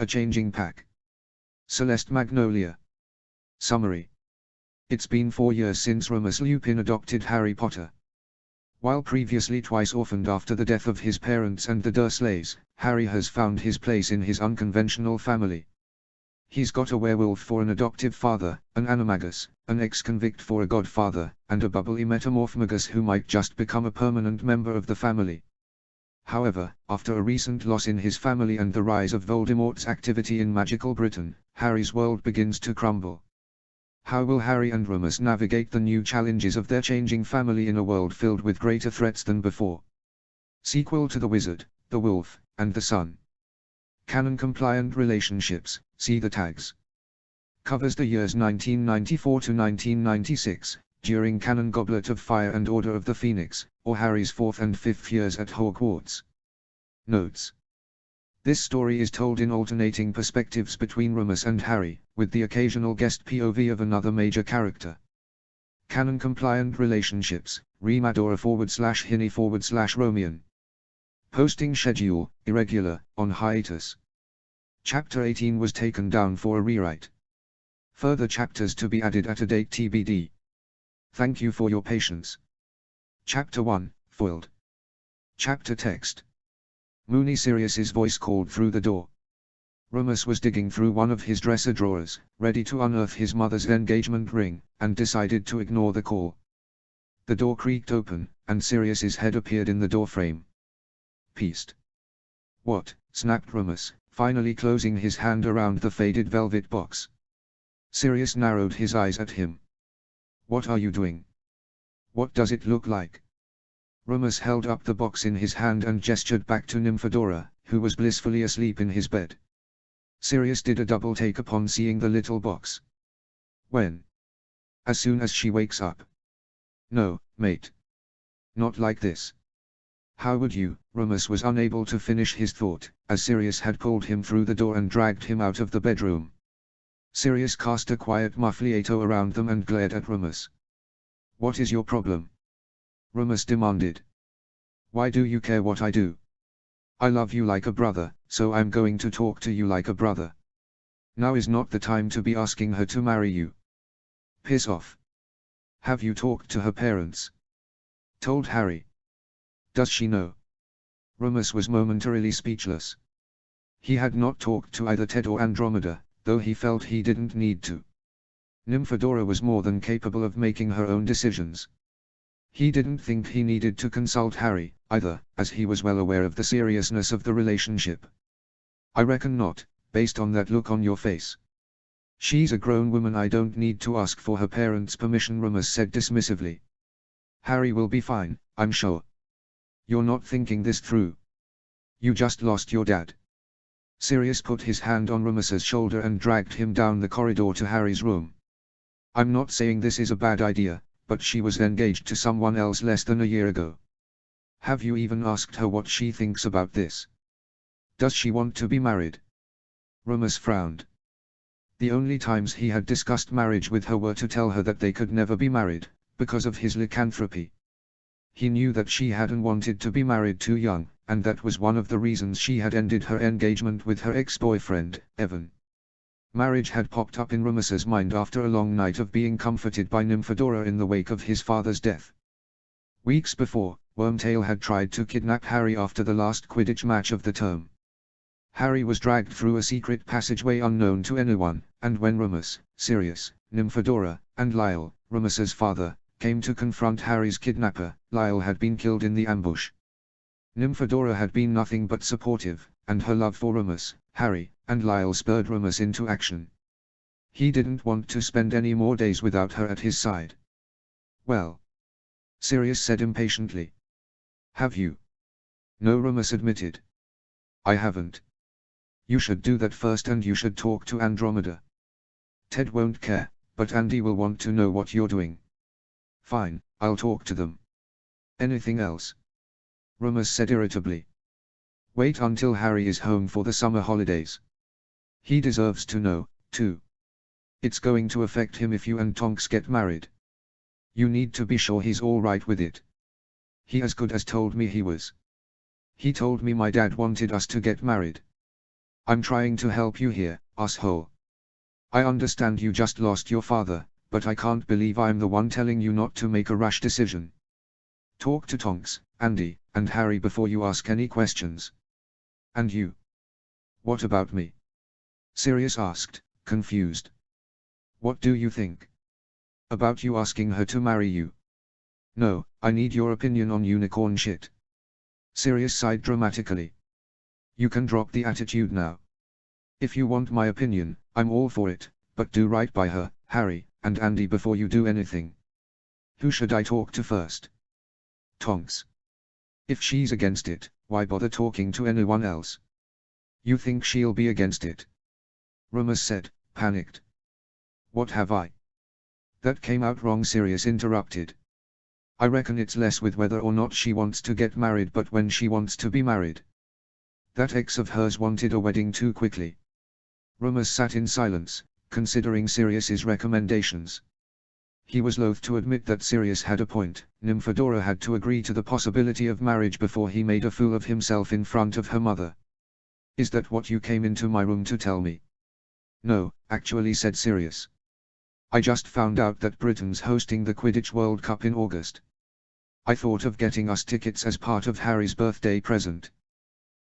A Changing Pack. Celeste Magnolia. Summary. It's been 4 years since Remus Lupin adopted Harry Potter. While previously twice orphaned after the death of his parents and the Dursleys, Harry has found his place in his unconventional family. He's got a werewolf for an adoptive father, an animagus, an ex-convict for a godfather, and a bubbly metamorphmagus who might just become a permanent member of the family. However, after a recent loss in his family and the rise of Voldemort's activity in magical Britain, Harry's world begins to crumble. How will Harry and Remus navigate the new challenges of their changing family in a world filled with greater threats than before? Sequel to The Wizard, the Wolf, and the Sun. Canon-compliant relationships, see the tags. Covers the years 1994 to 1996, during Canon Goblet of Fire and Order of the Phoenix, or Harry's 4th and 5th years at Hogwarts. Notes. This story is told in alternating perspectives between Remus and Harry, with the occasional guest POV of another major character. Canon-compliant relationships, Remadora/Hinny/Romian. Posting schedule, irregular, on hiatus. Chapter 18 was taken down for a rewrite. Further chapters to be added at a date TBD. Thank you for your patience. Chapter 1, Foiled. Chapter text. Moony Sirius's voice called through the door. Remus was digging through one of his dresser drawers, ready to unearth his mother's engagement ring, and decided to ignore the call. The door creaked open, and Sirius's head appeared in the doorframe. Peaced. What? Snapped Remus, finally closing his hand around the faded velvet box. Sirius narrowed his eyes at him. What are you doing? What does it look like? Remus held up the box in his hand and gestured back to Nymphadora, who was blissfully asleep in his bed. Sirius did a double take upon seeing the little box. When? As soon as she wakes up. No, mate. Not like this. How would you? Remus was unable to finish his thought, as Sirius had pulled him through the door and dragged him out of the bedroom. Sirius cast a quiet muffliato around them and glared at Remus. What is your problem? Remus demanded. Why do you care what I do? I love you like a brother, so I'm going to talk to you like a brother. Now is not the time to be asking her to marry you. Piss off. Have you talked to her parents? Told Harry. Does she know? Remus was momentarily speechless. He had not talked to either Ted or Andromeda, though he felt he didn't need to. Nymphadora was more than capable of making her own decisions. He didn't think he needed to consult Harry, either, as he was well aware of the seriousness of the relationship. I reckon not, based on that look on your face. She's a grown woman, I don't need to ask for her parents' permission, Remus said dismissively. Harry will be fine, I'm sure. You're not thinking this through. You just lost your dad. Sirius put his hand on Remus's shoulder and dragged him down the corridor to Harry's room. I'm not saying this is a bad idea, but she was engaged to someone else less than a year ago. Have you even asked her what she thinks about this? Does she want to be married? Remus frowned. The only times he had discussed marriage with her were to tell her that they could never be married, because of his lycanthropy. He knew that she hadn't wanted to be married too young, and that was one of the reasons she had ended her engagement with her ex-boyfriend, Evan. Marriage had popped up in Remus's mind after a long night of being comforted by Nymphadora in the wake of his father's death. Weeks before, Wormtail had tried to kidnap Harry after the last Quidditch match of the term. Harry was dragged through a secret passageway unknown to anyone, and when Remus, Sirius, Nymphadora, and Lyle, Remus's father, came to confront Harry's kidnapper, Lyle had been killed in the ambush. Nymphadora had been nothing but supportive, and her love for Remus, Harry, and Lyle spurred Remus into action. He didn't want to spend any more days without her at his side. Well? Sirius said impatiently. Have you? No, Remus admitted. I haven't. You should do that first, and you should talk to Andromeda. Ted won't care, but Andy will want to know what you're doing. Fine, I'll talk to them. Anything else? Remus said irritably. Wait until Harry is home for the summer holidays. He deserves to know, too. It's going to affect him if you and Tonks get married. You need to be sure he's all right with it. He as good as told me he was. He told me my dad wanted us to get married. I'm trying to help you here, asshole. I understand you just lost your father, but I can't believe I'm the one telling you not to make a rash decision. Talk to Tonks, Andy, and Harry before you ask any questions. And you? What about me? Sirius asked, confused. What do you think? About you asking her to marry you? No, I need your opinion on unicorn shit. Sirius sighed dramatically. You can drop the attitude now. If you want my opinion, I'm all for it, but do right by her, Harry, and Andy before you do anything. Who should I talk to first? Tonks. If she's against it, why bother talking to anyone else? You think she'll be against it? Remus said, panicked. What have I? That came out wrong, Sirius interrupted. I reckon it's less with whether or not she wants to get married but when she wants to be married. That ex of hers wanted a wedding too quickly. Remus sat in silence, considering Sirius's recommendations. He was loath to admit that Sirius had a point. Nymphadora had to agree to the possibility of marriage before he made a fool of himself in front of her mother. Is that what you came into my room to tell me? No, actually, said Sirius. I just found out that Britain's hosting the Quidditch World Cup in August. I thought of getting us tickets as part of Harry's birthday present.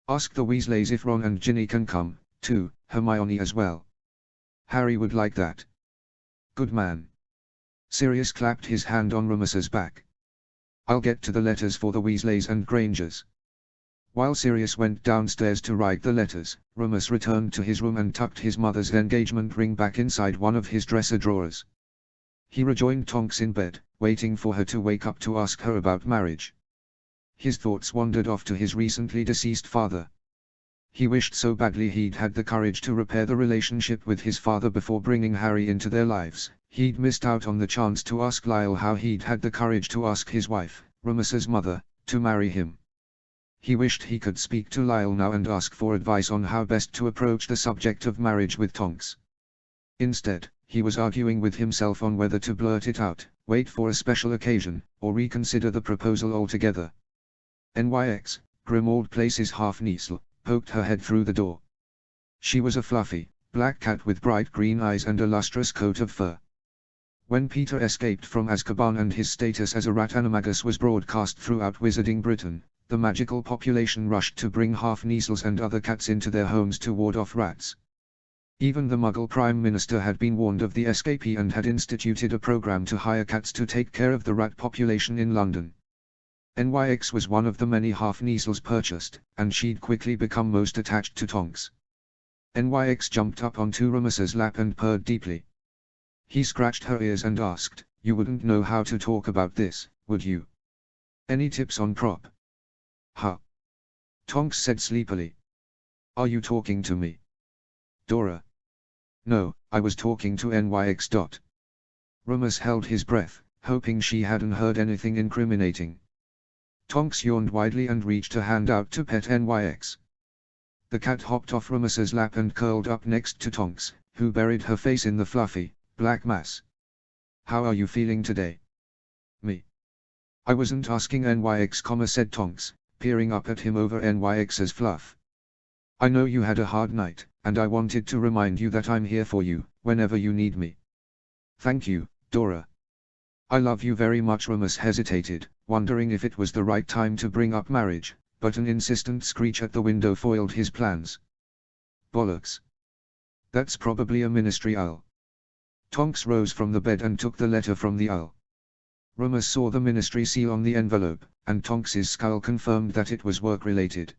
Ask the Weasleys if Ron and Ginny can come, too, Hermione as well. Harry would like that. Good man. Sirius clapped his hand on Remus's back. I'll get to the letters for the Weasleys and Grangers. While Sirius went downstairs to write the letters, Remus returned to his room and tucked his mother's engagement ring back inside one of his dresser drawers. He rejoined Tonks in bed, waiting for her to wake up to ask her about marriage. His thoughts wandered off to his recently deceased father. He wished so badly he'd had the courage to repair the relationship with his father before bringing Harry into their lives. He'd missed out on the chance to ask Lyle how he'd had the courage to ask his wife, Remus's mother, to marry him. He wished he could speak to Lyle now and ask for advice on how best to approach the subject of marriage with Tonks. Instead, he was arguing with himself on whether to blurt it out, wait for a special occasion, or reconsider the proposal altogether. NYX, Grimmauld Place's half-niece, poked her head through the door. She was a fluffy, black cat with bright green eyes and a lustrous coat of fur. When Peter escaped from Azkaban and his status as a rat animagus was broadcast throughout Wizarding Britain, the magical population rushed to bring half-nieceles and other cats into their homes to ward off rats. Even the Muggle Prime Minister had been warned of the escapee and had instituted a program to hire cats to take care of the rat population in London. NYX was one of the many half-nieceles purchased, and she'd quickly become most attached to Tonks. NYX jumped up onto Remus's lap and purred deeply. He scratched her ears and asked, "You wouldn't know how to talk about this, would you? Any tips on prop?" "Huh?" Tonks said sleepily. "Are you talking to me?" "Dora." "No, I was talking to NYX. Remus held his breath, hoping she hadn't heard anything incriminating. Tonks yawned widely and reached a hand out to pet NYX. The cat hopped off Remus's lap and curled up next to Tonks, who buried her face in the fluffy, black mass. "How are you feeling today?" "Me? I wasn't asking NYX, said Tonks, peering up at him over NYX's fluff. "I know you had a hard night, and I wanted to remind you that I'm here for you, whenever you need me." "Thank you, Dora." "I love you very much." Remus hesitated, wondering if it was the right time to bring up marriage, but an insistent screech at the window foiled his plans. "Bollocks. That's probably a ministry owl." Tonks rose from the bed and took the letter from the owl. Remus saw the ministry seal on the envelope, and Tonks's skull confirmed that it was work-related.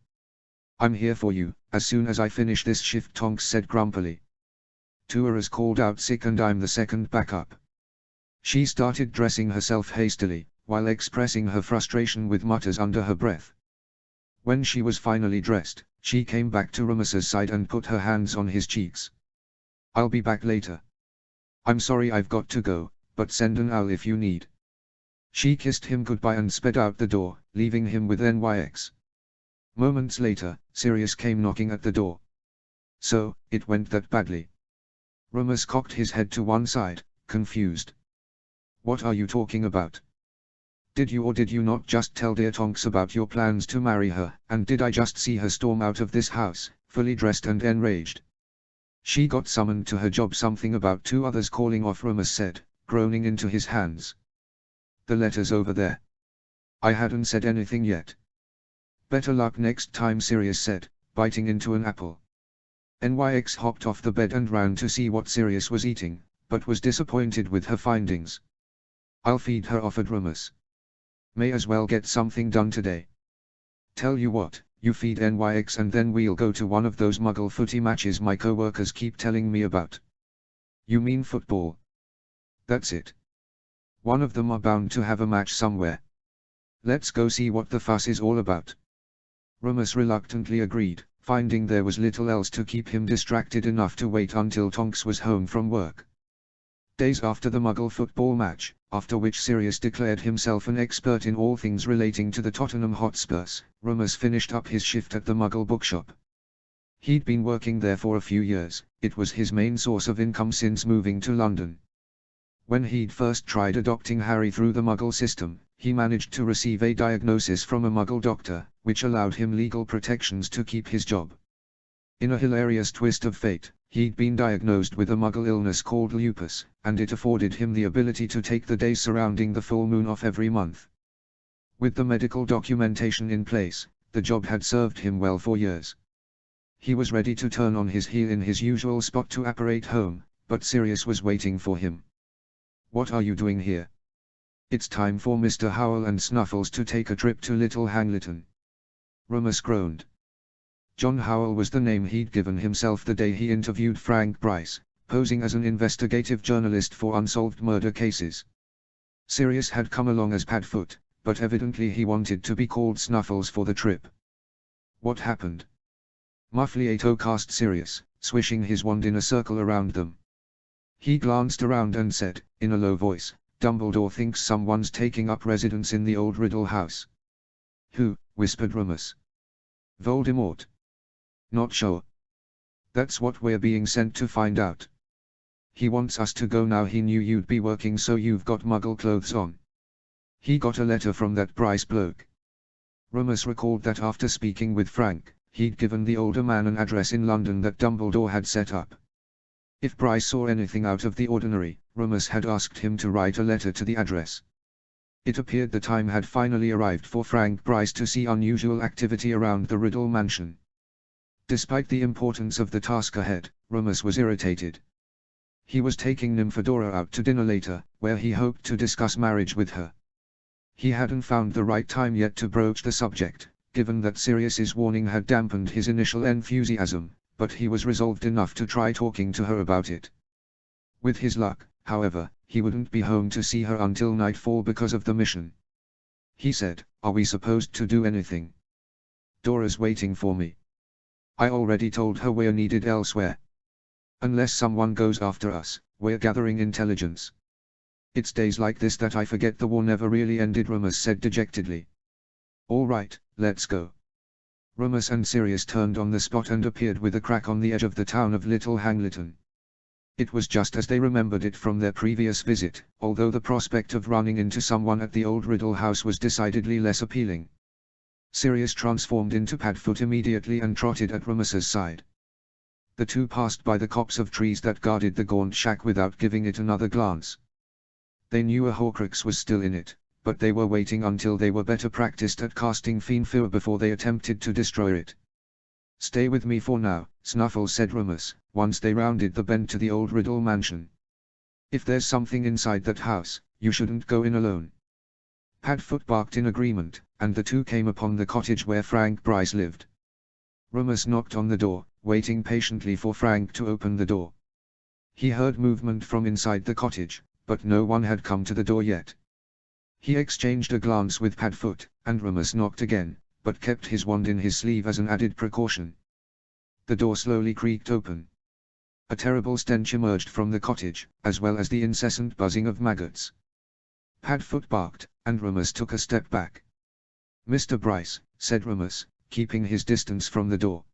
"I'm here for you, as soon as I finish this shift," Tonks said grumpily. "Tuara's called out sick and I'm the second backup." She started dressing herself hastily, while expressing her frustration with mutters under her breath. When she was finally dressed, she came back to Remus's side and put her hands on his cheeks. "I'll be back later. I'm sorry I've got to go, but send an owl if you need." She kissed him goodbye and sped out the door, leaving him with NYX. Moments later, Sirius came knocking at the door. "So, it went that badly?" Remus cocked his head to one side, confused. "What are you talking about? Did you or did you not just tell dear Tonks about your plans to marry her, and did I just see her storm out of this house, fully dressed and enraged. She got summoned to her job. Something about 2 others calling off, Rummus said, groaning into his hands. The letter's over there. I hadn't said anything yet. Better luck next time, Sirius said, biting into an apple. NYX hopped off the bed and ran to see what Sirius was eating, but was disappointed with her findings. I'll feed her, offered Rummus. May as well get something done today. Tell you what, you feed NYX and then we'll go to one of those muggle footy matches my co-workers keep telling me about. You mean football? That's it. One of them are bound to have a match somewhere. Let's go see what the fuss is all about. Rummus reluctantly agreed, finding there was little else to keep him distracted enough to wait until Tonks was home from work. Days after the Muggle football match, after which Sirius declared himself an expert in all things relating to the Tottenham Hotspurs, Rummus finished up his shift at the Muggle bookshop. He'd been working there for a few years. It was his main source of income since moving to London. When he'd first tried adopting Harry through the Muggle system, he managed to receive a diagnosis from a Muggle doctor, which allowed him legal protections to keep his job. In a hilarious twist of fate, he'd been diagnosed with a Muggle illness called lupus, and it afforded him the ability to take the days surrounding the full moon off every month. With the medical documentation in place, the job had served him well for years. He was ready to turn on his heel in his usual spot to apparate home, but Sirius was waiting for him. What are you doing here? It's time for Mr. Howell and Snuffles to take a trip to Little Hangleton. Rummus groaned. John Howell was the name he'd given himself the day he interviewed Frank Bryce, posing as an investigative journalist for unsolved murder cases. Sirius had come along as Padfoot, but evidently he wanted to be called Snuffles for the trip. What happened? Muffliato cast Sirius, swishing his wand in a circle around them. He glanced around and said, in a low voice, Dumbledore thinks someone's taking up residence in the old Riddle house. Who? Whispered Rummus. Voldemort. Not sure. That's what we're being sent to find out. He wants us to go now. He knew you'd be working, so you've got Muggle clothes on. He got a letter from that Bryce bloke. Rummus recalled that after speaking with Frank, he'd given the older man an address in London that Dumbledore had set up. If Bryce saw anything out of the ordinary, Rummus had asked him to write a letter to the address. It appeared the time had finally arrived for Frank Bryce to see unusual activity around the Riddle mansion. Despite the importance of the task ahead, Rummus was irritated. He was taking Nymphadora out to dinner later, where he hoped to discuss marriage with her. He hadn't found the right time yet to broach the subject, given that Sirius's warning had dampened his initial enthusiasm, but he was resolved enough to try talking to her about it. With his luck, however, he wouldn't be home to see her until nightfall because of the mission. He said, "Are we supposed to do anything? Dora's waiting for me. I already told her we're needed elsewhere. Unless someone goes after us, we're gathering intelligence. It's days like this that I forget the war never really ended," Rummus said dejectedly. "All right, let's go." Rummus and Sirius turned on the spot and appeared with a crack on the edge of the town of Little Hangleton. It was just as they remembered it from their previous visit, although the prospect of running into someone at the old Riddle house was decidedly less appealing. Sirius transformed into Padfoot immediately and trotted at Rummus's side. The two passed by the copse of trees that guarded the gaunt shack without giving it another glance. They knew a Horcrux was still in it, but they were waiting until they were better practiced at casting Fiend Fear before they attempted to destroy it. "Stay with me for now," Snuffles said Rummus, once they rounded the bend to the old Riddle mansion. "If there's something inside that house, you shouldn't go in alone." Padfoot barked in agreement, and the two came upon the cottage where Frank Bryce lived. Rummus knocked on the door, waiting patiently for Frank to open the door. He heard movement from inside the cottage, but no one had come to the door yet. He exchanged a glance with Padfoot, and Rummus knocked again, but kept his wand in his sleeve as an added precaution. The door slowly creaked open. A terrible stench emerged from the cottage, as well as the incessant buzzing of maggots. Padfoot barked, and Rummus took a step back. "Mr. Bryce," said Rummus, keeping his distance from the door.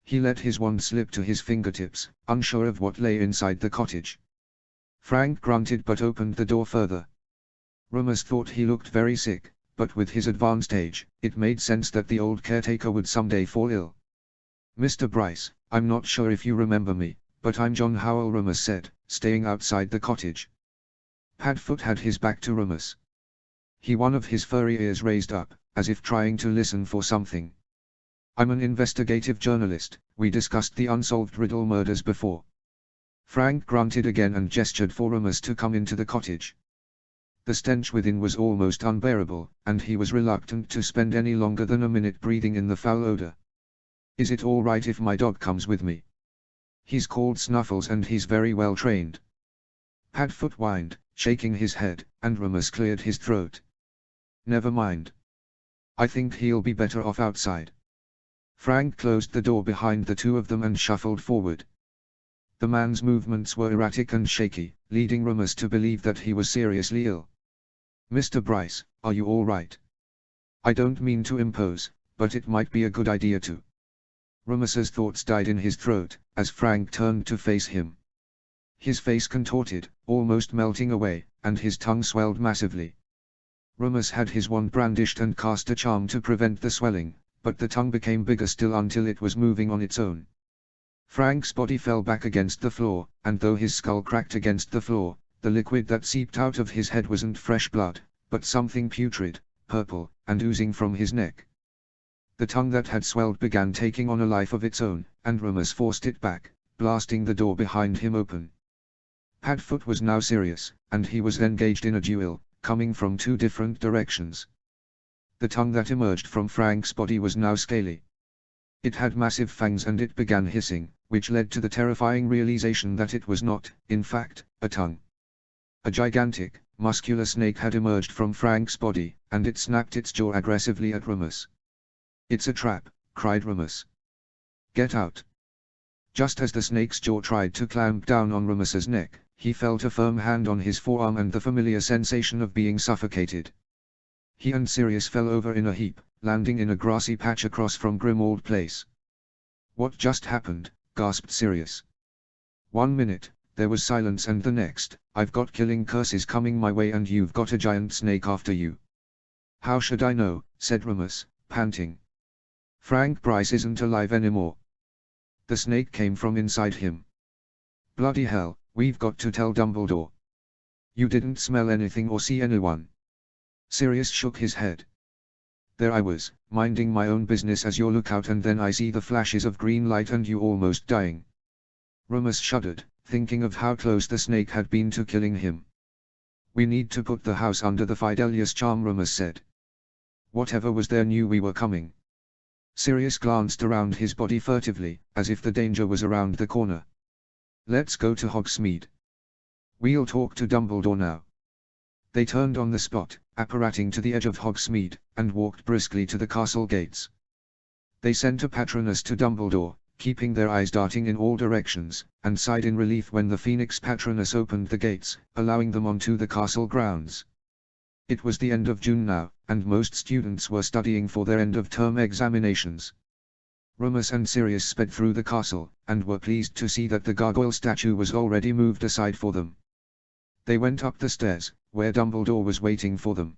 He let his wand slip to his fingertips, unsure of what lay inside the cottage. Frank grunted but opened the door further. Rummus thought he looked very sick, but with his advanced age, it made sense that the old caretaker would someday fall ill. Mr. Bryce, I'm not sure if you remember me, but I'm John Howell, Remus said, staying outside the cottage. Padfoot had his back to Remus. One of his furry ears raised up, as if trying to listen for something. I'm an investigative journalist, we discussed the unsolved Riddle murders before. Frank grunted again and gestured for Remus to come into the cottage. The stench within was almost unbearable, and he was reluctant to spend any longer than a minute breathing in the foul odor. Is it all right if my dog comes with me? He's called Snuffles and he's very well trained. Padfoot whined, shaking his head, and Remus cleared his throat. Never mind. I think he'll be better off outside. Frank closed the door behind the two of them and shuffled forward. The man's movements were erratic and shaky, leading Remus to believe that he was seriously ill. Mr. Bryce, are you all right? I don't mean to impose, but it might be a good idea to. Remus's thoughts died in his throat, as Frank turned to face him. His face contorted, almost melting away, and his tongue swelled massively. Remus had his wand brandished and cast a charm to prevent the swelling, but the tongue became bigger still until it was moving on its own. Frank's body fell back against the floor, and though his skull cracked against the floor, the liquid that seeped out of his head wasn't fresh blood, but something putrid, purple, and oozing from his neck. The tongue that had swelled began taking on a life of its own, and Remus forced it back, blasting the door behind him open. Padfoot was now serious, and he was engaged in a duel, coming from two different directions. The tongue that emerged from Frank's body was now scaly. It had massive fangs and it began hissing, which led to the terrifying realization that it was not, in fact, a tongue. A gigantic, muscular snake had emerged from Frank's body, and it snapped its jaw aggressively at Remus. It's a trap, cried Remus. Get out. Just as the snake's jaw tried to clamp down on Remus's neck, he felt a firm hand on his forearm and the familiar sensation of being suffocated. He and Sirius fell over in a heap, landing in a grassy patch across from Grimmauld Place. What just happened? Gasped Sirius. 1 minute, there was silence, and the next, I've got killing curses coming my way and you've got a giant snake after you. How should I know? Said Remus, panting. Frank Bryce isn't alive anymore. The snake came from inside him. Bloody hell, we've got to tell Dumbledore. You didn't smell anything or see anyone? Sirius shook his head. There I was, minding my own business as your lookout, and then I see the flashes of green light and you almost dying. Remus shuddered, thinking of how close the snake had been to killing him. We need to put the house under the Fidelius charm, Remus said. Whatever was there knew we were coming. Sirius glanced around his body furtively, as if the danger was around the corner. Let's go to Hogsmeade. We'll talk to Dumbledore now. They turned on the spot, apparating to the edge of Hogsmeade, and walked briskly to the castle gates. They sent a Patronus to Dumbledore, keeping their eyes darting in all directions, and sighed in relief when the Phoenix Patronus opened the gates, allowing them onto the castle grounds. It was the end of June now, and most students were studying for their end-of-term examinations. Remus and Sirius sped through the castle, and were pleased to see that the gargoyle statue was already moved aside for them. They went up the stairs, where Dumbledore was waiting for them.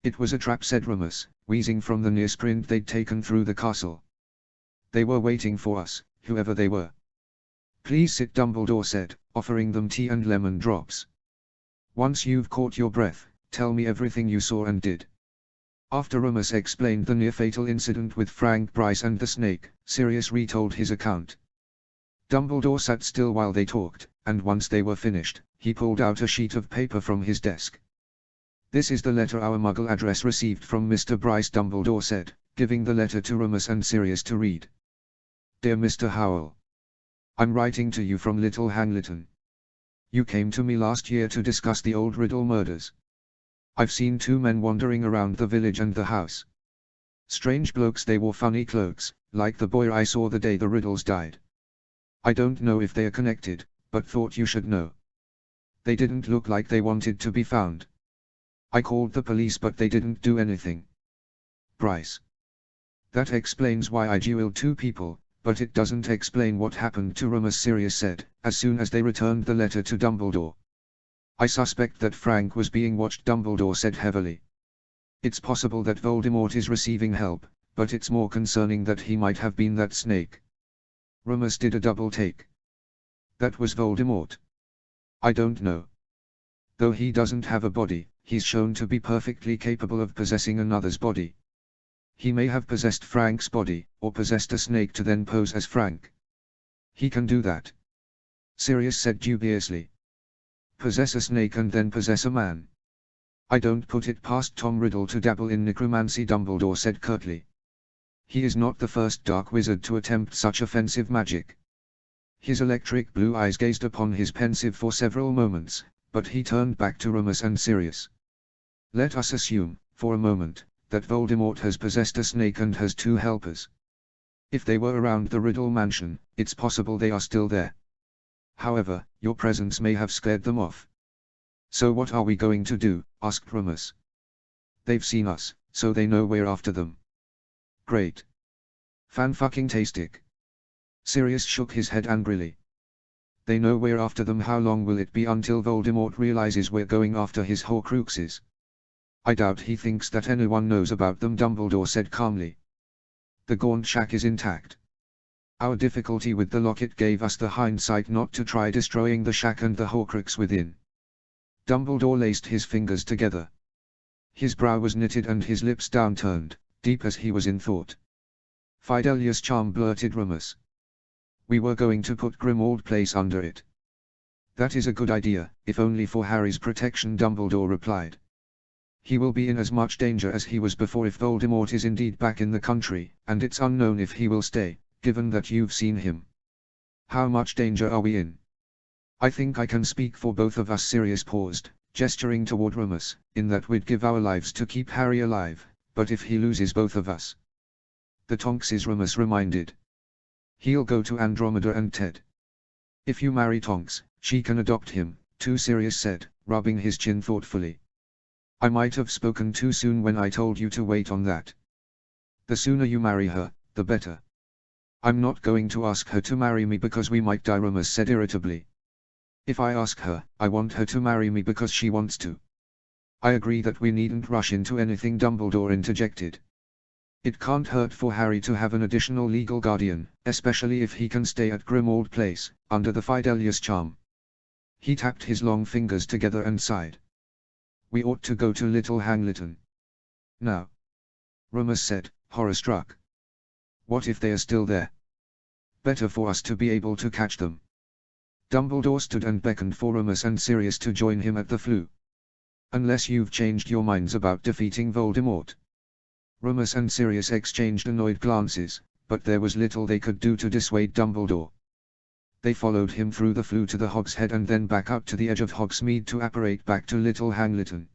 It was a trap, said Remus, wheezing from the near sprint they'd taken through the castle. They were waiting for us, whoever they were. Please sit, Dumbledore said, offering them tea and lemon drops. Once you've caught your breath, tell me everything you saw and did. After Remus explained the near-fatal incident with Frank Bryce and the snake, Sirius retold his account. Dumbledore sat still while they talked, and once they were finished, he pulled out a sheet of paper from his desk. This is the letter our Muggle address received from Mr. Bryce, Dumbledore said, giving the letter to Remus and Sirius to read. Dear Mr. Howell. I'm writing to you from Little Hangleton. You came to me last year to discuss the old Riddle murders. I've seen two men wandering around the village and the house. Strange blokes, they wore funny cloaks, like the boy I saw the day the Riddles died. I don't know if they are connected, but thought you should know. They didn't look like they wanted to be found. I called the police but they didn't do anything. Bryce. That explains why I dueled two people, but it doesn't explain what happened to Remus, Sirius said, as soon as they returned the letter to Dumbledore. I suspect that Frank was being watched, Dumbledore said heavily. It's possible that Voldemort is receiving help, but it's more concerning that he might have been that snake. Remus did a double take. That was Voldemort. I don't know. Though he doesn't have a body, he's shown to be perfectly capable of possessing another's body. He may have possessed Frank's body, or possessed a snake to then pose as Frank. He can do that. Sirius said dubiously. Possess a snake and then possess a man. I don't put it past Tom Riddle to dabble in necromancy, Dumbledore said curtly. He is not the first dark wizard to attempt such offensive magic. His electric blue eyes gazed upon his pensive for several moments, but he turned back to Remus and Sirius. Let us assume, for a moment, that Voldemort has possessed a snake and has two helpers. If they were around the Riddle mansion, it's possible they are still there. However, your presence may have scared them off. So what are we going to do? Asked Remus. They've seen us, so they know we're after them. Great. Fan-fucking-tastic. Sirius shook his head angrily. They know we're after them. How long will it be until Voldemort realizes we're going after his Horcruxes? I doubt he thinks that anyone knows about them, Dumbledore said calmly. The Gaunt Shack is intact. Our difficulty with the locket gave us the hindsight not to try destroying the shack and the Horcrux within. Dumbledore laced his fingers together. His brow was knitted and his lips downturned, deep as he was in thought. Fidelius Charm, blurted Remus. We were going to put Grimmauld Place under it. That is a good idea, if only for Harry's protection, Dumbledore replied. He will be in as much danger as he was before if Voldemort is indeed back in the country, and it's unknown if he will stay, given that you've seen him. How much danger are we in? I think I can speak for both of us. Sirius paused, gesturing toward Remus, in that we'd give our lives to keep Harry alive, but if he loses both of us. The Tonks, Remus reminded. He'll go to Andromeda and Ted. If you marry Tonks, she can adopt him, too, Sirius said, rubbing his chin thoughtfully. I might have spoken too soon when I told you to wait on that. The sooner you marry her, the better. I'm not going to ask her to marry me because we might die, Remus said irritably. If I ask her, I want her to marry me because she wants to. I agree that we needn't rush into anything, Dumbledore interjected. It can't hurt for Harry to have an additional legal guardian, especially if he can stay at Grimmauld Place, under the Fidelius Charm. He tapped his long fingers together and sighed. We ought to go to Little Hangleton. Now. Remus said, horror-struck. What if they are still there? Better for us to be able to catch them. Dumbledore stood and beckoned for Remus and Sirius to join him at the flue. Unless you've changed your minds about defeating Voldemort. Remus and Sirius exchanged annoyed glances, but there was little they could do to dissuade Dumbledore. They followed him through the flue to the Hogshead and then back out to the edge of Hogsmeade to apparate back to Little Hangleton.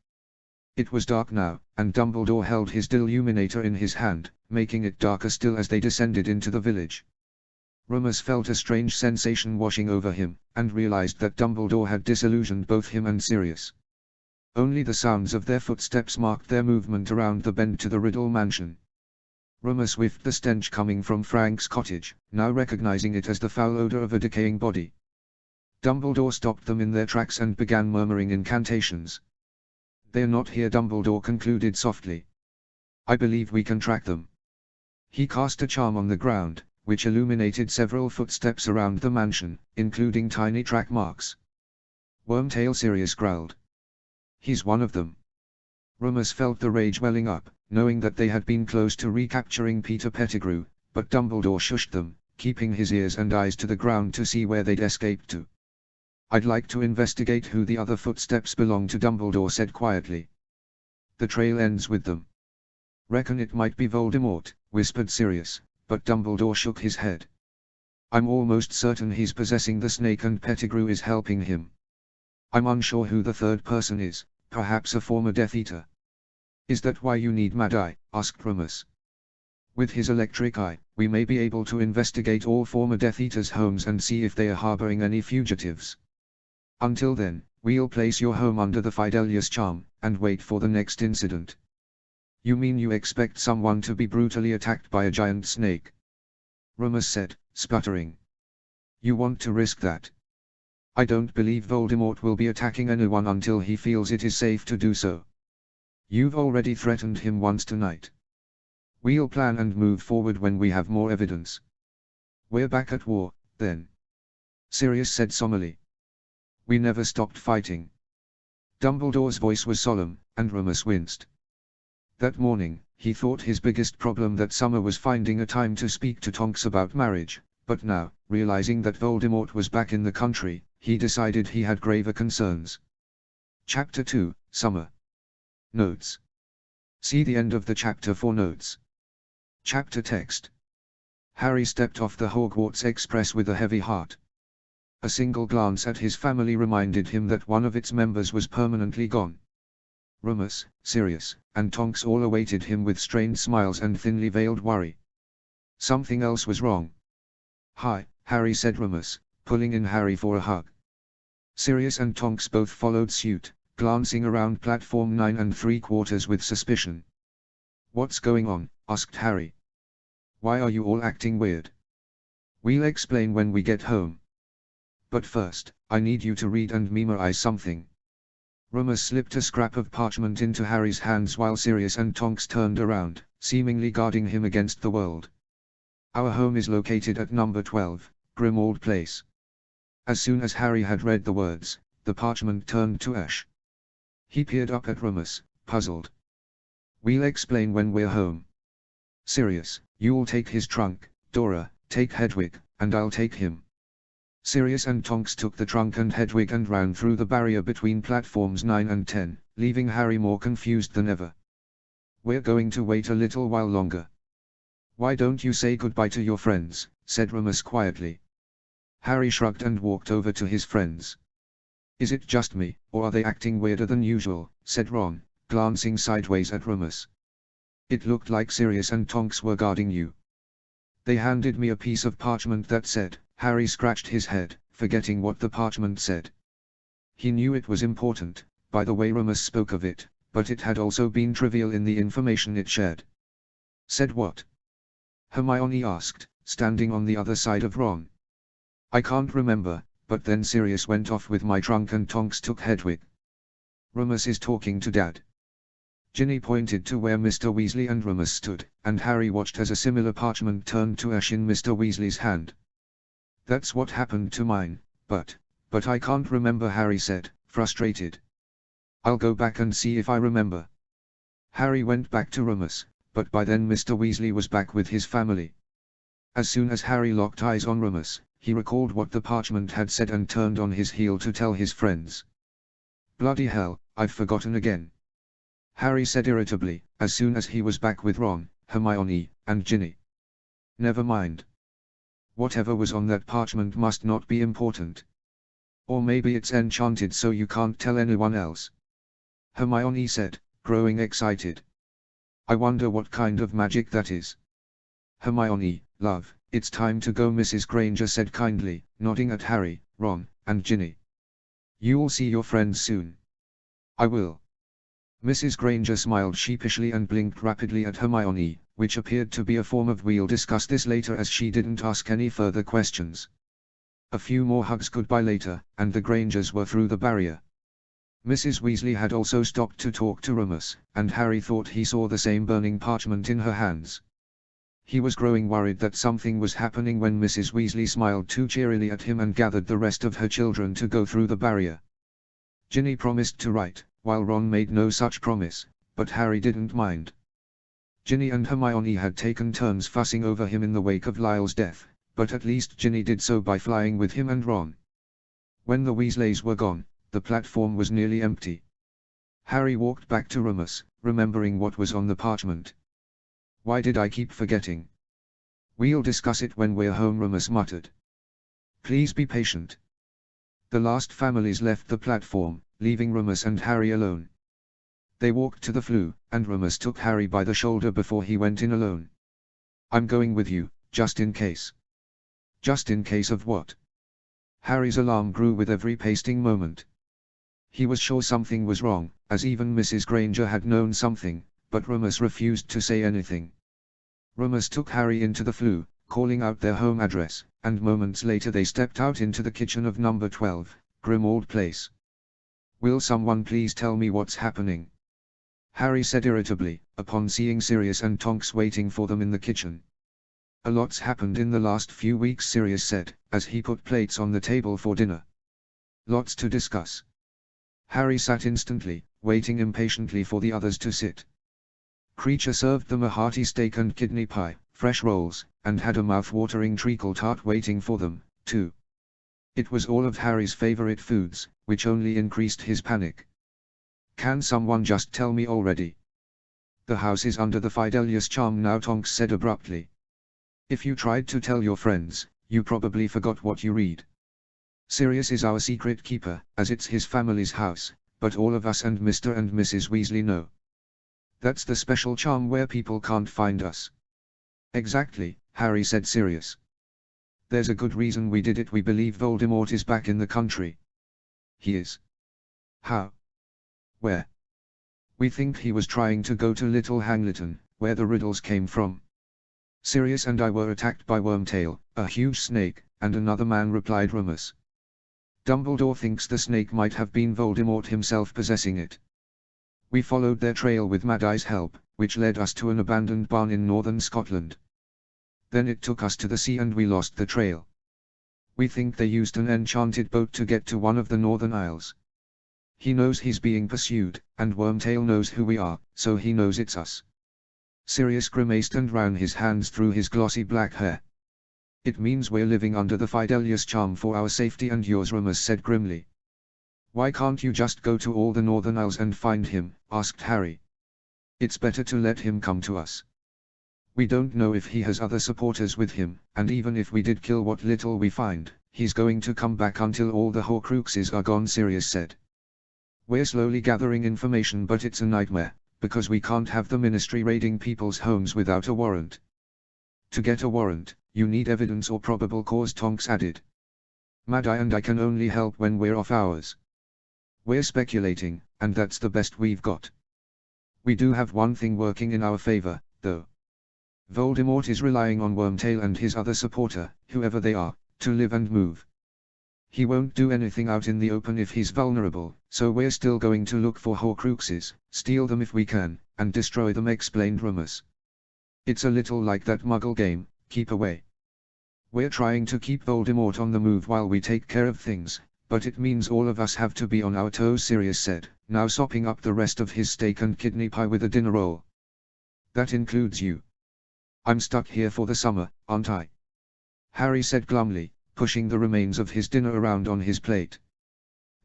It was dark now, and Dumbledore held his deluminator in his hand, making it darker still as they descended into the village. Remus felt a strange sensation washing over him, and realized that Dumbledore had disillusioned both him and Sirius. Only the sounds of their footsteps marked their movement around the bend to the Riddle mansion. Remus whiffed the stench coming from Frank's cottage, now recognizing it as the foul odor of a decaying body. Dumbledore stopped them in their tracks and began murmuring incantations. They're not here, Dumbledore concluded softly. I believe we can track them. He cast a charm on the ground, which illuminated several footsteps around the mansion, including tiny track marks. Wormtail, Sirius growled. He's one of them. Remus felt the rage welling up, knowing that they had been close to recapturing Peter Pettigrew, but Dumbledore shushed them, keeping his ears and eyes to the ground to see where they'd escaped to. I'd like to investigate who the other footsteps belong to, Dumbledore said quietly. The trail ends with them. Reckon it might be Voldemort, whispered Sirius, but Dumbledore shook his head. I'm almost certain he's possessing the snake and Pettigrew is helping him. I'm unsure who the third person is, perhaps a former Death Eater. Is that why you need Mad Eye? Asked Remus. With his electric eye, we may be able to investigate all former Death Eaters' homes and see if they are harboring any fugitives. Until then, we'll place your home under the Fidelius Charm, and wait for the next incident. You mean you expect someone to be brutally attacked by a giant snake? Remus said, sputtering. You want to risk that? I don't believe Voldemort will be attacking anyone until he feels it is safe to do so. You've already threatened him once tonight. We'll plan and move forward when we have more evidence. We're back at war, then. Sirius said somberly. We never stopped fighting. Dumbledore's voice was solemn, and Remus winced. That morning, he thought his biggest problem that summer was finding a time to speak to Tonks about marriage, but now, realizing that Voldemort was back in the country, he decided he had graver concerns. Chapter 2, Summer. Notes. See the end of the chapter for notes. Chapter text. Harry stepped off the Hogwarts Express with a heavy heart. A single glance at his family reminded him that one of its members was permanently gone. Remus, Sirius, and Tonks all awaited him with strained smiles and thinly veiled worry. Something else was wrong. Hi, Harry, said Remus, pulling in Harry for a hug. Sirius and Tonks both followed suit, glancing around platform 9 3/4 with suspicion. What's going on? Asked Harry. Why are you all acting weird? We'll explain when we get home. But first, I need you to read and memorize something. Remus slipped a scrap of parchment into Harry's hands while Sirius and Tonks turned around, seemingly guarding him against the world. Our home is located at number 12, Grimmauld Place. As soon as Harry had read the words, the parchment turned to ash. He peered up at Remus, puzzled. We'll explain when we're home. Sirius, you'll take his trunk, Dora, take Hedwig, and I'll take him. Sirius and Tonks took the trunk and Hedwig and ran through the barrier between platforms 9 and 10, leaving Harry more confused than ever. We're going to wait a little while longer. Why don't you say goodbye to your friends, said Remus quietly. Harry shrugged and walked over to his friends. Is it just me, or are they acting weirder than usual, said Ron, glancing sideways at Remus. It looked like Sirius and Tonks were guarding you. They handed me a piece of parchment that said. Harry scratched his head, forgetting what the parchment said. He knew it was important, by the way Remus spoke of it, but it had also been trivial in the information it shared. Said what? Hermione asked, standing on the other side of Ron. I can't remember, but then Sirius went off with my trunk and Tonks took Hedwig. Remus is talking to Dad. Ginny pointed to where Mr. Weasley and Remus stood, and Harry watched as a similar parchment turned to ash in Mr. Weasley's hand. That's what happened to mine, but I can't remember, Harry said, frustrated. I'll go back and see if I remember. Harry went back to Remus, but by then Mr. Weasley was back with his family. As soon as Harry locked eyes on Remus, he recalled what the parchment had said and turned on his heel to tell his friends. Bloody hell, I've forgotten again. Harry said irritably, as soon as he was back with Ron, Hermione, and Ginny. Never mind. Whatever was on that parchment must not be important. Or maybe it's enchanted so you can't tell anyone else. Hermione said, growing excited. I wonder what kind of magic that is. Hermione, love, it's time to go, Mrs. Granger said kindly, nodding at Harry, Ron, and Ginny. You'll see your friends soon. I will. Mrs. Granger smiled sheepishly and blinked rapidly at Hermione, which appeared to be a form of we'll discuss this later, as she didn't ask any further questions. A few more hugs goodbye later, and the Grangers were through the barrier. Mrs. Weasley had also stopped to talk to Remus, and Harry thought he saw the same burning parchment in her hands. He was growing worried that something was happening when Mrs. Weasley smiled too cheerily at him and gathered the rest of her children to go through the barrier. Ginny promised to write, while Ron made no such promise, but Harry didn't mind. Ginny and Hermione had taken turns fussing over him in the wake of Lyle's death, but at least Ginny did so by flying with him and Ron. When the Weasleys were gone, the platform was nearly empty. Harry walked back to Remus, remembering what was on the parchment. Why did I keep forgetting? We'll discuss it when we're home, Remus muttered. Please be patient. The last families left the platform, leaving Remus and Harry alone. They walked to the flue, and Remus took Harry by the shoulder before he went in alone. I'm going with you, just in case. Just in case of what? Harry's alarm grew with every passing moment. He was sure something was wrong, as even Mrs. Granger had known something, but Remus refused to say anything. Remus took Harry into the flue, calling out their home address, and moments later they stepped out into the kitchen of number 12, Grimmauld Place. Will someone please tell me what's happening? Harry said irritably, upon seeing Sirius and Tonks waiting for them in the kitchen. A lot's happened in the last few weeks, Sirius said, as he put plates on the table for dinner. Lots to discuss. Harry sat instantly, waiting impatiently for the others to sit. Kreacher served them a hearty steak and kidney pie, fresh rolls, and had a mouth-watering treacle tart waiting for them, too. It was all of Harry's favorite foods, which only increased his panic. "Can someone just tell me already? The house is under the Fidelius charm now," Tonks said abruptly. "If you tried to tell your friends, you probably forgot what you read. Sirius is our secret keeper, as it's his family's house, but all of us and Mr. and Mrs. Weasley know. That's the special charm where people can't find us." "Exactly," Harry said. "Sirius. There's a good reason we did it. We believe Voldemort is back in the country." "He is? How? Where?" "We think he was trying to go to Little Hangleton, where the riddles came from. Sirius and I were attacked by Wormtail, a huge snake, and another man," replied Remus. "Dumbledore thinks the snake might have been Voldemort himself possessing it. We followed their trail with Mad Eye's help, which led us to an abandoned barn in northern Scotland. Then it took us to the sea and we lost the trail. We think they used an enchanted boat to get to one of the Northern Isles. He knows he's being pursued, and Wormtail knows who we are, so he knows it's us." Sirius grimaced and ran his hands through his glossy black hair. "It means we're living under the Fidelius charm for our safety and yours," Remus said grimly. "Why can't you just go to all the Northern Isles and find him?" asked Harry. "It's better to let him come to us. We don't know if he has other supporters with him, and even if we did kill what little we find, he's going to come back until all the Horcruxes are gone," Sirius said. "We're slowly gathering information, but it's a nightmare, because we can't have the Ministry raiding people's homes without a warrant. To get a warrant, you need evidence or probable cause," Tonks added. "Mad Eye and I can only help when we're off hours. We're speculating, and that's the best we've got. We do have one thing working in our favor, though. Voldemort is relying on Wormtail and his other supporter, whoever they are, to live and move. He won't do anything out in the open if he's vulnerable, so we're still going to look for Horcruxes, steal them if we can, and destroy them," explained Remus. "It's a little like that Muggle game, Keep Away. We're trying to keep Voldemort on the move while we take care of things, but it means all of us have to be on our toes," Sirius said, now sopping up the rest of his steak and kidney pie with a dinner roll. "That includes you. I'm stuck here for the summer, aren't I?" Harry said glumly, pushing the remains of his dinner around on his plate.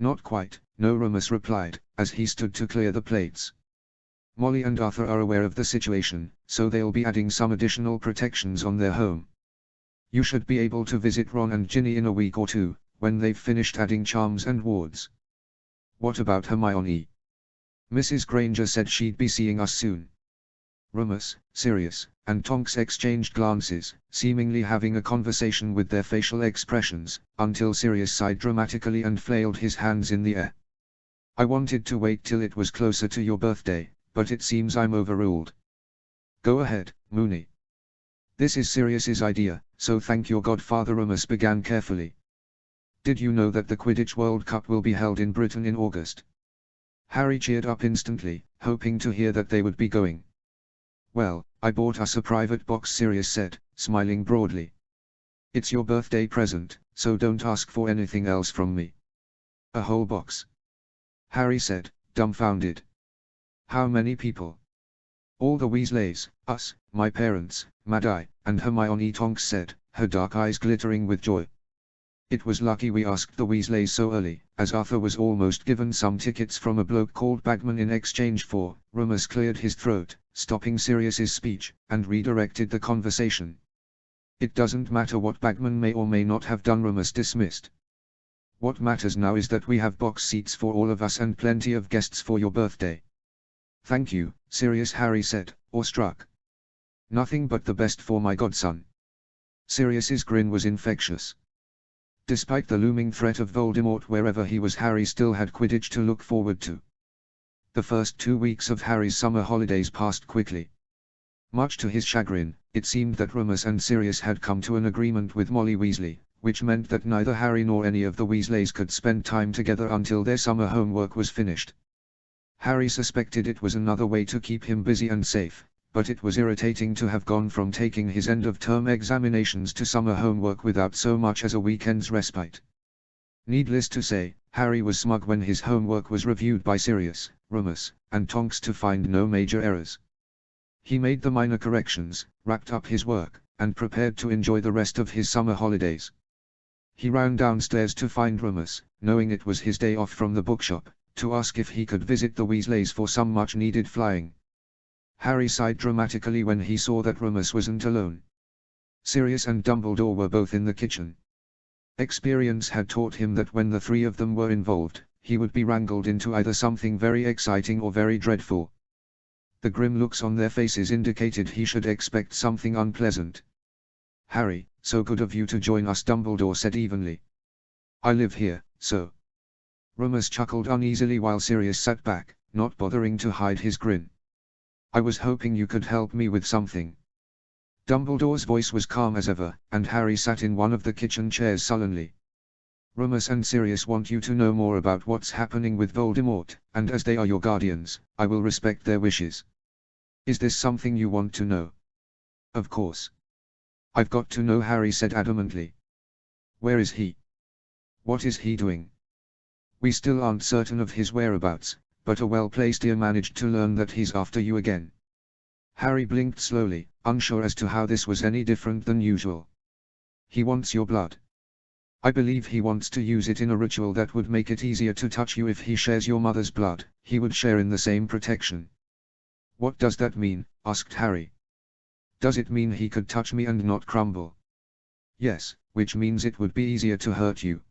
"Not quite," no, Remus replied, as he stood to clear the plates. "Molly and Arthur are aware of the situation, so they'll be adding some additional protections on their home. You should be able to visit Ron and Ginny in a week or two, when they've finished adding charms and wards." "What about Hermione?" "Mrs. Granger said she'd be seeing us soon." Remus, Sirius, and Tonks exchanged glances, seemingly having a conversation with their facial expressions, until Sirius sighed dramatically and flailed his hands in the air. "I wanted to wait till it was closer to your birthday, but it seems I'm overruled." "Go ahead, Moony. This is Sirius's idea, so thank your godfather," Remus began carefully. "Did you know that the Quidditch World Cup will be held in Britain in August?" Harry cheered up instantly, hoping to hear that they would be going. "Well, I bought us a private box," Sirius said, smiling broadly. "It's your birthday present, so don't ask for anything else from me." "A whole box?" Harry said, dumbfounded. "How many people?" "All the Weasleys, us, my parents, Mad Eye, and Hermione," Tonks said, her dark eyes glittering with joy. "It was lucky we asked the Weasleys so early, as Arthur was almost given some tickets from a bloke called Bagman in exchange for." Remus cleared his throat, stopping Sirius's speech, and redirected the conversation. "It doesn't matter what Bagman may or may not have done," Remus dismissed. "What matters now is that we have box seats for all of us and plenty of guests for your birthday." "Thank you, Sirius," Harry said, awestruck. "Nothing but the best for my godson." Sirius's grin was infectious. Despite the looming threat of Voldemort wherever he was, Harry still had Quidditch to look forward to. The first 2 weeks of Harry's summer holidays passed quickly. Much to his chagrin, it seemed that Remus and Sirius had come to an agreement with Molly Weasley, which meant that neither Harry nor any of the Weasleys could spend time together until their summer homework was finished. Harry suspected it was another way to keep him busy and safe, but it was irritating to have gone from taking his end-of-term examinations to summer homework without so much as a weekend's respite. Needless to say, Harry was smug when his homework was reviewed by Sirius, Remus, and Tonks to find no major errors. He made the minor corrections, wrapped up his work, and prepared to enjoy the rest of his summer holidays. He ran downstairs to find Remus, knowing it was his day off from the bookshop, to ask if he could visit the Weasleys for some much-needed flying. Harry sighed dramatically when he saw that Remus wasn't alone. Sirius and Dumbledore were both in the kitchen. Experience had taught him that when the three of them were involved, he would be wrangled into either something very exciting or very dreadful. The grim looks on their faces indicated he should expect something unpleasant. "Harry, so good of you to join us," Dumbledore said evenly. "I live here, so." Remus chuckled uneasily while Sirius sat back, not bothering to hide his grin. "I was hoping you could help me with something." Dumbledore's voice was calm as ever, and Harry sat in one of the kitchen chairs sullenly. "Remus and Sirius want you to know more about what's happening with Voldemort, and as they are your guardians, I will respect their wishes. Is this something you want to know?" "Of course. I've got to know," Harry said adamantly. "Where is he? What is he doing?" "We still aren't certain of his whereabouts, but a well-placed ear managed to learn that he's after you again." Harry blinked slowly, unsure as to how this was any different than usual. "He wants your blood. I believe he wants to use it in a ritual that would make it easier to touch you. If he shares your mother's blood, he would share in the same protection." "What does that mean?" asked Harry. "Does it mean he could touch me and not crumble?" "Yes, which means it would be easier to hurt you.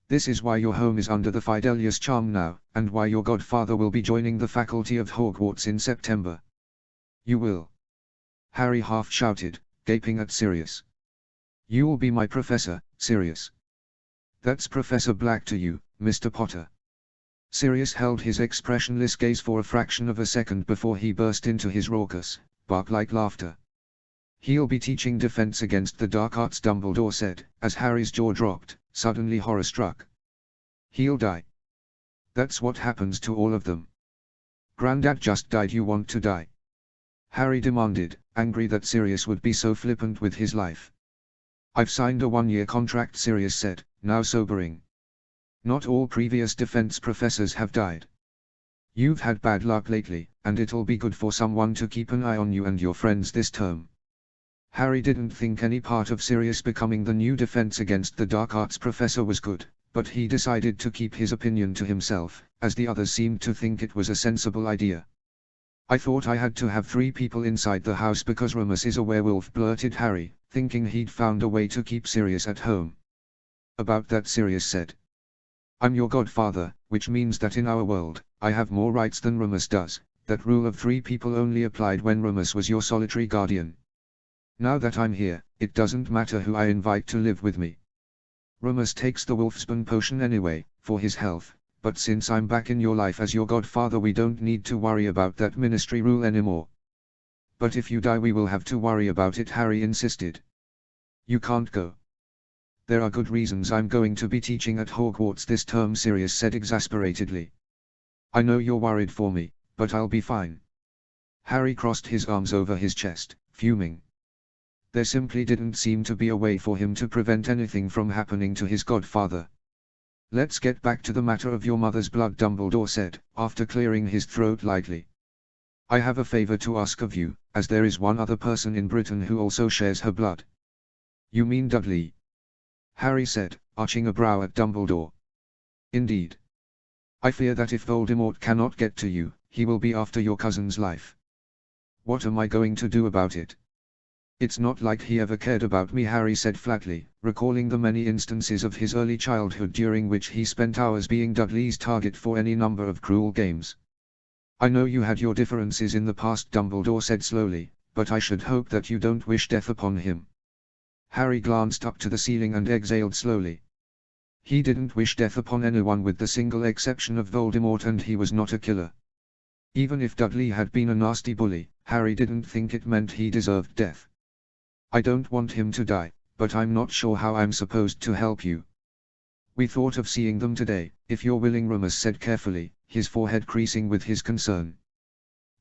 This is why your home is under the Fidelius charm now, and why your godfather will be joining the faculty of Hogwarts in September." "You will?" Harry half shouted, gaping at Sirius. "You will be my professor, Sirius. That's Professor Black to you, Mr. Potter." Sirius held his expressionless gaze for a fraction of a second before he burst into his raucous, bark-like laughter. "He'll be teaching defense against the dark arts," Dumbledore said, as Harry's jaw dropped, suddenly horror-struck. "He'll die. That's what happens to all of them." "Grandad just died. You want to die?" Harry demanded, angry that Sirius would be so flippant with his life. "I've signed a one-year contract," Sirius said, now sobering. "Not all previous defense professors have died. You've had bad luck lately, and it'll be good for someone to keep an eye on you and your friends this term." Harry didn't think any part of Sirius becoming the new defense against the dark arts professor was good, but he decided to keep his opinion to himself, as the others seemed to think it was a sensible idea. "I thought I had to have 3 people inside the house because Remus is a werewolf," blurted Harry, thinking he'd found a way to keep Sirius at home. "About that," Sirius said. "I'm your godfather, which means that in our world, I have more rights than Remus does. That rule of 3 people only applied when Remus was your solitary guardian. Now that I'm here, it doesn't matter who I invite to live with me. Remus takes the Wolfsbane potion anyway, for his health, but since I'm back in your life as your godfather, we don't need to worry about that ministry rule anymore." "But if you die we will have to worry about it," Harry insisted. "You can't go." "There are good reasons I'm going to be teaching at Hogwarts this term," Sirius said exasperatedly. "I know you're worried for me, but I'll be fine." Harry crossed his arms over his chest, fuming. There simply didn't seem to be a way for him to prevent anything from happening to his godfather. "Let's get back to the matter of your mother's blood," Dumbledore said, after clearing his throat lightly. "I have a favor to ask of you, as there is one other person in Britain who also shares her blood." "You mean Dudley?" Harry said, arching a brow at Dumbledore. "Indeed. I fear that if Voldemort cannot get to you, he will be after your cousin's life." "What am I going to do about it?" "It's not like he ever cared about me," Harry said flatly, recalling the many instances of his early childhood during which he spent hours being Dudley's target for any number of cruel games. "I know you had your differences in the past," Dumbledore said slowly, "but I should hope that you don't wish death upon him." Harry glanced up to the ceiling and exhaled slowly. He didn't wish death upon anyone with the single exception of Voldemort, and he was not a killer. Even if Dudley had been a nasty bully, Harry didn't think it meant he deserved death. "I don't want him to die, but I'm not sure how I'm supposed to help you." "We thought of seeing them today, if you're willing," Remus said carefully, his forehead creasing with his concern.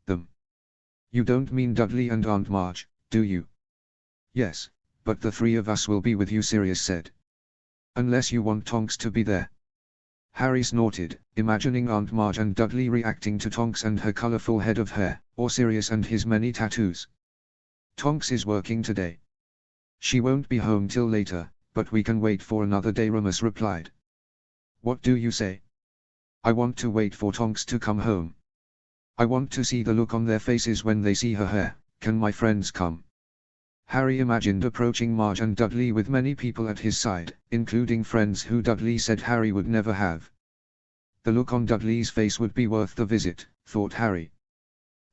"Them? You don't mean Dudley and Aunt Marge, do you? Yes, but the three of us will be with you, Sirius said. Unless you want Tonks to be there. Harry snorted, imagining Aunt Marge and Dudley reacting to Tonks and her colorful head of hair, or Sirius and his many tattoos. Tonks is working today. She won't be home till later, but we can wait for another day, Remus replied. What do you say? I want to wait for Tonks to come home. I want to see the look on their faces when they see her hair. Can my friends come? Harry imagined approaching Marge and Dudley with many people at his side, including friends who Dudley said Harry would never have. The look on Dudley's face would be worth the visit, thought Harry.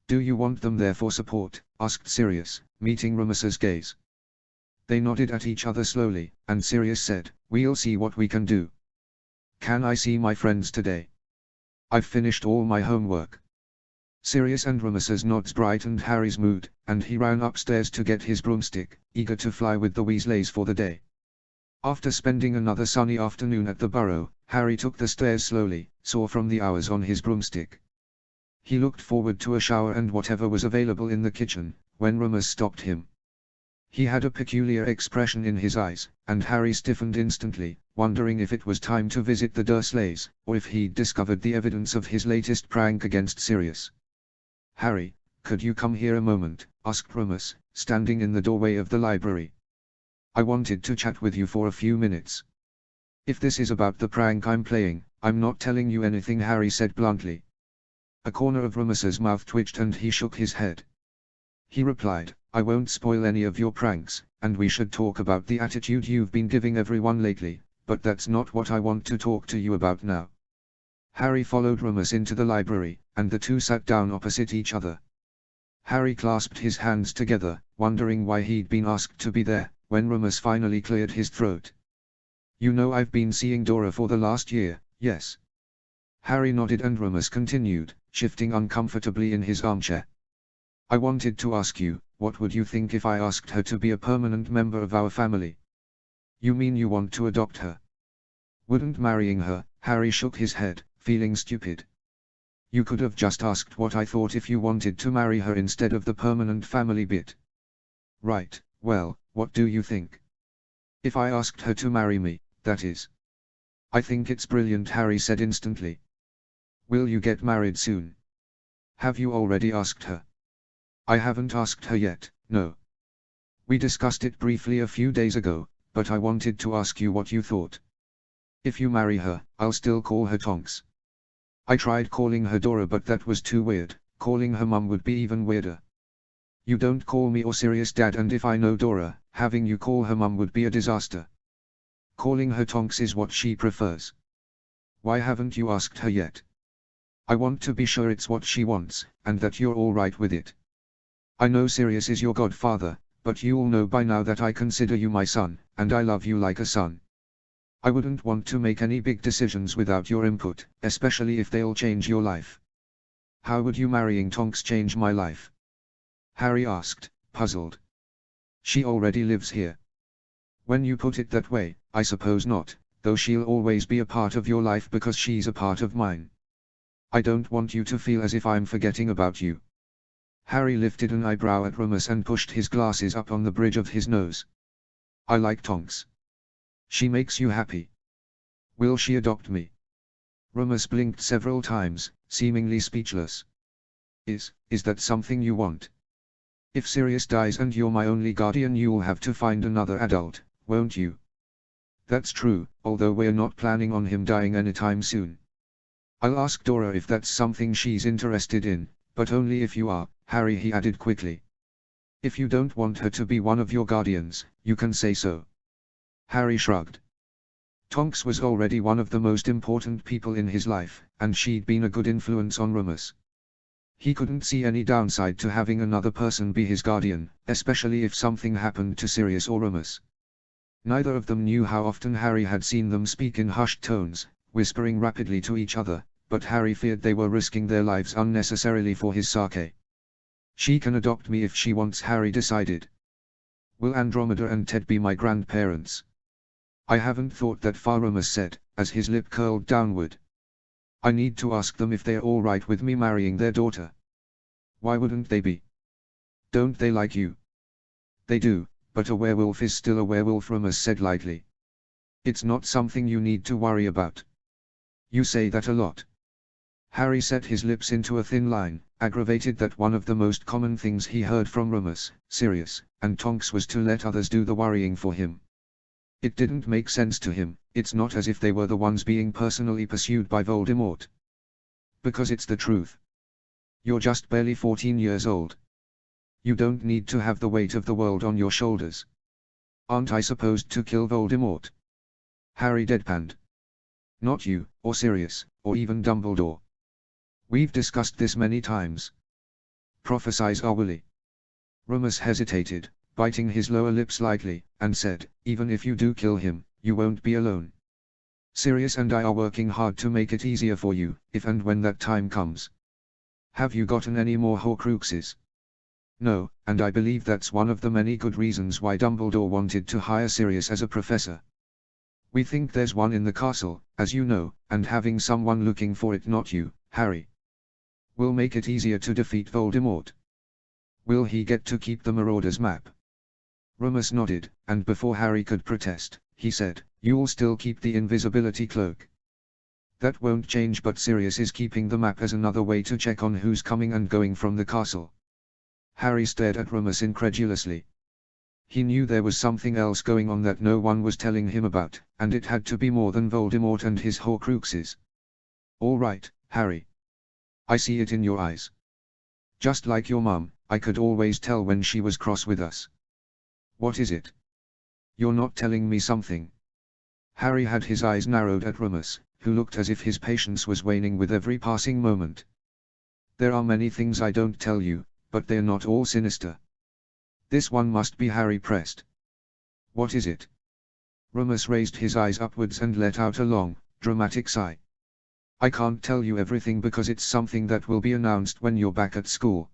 Do you want them there for support? Asked Sirius, meeting Remus's gaze. They nodded at each other slowly, and Sirius said, We'll see what we can do. Can I see my friends today? I've finished all my homework. Sirius and Remus's nods brightened Harry's mood, and he ran upstairs to get his broomstick, eager to fly with the Weasleys for the day. After spending another sunny afternoon at the Burrow, Harry took the stairs slowly, sore from the hours on his broomstick. He looked forward to a shower and whatever was available in the kitchen, when Remus stopped him. He had a peculiar expression in his eyes, and Harry stiffened instantly, wondering if it was time to visit the Dursleys, or if he'd discovered the evidence of his latest prank against Sirius. Harry, could you come here a moment? Asked Remus, standing in the doorway of the library. I wanted to chat with you for a few minutes. If this is about the prank I'm playing, I'm not telling you anything, Harry said bluntly. A corner of Remus's mouth twitched and he shook his head. He replied, I won't spoil any of your pranks, and we should talk about the attitude you've been giving everyone lately, but that's not what I want to talk to you about now. Harry followed Remus into the library, and the two sat down opposite each other. Harry clasped his hands together, wondering why he'd been asked to be there, when Remus finally cleared his throat. You know I've been seeing Dora for the last year, yes? Harry nodded and Remus continued, shifting uncomfortably in his armchair. I wanted to ask you, what would you think if I asked her to be a permanent member of our family? You mean you want to adopt her? Wouldn't marrying her? Harry shook his head, feeling stupid. You could have just asked what I thought if you wanted to marry her instead of the permanent family bit. Right, well, what do you think? If I asked her to marry me, that is. I think it's brilliant, Harry said instantly. Will you get married soon? Have you already asked her? I haven't asked her yet, no. We discussed it briefly a few days ago, but I wanted to ask you what you thought. If you marry her, I'll still call her Tonks. I tried calling her Dora, but that was too weird. Calling her Mum would be even weirder. You don't call me or Sirius Dad, and if I know Dora, having you call her Mum would be a disaster. Calling her Tonks is what she prefers. Why haven't you asked her yet? I want to be sure it's what she wants, and that you're all right with it. I know Sirius is your godfather, but you'll know by now that I consider you my son, and I love you like a son. I wouldn't want to make any big decisions without your input, especially if they'll change your life. How would you marrying Tonks change my life? Harry asked, puzzled. She already lives here. When you put it that way, I suppose not, though she'll always be a part of your life because she's a part of mine. I don't want you to feel as if I'm forgetting about you. Harry lifted an eyebrow at Remus and pushed his glasses up on the bridge of his nose. I like Tonks. She makes you happy. Will she adopt me? Remus blinked several times, seemingly speechless. Is that something you want? If Sirius dies and you're my only guardian, you'll have to find another adult, won't you? That's true, although we're not planning on him dying anytime soon. I'll ask Dora if that's something she's interested in, but only if you are, Harry, he added quickly. If you don't want her to be one of your guardians, you can say so. Harry shrugged. Tonks was already one of the most important people in his life, and she'd been a good influence on Remus. He couldn't see any downside to having another person be his guardian, especially if something happened to Sirius or Remus. Neither of them knew how often Harry had seen them speak in hushed tones, whispering rapidly to each other, but Harry feared they were risking their lives unnecessarily for his sake. She can adopt me if she wants, Harry decided. Will Andromeda and Ted be my grandparents? I haven't thought that far, Remus said, as his lip curled downward. I need to ask them if they're all right with me marrying their daughter. Why wouldn't they be? Don't they like you? They do, but a werewolf is still a werewolf, Remus said lightly. It's not something you need to worry about. You say that a lot. Harry set his lips into a thin line, aggravated that one of the most common things he heard from Remus, Sirius, and Tonks was to let others do the worrying for him. It didn't make sense to him. It's not as if they were the ones being personally pursued by Voldemort. Because it's the truth. You're just barely 14 years old. You don't need to have the weight of the world on your shoulders. Aren't I supposed to kill Voldemort? Harry deadpanned. Not you, or Sirius, or even Dumbledore. We've discussed this many times. Prophesize Willy. Remus hesitated, biting his lower lip slightly, and said, even if you do kill him, you won't be alone. Sirius and I are working hard to make it easier for you, if and when that time comes. Have you gotten any more Horcruxes? No, and I believe that's one of the many good reasons why Dumbledore wanted to hire Sirius as a professor. We think there's one in the castle, as you know, and having someone looking for it, not you, Harry, will make it easier to defeat Voldemort. Will he get to keep the Marauders map? Remus nodded, and before Harry could protest, he said, you'll still keep the invisibility cloak. That won't change, but Sirius is keeping the map as another way to check on who's coming and going from the castle. Harry stared at Remus incredulously. He knew there was something else going on that no one was telling him about, and it had to be more than Voldemort and his Horcruxes. All right, Harry. I see it in your eyes. Just like your mum, I could always tell when she was cross with us. What is it? You're not telling me something. Harry had his eyes narrowed at Remus, who looked as if his patience was waning with every passing moment. There are many things I don't tell you, but they're not all sinister. This one must be. Harry pressed. What is it? Remus raised his eyes upwards and let out a long, dramatic sigh. I can't tell you everything because it's something that will be announced when you're back at school.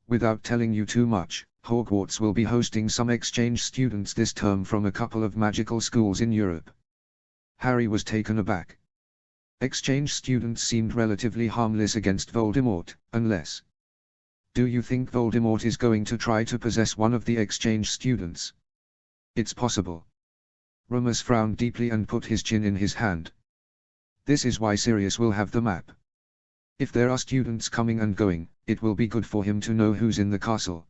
Without telling you too much, Hogwarts will be hosting some exchange students this term from a couple of magical schools in Europe. Harry was taken aback. Exchange students seemed relatively harmless against Voldemort, unless... Do you think Voldemort is going to try to possess one of the exchange students? It's possible. Remus frowned deeply and put his chin in his hand. This is why Sirius will have the map. If there are students coming and going, it will be good for him to know who's in the castle.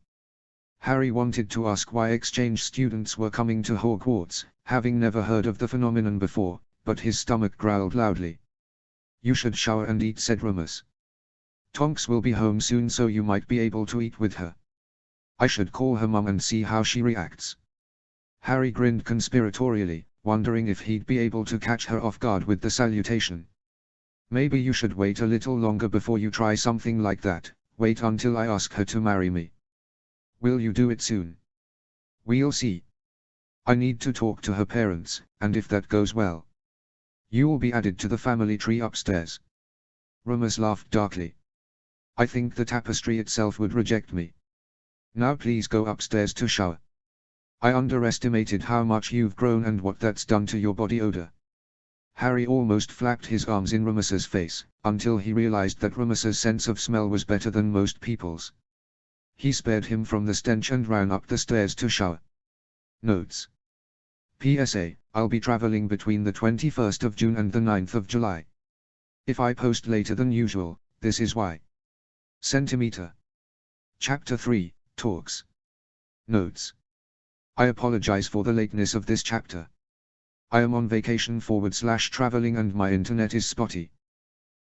Harry wanted to ask why exchange students were coming to Hogwarts, having never heard of the phenomenon before, but his stomach growled loudly. You should shower and eat, said Remus. Tonks will be home soon, so you might be able to eat with her. I should call her mum and see how she reacts. Harry grinned conspiratorially, wondering if he'd be able to catch her off guard with the salutation. Maybe you should wait a little longer before you try something like that. Wait until I ask her to marry me. Will you do it soon? We'll see. I need to talk to her parents, and if that goes well, you'll be added to the family tree upstairs. Remus laughed darkly. I think the tapestry itself would reject me. Now please go upstairs to shower. I underestimated how much you've grown and what that's done to your body odor. Harry almost flapped his arms in Remus's face, until he realized that Remus's sense of smell was better than most people's. He spared him from the stench and ran up the stairs to shower. Notes. PSA, I'll be traveling between the 21st of June and the 9th of July. If I post later than usual, this is why. Centimeter. Chapter 3, Talks. Notes. I apologize for the lateness of this chapter. I am on vacation / traveling and my internet is spotty.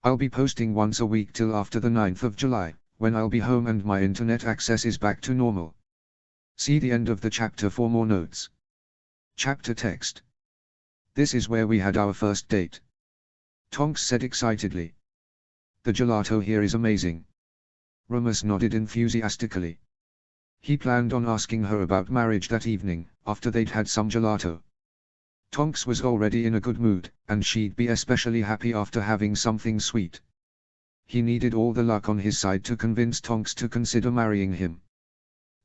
I'll be posting once a week till after the 9th of July, when I'll be home and my internet access is back to normal. See the end of the chapter for more notes. Chapter text. This is where we had our first date. Tonks said excitedly. The gelato here is amazing. Remus nodded enthusiastically. He planned on asking her about marriage that evening, after they'd had some gelato. Tonks was already in a good mood, and she'd be especially happy after having something sweet. He needed all the luck on his side to convince Tonks to consider marrying him.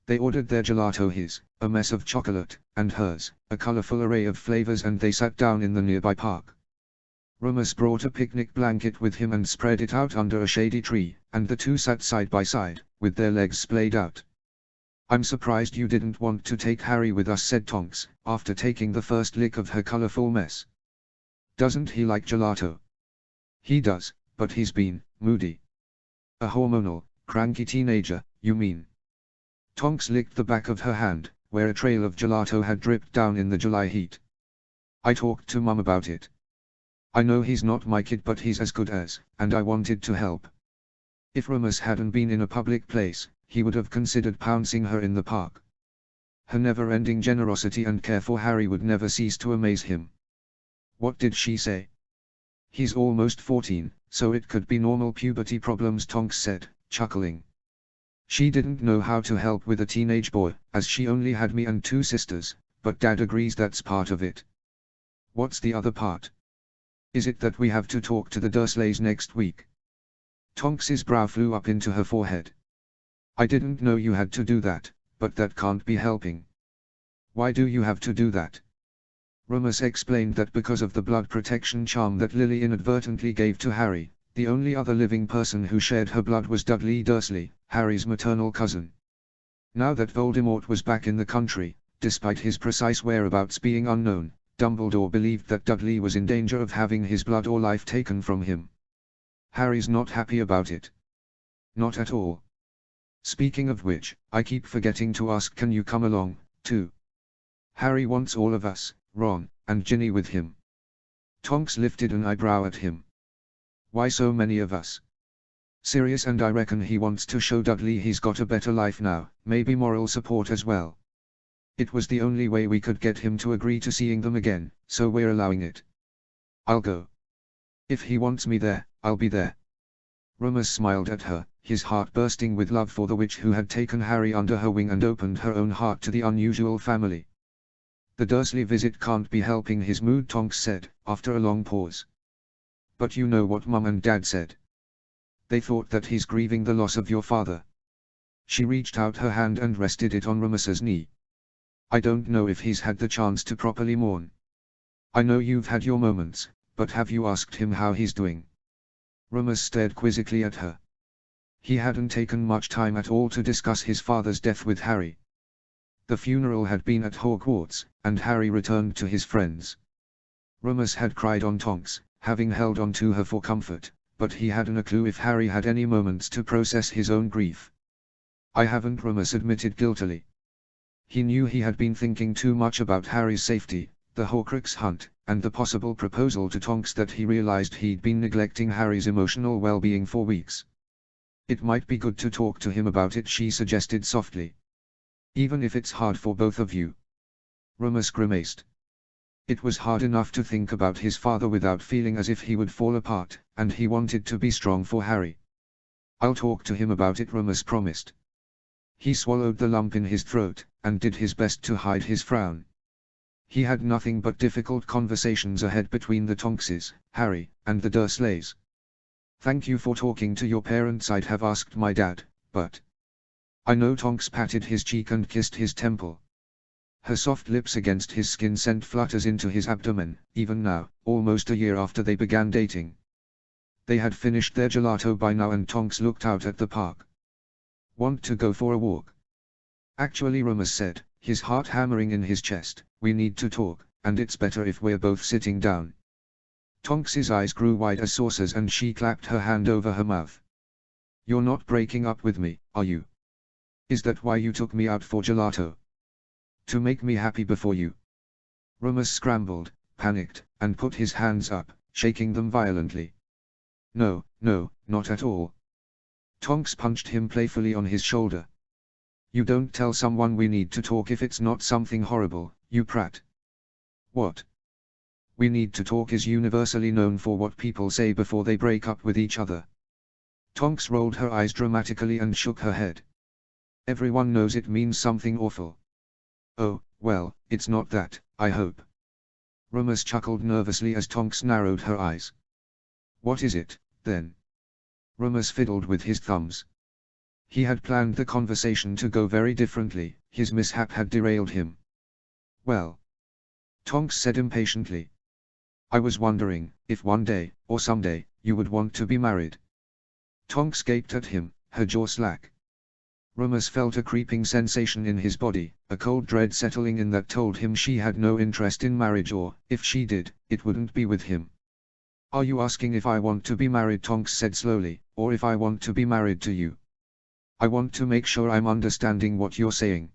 They ordered their gelato, his, a mess of chocolate, and hers, a colorful array of flavors, and they sat down in the nearby park. Remus brought a picnic blanket with him and spread it out under a shady tree, and the two sat side by side, with their legs splayed out. I'm surprised you didn't want to take Harry with us, said Tonks, after taking the first lick of her colorful mess. Doesn't he like gelato? He does, but he's been moody. A hormonal, cranky teenager, you mean? Tonks licked the back of her hand, where a trail of gelato had dripped down in the July heat. I talked to Mum about it. I know he's not my kid, but he's as good as, and I wanted to help. If Remus hadn't been in a public place, he would have considered pouncing her in the park. Her never-ending generosity and care for Harry would never cease to amaze him. What did she say? He's almost 14, so it could be normal puberty problems, Tonks said, chuckling. She didn't know how to help with a teenage boy, as she only had me and 2 sisters, but Dad agrees that's part of it. What's the other part? Is it that we have to talk to the Dursleys next week? Tonks's brow flew up into her forehead. I didn't know you had to do that, but that can't be helping. Why do you have to do that? Remus explained that because of the blood protection charm that Lily inadvertently gave to Harry, the only other living person who shared her blood was Dudley Dursley, Harry's maternal cousin. Now that Voldemort was back in the country, despite his precise whereabouts being unknown, Dumbledore believed that Dudley was in danger of having his blood or life taken from him. Harry's not happy about it. Not at all. Speaking of which, I keep forgetting to ask, can you come along, too? Harry wants all of us, Ron, and Ginny with him. Tonks lifted an eyebrow at him. Why so many of us? Sirius and I reckon he wants to show Dudley he's got a better life now, maybe moral support as well. It was the only way we could get him to agree to seeing them again, so we're allowing it. I'll go. If he wants me there, I'll be there. Remus smiled at her, his heart bursting with love for the witch who had taken Harry under her wing and opened her own heart to the unusual family. The Dursley visit can't be helping his mood, Tonks said, after a long pause. But you know what Mum and Dad said. They thought that he's grieving the loss of your father. She reached out her hand and rested it on Remus's knee. I don't know if he's had the chance to properly mourn. I know you've had your moments, but have you asked him how he's doing? Remus stared quizzically at her. He hadn't taken much time at all to discuss his father's death with Harry. The funeral had been at Hogwarts, and Harry returned to his friends. Remus had cried on Tonks, having held on to her for comfort, but he hadn't a clue if Harry had any moments to process his own grief. I haven't, Remus admitted guiltily. He knew he had been thinking too much about Harry's safety, the Horcrux hunt, and the possible proposal to Tonks that he realized he'd been neglecting Harry's emotional well-being for weeks. It might be good to talk to him about it, she suggested softly. Even if it's hard for both of you. Remus grimaced. It was hard enough to think about his father without feeling as if he would fall apart, and he wanted to be strong for Harry. I'll talk to him about it, Remus promised. He swallowed the lump in his throat, and did his best to hide his frown. He had nothing but difficult conversations ahead between the Tonkses, Harry, and the Dursleys. Thank you for talking to your parents. I'd have asked my dad, but... I know. Tonks patted his cheek and kissed his temple. Her soft lips against his skin sent flutters into his abdomen, even now, almost a year after they began dating. They had finished their gelato by now and Tonks looked out at the park. Want to go for a walk? Actually, Remus said, his heart hammering in his chest, we need to talk, and it's better if we're both sitting down. Tonks's eyes grew wide as saucers and she clapped her hand over her mouth. You're not breaking up with me, are you? Is that why you took me out for gelato? To make me happy before you? Remus scrambled, panicked, and put his hands up, shaking them violently. No, no, not at all. Tonks punched him playfully on his shoulder. You don't tell someone we need to talk if it's not something horrible, you prat. What? We need to talk is universally known for what people say before they break up with each other. Tonks rolled her eyes dramatically and shook her head. Everyone knows it means something awful. Oh, well, it's not that, I hope. Remus chuckled nervously as Tonks narrowed her eyes. What is it, then? Remus fiddled with his thumbs. He had planned the conversation to go very differently, his mishap had derailed him. Well, Tonks said impatiently. I was wondering, if one day, or someday, you would want to be married. Tonks gaped at him, her jaw slack. Rumors felt a creeping sensation in his body, a cold dread settling in that told him she had no interest in marriage, or, if she did, it wouldn't be with him. "Are you asking if I want to be married?" Tonks said slowly, "or if I want to be married to you?" "I want to make sure I'm understanding what you're saying."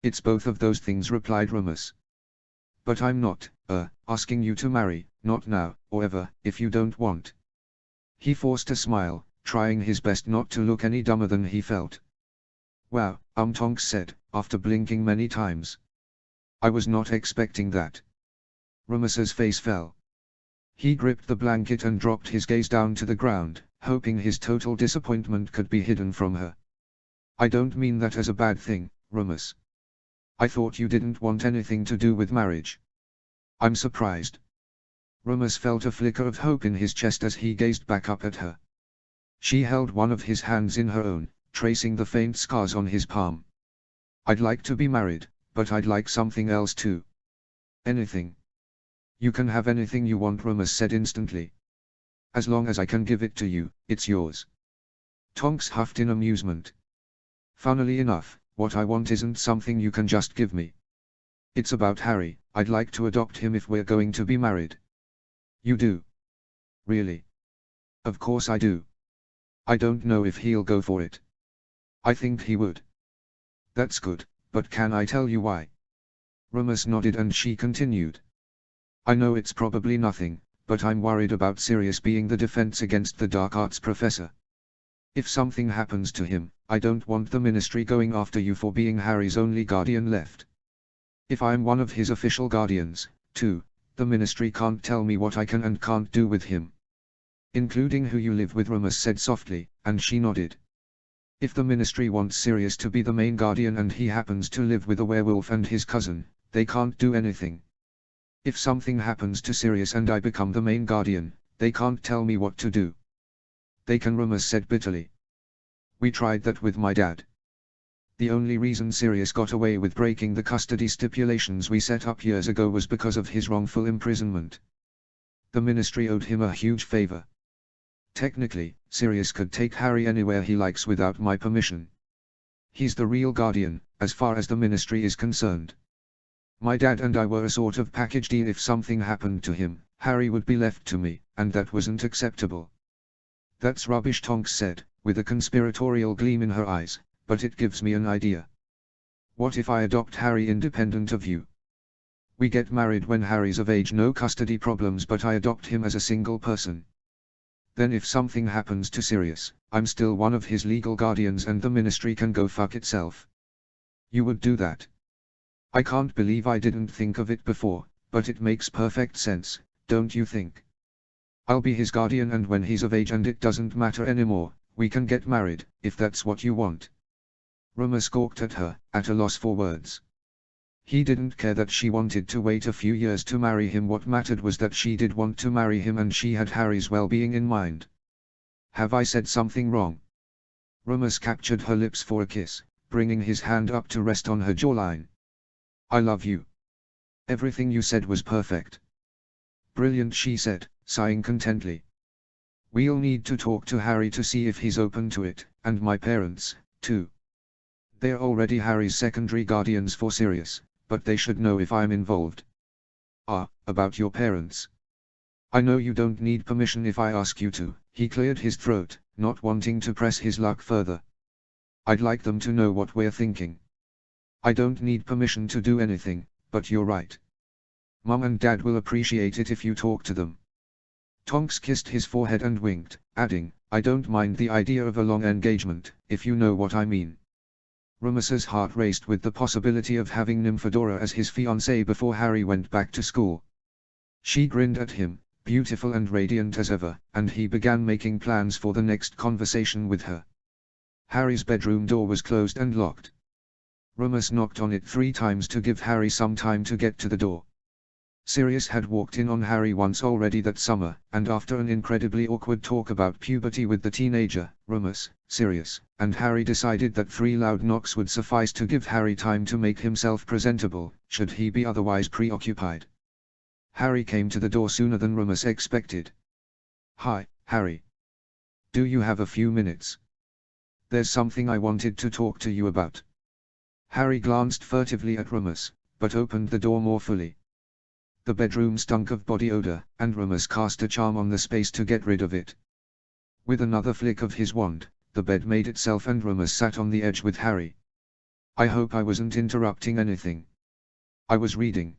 "It's both of those things," replied Rumors. "But I'm not, asking you to marry, not now, or ever, if you don't want." He forced a smile, trying his best not to look any dumber than he felt. "Wow," Tonks said, after blinking many times. "I was not expecting that." Rumors's face fell. He gripped the blanket and dropped his gaze down to the ground, hoping his total disappointment could be hidden from her. "I don't mean that as a bad thing, Rumors. I thought you didn't want anything to do with marriage." "I'm surprised." Rumors felt a flicker of hope in his chest as he gazed back up at her. She held one of his hands in her own, tracing the faint scars on his palm. "I'd like to be married, but I'd like something else too." "Anything?" "You can have anything you want," Rumors said instantly. "As long as I can give it to you, it's yours." Tonks huffed in amusement. "Funnily enough, what I want isn't something you can just give me. It's about Harry. I'd like to adopt him if we're going to be married." "You do?" "Really?" "Of course I do. I don't know if he'll go for it." "I think he would." "That's good, but can I tell you why?" Rumors nodded and she continued. "I know it's probably nothing, but I'm worried about Sirius being the defense against the dark arts professor. If something happens to him, I don't want the ministry going after you for being Harry's only guardian left. If I'm one of his official guardians, too, the ministry can't tell me what I can and can't do with him." "Including who you live with," Rumors said softly, and she nodded. "If the ministry wants Sirius to be the main guardian and he happens to live with a werewolf and his cousin, they can't do anything. If something happens to Sirius and I become the main guardian, they can't tell me what to do." "They can," Rumors said bitterly. "We tried that with my dad. The only reason Sirius got away with breaking the custody stipulations we set up years ago was because of his wrongful imprisonment. The ministry owed him a huge favor. Technically, Sirius could take Harry anywhere he likes without my permission. He's the real guardian, as far as the ministry is concerned. My dad and I were a sort of package deal. If something happened to him, Harry would be left to me, and that wasn't acceptable." "That's rubbish," Tonks said, with a conspiratorial gleam in her eyes, "but it gives me an idea. What if I adopt Harry independent of you? We get married when Harry's of age, no custody problems, but I adopt him as a single person. Then if something happens to Sirius, I'm still one of his legal guardians and the ministry can go fuck itself." "You would do that?" "I can't believe I didn't think of it before, but it makes perfect sense, don't you think? I'll be his guardian, and when he's of age and it doesn't matter anymore, we can get married, if that's what you want." Rumor squawked at her, at a loss for words. He didn't care that she wanted to wait a few years to marry him. What mattered was that she did want to marry him and she had Harry's well-being in mind. "Have I said something wrong?" Rumors captured her lips for a kiss, bringing his hand up to rest on her jawline. "I love you. Everything you said was perfect." "Brilliant," she said, sighing contentedly. "We'll need to talk to Harry to see if he's open to it, and my parents, too. They're already Harry's secondary guardians for Sirius, but they should know if I'm involved." "About your parents. I know you don't need permission if I ask you to." He cleared his throat, not wanting to press his luck further. "I'd like them to know what we're thinking. I don't need permission to do anything, but you're right. Mum and Dad will appreciate it if you talk to them." Tonks kissed his forehead and winked, adding, "I don't mind the idea of a long engagement, if you know what I mean." Rumors's heart raced with the possibility of having Nymphadora as his fiancée before Harry went back to school. She grinned at him, beautiful and radiant as ever, and he began making plans for the next conversation with her. Harry's bedroom door was closed and locked. Rumors knocked on it 3 times to give Harry some time to get to the door. Sirius had walked in on Harry once already that summer, and after an incredibly awkward talk about puberty with the teenager, Rumors, Sirius, and Harry decided that 3 loud knocks would suffice to give Harry time to make himself presentable, should he be otherwise preoccupied. Harry came to the door sooner than Rumors expected. "Hi, Harry. Do you have a few minutes?" There's something I wanted to talk to you about. Harry glanced furtively at Remus, but opened the door more fully. The bedroom stunk of body odor, and Remus cast a charm on the space to get rid of it. With another flick of his wand, the bed made itself and Remus sat on the edge with Harry. I hope I wasn't interrupting anything. I was reading.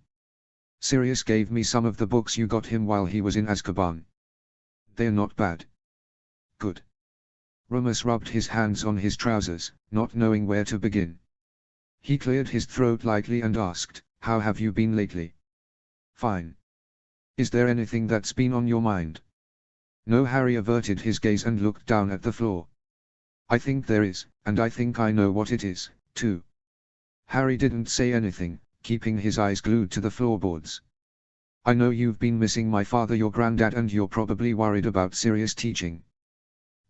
Sirius gave me some of the books you got him while he was in Azkaban. They're not bad. Good. Remus rubbed his hands on his trousers, not knowing where to begin. He cleared his throat lightly and asked, "How have you been lately?" "Fine. Is there anything that's been on your mind?" "No." Harry averted his gaze and looked down at the floor. "I think there is, and I think I know what it is, too." Harry didn't say anything, keeping his eyes glued to the floorboards. "I know you've been missing my father, your granddad, and you're probably worried about Sirius teaching.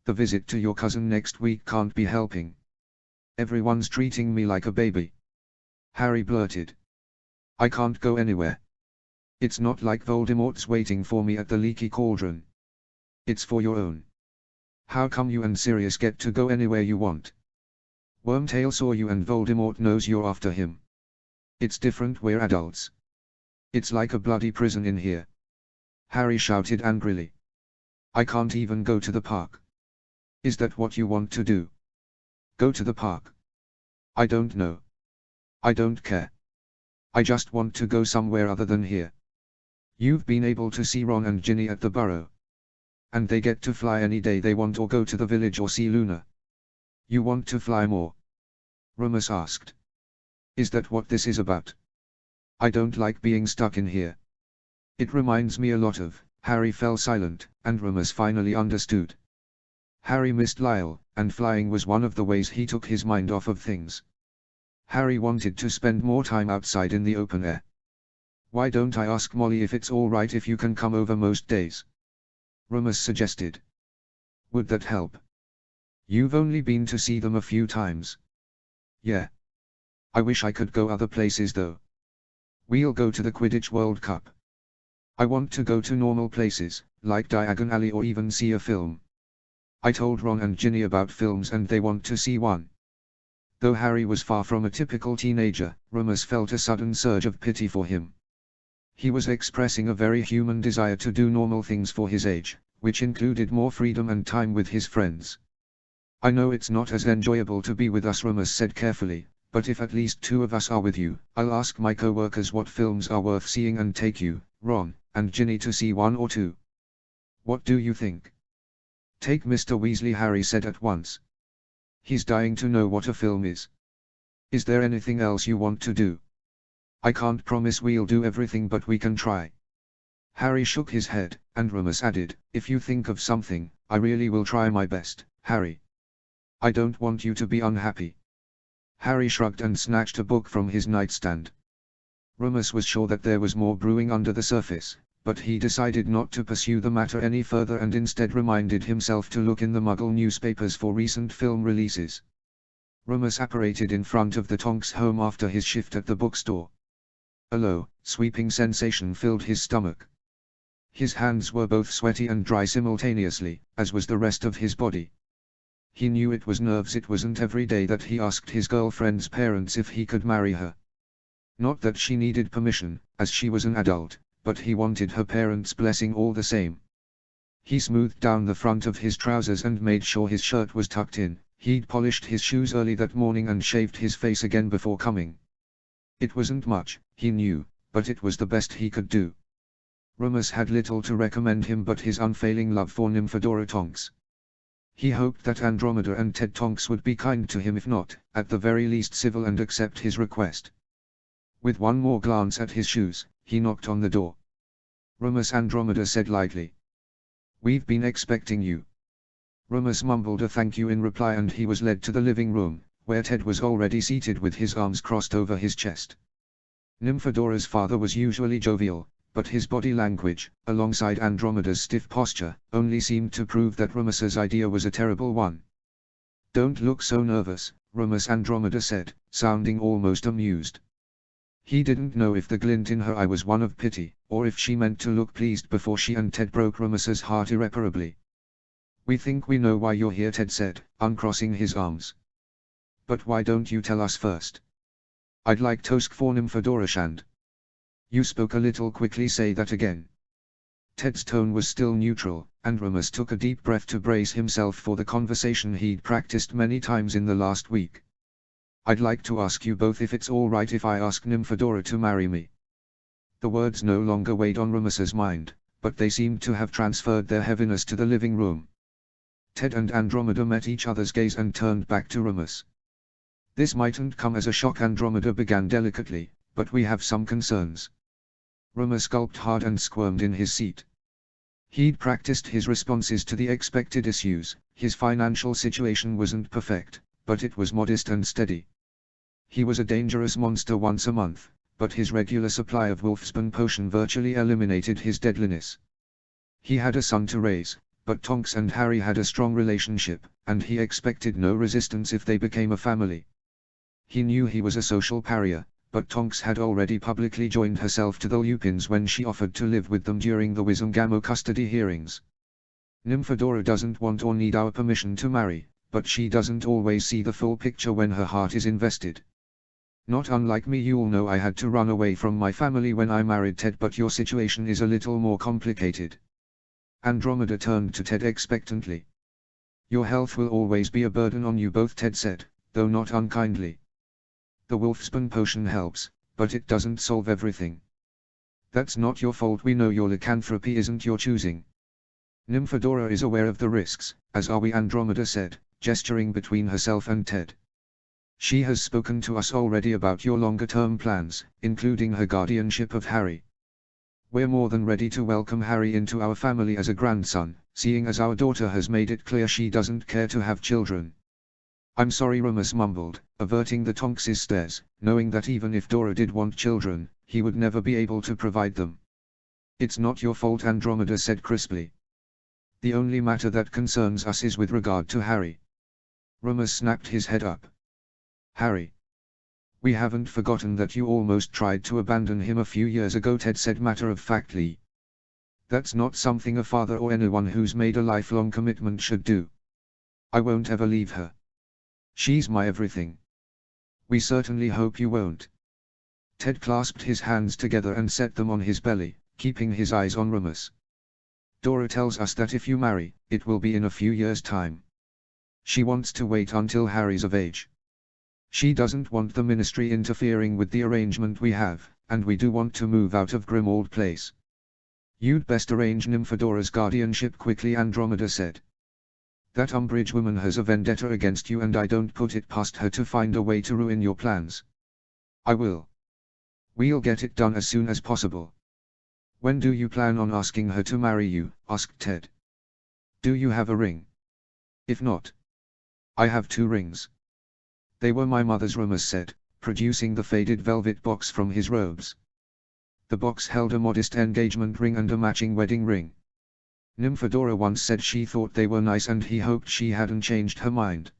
The visit to your cousin next week can't be helping. Everyone's treating me like a baby." Harry blurted. "I can't go anywhere. It's not like Voldemort's waiting for me at the Leaky Cauldron. It's for your own. How come you and Sirius get to go anywhere you want? Wormtail saw you and Voldemort knows you're after him. It's different, we're adults. It's like a bloody prison in here." Harry shouted angrily. "I can't even go to the park." "Is that what you want to do? Go to the park?" "I don't know. I don't care. I just want to go somewhere other than here. You've been able to see Ron and Ginny at the Burrow. And they get to fly any day they want or go to the village or see Luna. You want to fly more?" Remus asked. "Is that what this is about? I don't like being stuck in here. It reminds me a lot of..." Harry fell silent, and Remus finally understood. Harry missed Lyle, and flying was one of the ways he took his mind off of things. Harry wanted to spend more time outside in the open air. "Why don't I ask Molly if it's all right if you can come over most days?" Remus suggested. "Would that help? You've only been to see them a few times." "Yeah. I wish I could go other places though. We'll go to the Quidditch World Cup. I want to go to normal places, like Diagon Alley, or even see a film. I told Ron and Ginny about films and they want to see one." Though Harry was far from a typical teenager, Remus felt a sudden surge of pity for him. He was expressing a very human desire to do normal things for his age, which included more freedom and time with his friends. "I know it's not as enjoyable to be with us," Remus said carefully, "but if at least 2 of us are with you, I'll ask my co-workers what films are worth seeing and take you, Ron, and Ginny to see 1 or 2. What do you think?" "Take Mr. Weasley," Harry said at once. "He's dying to know what a film is. Is there anything else you want to do?" "I can't promise we'll do everything, but we can try." Harry shook his head, and Remus added, "If you think of something, I really will try my best, Harry. I don't want you to be unhappy." Harry shrugged and snatched a book from his nightstand. Remus was sure that there was more brewing under the surface, but he decided not to pursue the matter any further and instead reminded himself to look in the Muggle newspapers for recent film releases. Remus apparated in front of the Tonks home after his shift at the bookstore. A low, sweeping sensation filled his stomach. His hands were both sweaty and dry simultaneously, as was the rest of his body. He knew it was nerves. It wasn't every day that he asked his girlfriend's parents if he could marry her. Not that she needed permission, as she was an adult, but he wanted her parents' blessing all the same. He smoothed down the front of his trousers and made sure his shirt was tucked in. He'd polished his shoes early that morning and shaved his face again before coming. It wasn't much, he knew, but it was the best he could do. Remus had little to recommend him but his unfailing love for Nymphadora Tonks. He hoped that Andromeda and Ted Tonks would be kind to him, if not, at the very least civil, and accept his request. With one more glance at his shoes, he knocked on the door. "Remus," Andromeda said lightly. "We've been expecting you." Remus mumbled a thank you in reply and he was led to the living room, where Ted was already seated with his arms crossed over his chest. Nymphadora's father was usually jovial, but his body language, alongside Andromeda's stiff posture, only seemed to prove that Remus's idea was a terrible one. "Don't look so nervous, Remus," Andromeda said, sounding almost amused. He didn't know if the glint in her eye was one of pity, or if she meant to look pleased before she and Ted broke Remus's heart irreparably. We think we know why you're here, Ted said, uncrossing his arms. But why don't you tell us first? I'd like to ask for Nymphadora Shand. You spoke a little quickly, say that again. Ted's tone was still neutral, and Remus took a deep breath to brace himself for the conversation he'd practiced many times in the last week. I'd like to ask you both if it's all right if I ask Nymphadora to marry me. The words no longer weighed on Remus's mind, but they seemed to have transferred their heaviness to the living room. Ted and Andromeda met each other's gaze and turned back to Remus. This mightn't come as a shock, Andromeda began delicately, but we have some concerns. Remus gulped hard and squirmed in his seat. He'd practiced his responses to the expected issues. His financial situation wasn't perfect, but it was modest and steady. He was a dangerous monster once a month, but his regular supply of Wolfsbane potion virtually eliminated his deadliness. He had a son to raise, but Tonks and Harry had a strong relationship, and he expected no resistance if they became a family. He knew he was a social pariah, but Tonks had already publicly joined herself to the Lupins when she offered to live with them during the Wizengamot custody hearings. Nymphadora doesn't want or need our permission to marry, but she doesn't always see the full picture when her heart is invested. Not unlike me, you'll know I had to run away from my family when I married Ted, but your situation is a little more complicated. Andromeda turned to Ted expectantly. Your health will always be a burden on you both, Ted said, though not unkindly. The Wolfsbane potion helps, but it doesn't solve everything. That's not your fault. We know your lycanthropy isn't your choosing. Nymphadora is aware of the risks, as are we, Andromeda said, gesturing between herself and Ted. She has spoken to us already about your longer-term plans, including her guardianship of Harry. We're more than ready to welcome Harry into our family as a grandson, seeing as our daughter has made it clear she doesn't care to have children. I'm sorry, Remus mumbled, averting the Tonks' stares, knowing that even if Dora did want children, he would never be able to provide them. It's not your fault, Andromeda said crisply. The only matter that concerns us is with regard to Harry. Remus snapped his head up. Harry. We haven't forgotten that you almost tried to abandon him a few years ago, Ted said matter-of-factly. That's not something a father or anyone who's made a lifelong commitment should do. I won't ever leave her. She's my everything. We certainly hope you won't. Ted clasped his hands together and set them on his belly, keeping his eyes on Remus. Dora tells us that if you marry, it will be in a few years' time. She wants to wait until Harry's of age. She doesn't want the Ministry interfering with the arrangement we have, and we do want to move out of Grimmauld Place. You'd best arrange Nymphadora's guardianship quickly, Andromeda said. That Umbridge woman has a vendetta against you, and I don't put it past her to find a way to ruin your plans. I will. We'll get it done as soon as possible. When do you plan on asking her to marry you? Asked Ted. Do you have a ring? If not, I have 2 rings. They were my mother's, Remus said, producing the faded velvet box from his robes. The box held a modest engagement ring and a matching wedding ring. Nymphadora once said she thought they were nice, and he hoped she hadn't changed her mind.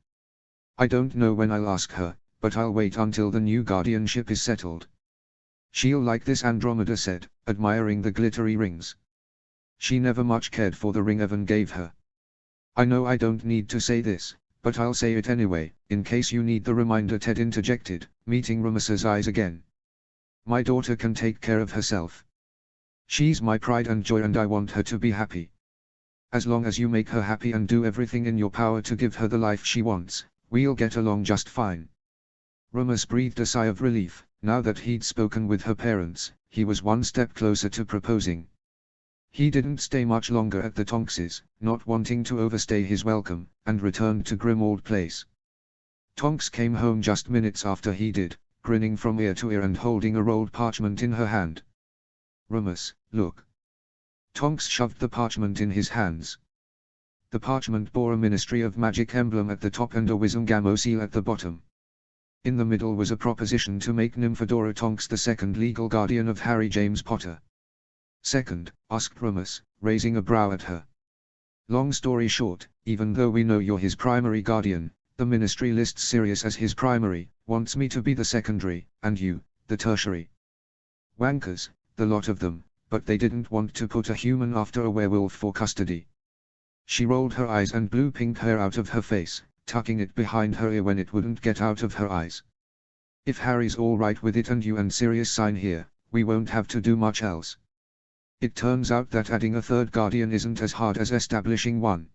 I don't know when I'll ask her, but I'll wait until the new guardianship is settled. She'll like this, Andromeda said, admiring the glittery rings. She never much cared for the ring Evan gave her. I know I don't need to say this, but I'll say it anyway, in case you need the reminder, Ted interjected, meeting Remus's eyes again. My daughter can take care of herself. She's my pride and joy, and I want her to be happy. As long as you make her happy and do everything in your power to give her the life she wants, we'll get along just fine. Remus breathed a sigh of relief. Now that he'd spoken with her parents, he was one step closer to proposing. He didn't stay much longer at the Tonks', not wanting to overstay his welcome, and returned to Grimmauld Place. Tonks came home just minutes after he did, grinning from ear to ear and holding a rolled parchment in her hand. Remus, look. Tonks shoved the parchment in his hands. The parchment bore a Ministry of Magic emblem at the top and a Wizengamot seal at the bottom. In the middle was a proposition to make Nymphadora Tonks the second legal guardian of Harry James Potter. Second, asked Remus, raising a brow at her. Long story short, even though we know you're his primary guardian, the Ministry lists Sirius as his primary, wants me to be the secondary, and you, the tertiary. Wankers, the lot of them, but they didn't want to put a human after a werewolf for custody. She rolled her eyes and blew pink hair out of her face, tucking it behind her ear when it wouldn't get out of her eyes. If Harry's all right with it and you and Sirius sign here, we won't have to do much else. It turns out that adding a third guardian isn't as hard as establishing one.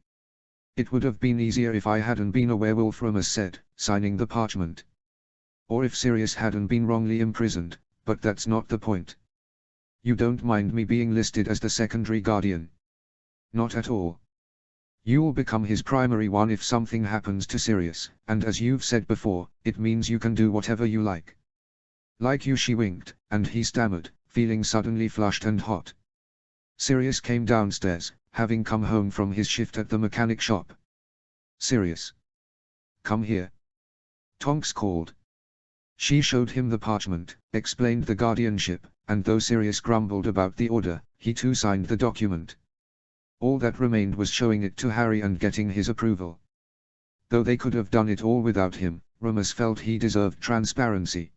It would have been easier if I hadn't been a werewolf, Remus said, signing the parchment. Or if Sirius hadn't been wrongly imprisoned, but that's not the point. You don't mind me being listed as the secondary guardian? Not at all. You'll become his primary one if something happens to Sirius, and as you've said before, it means you can do whatever you like. Like you, she winked, and he stammered, feeling suddenly flushed and hot. Sirius came downstairs, having come home from his shift at the mechanic shop. Sirius. Come here. Tonks called. She showed him the parchment, explained the guardianship, and though Sirius grumbled about the order, he too signed the document. All that remained was showing it to Harry and getting his approval. Though they could have done it all without him, Remus felt he deserved transparency.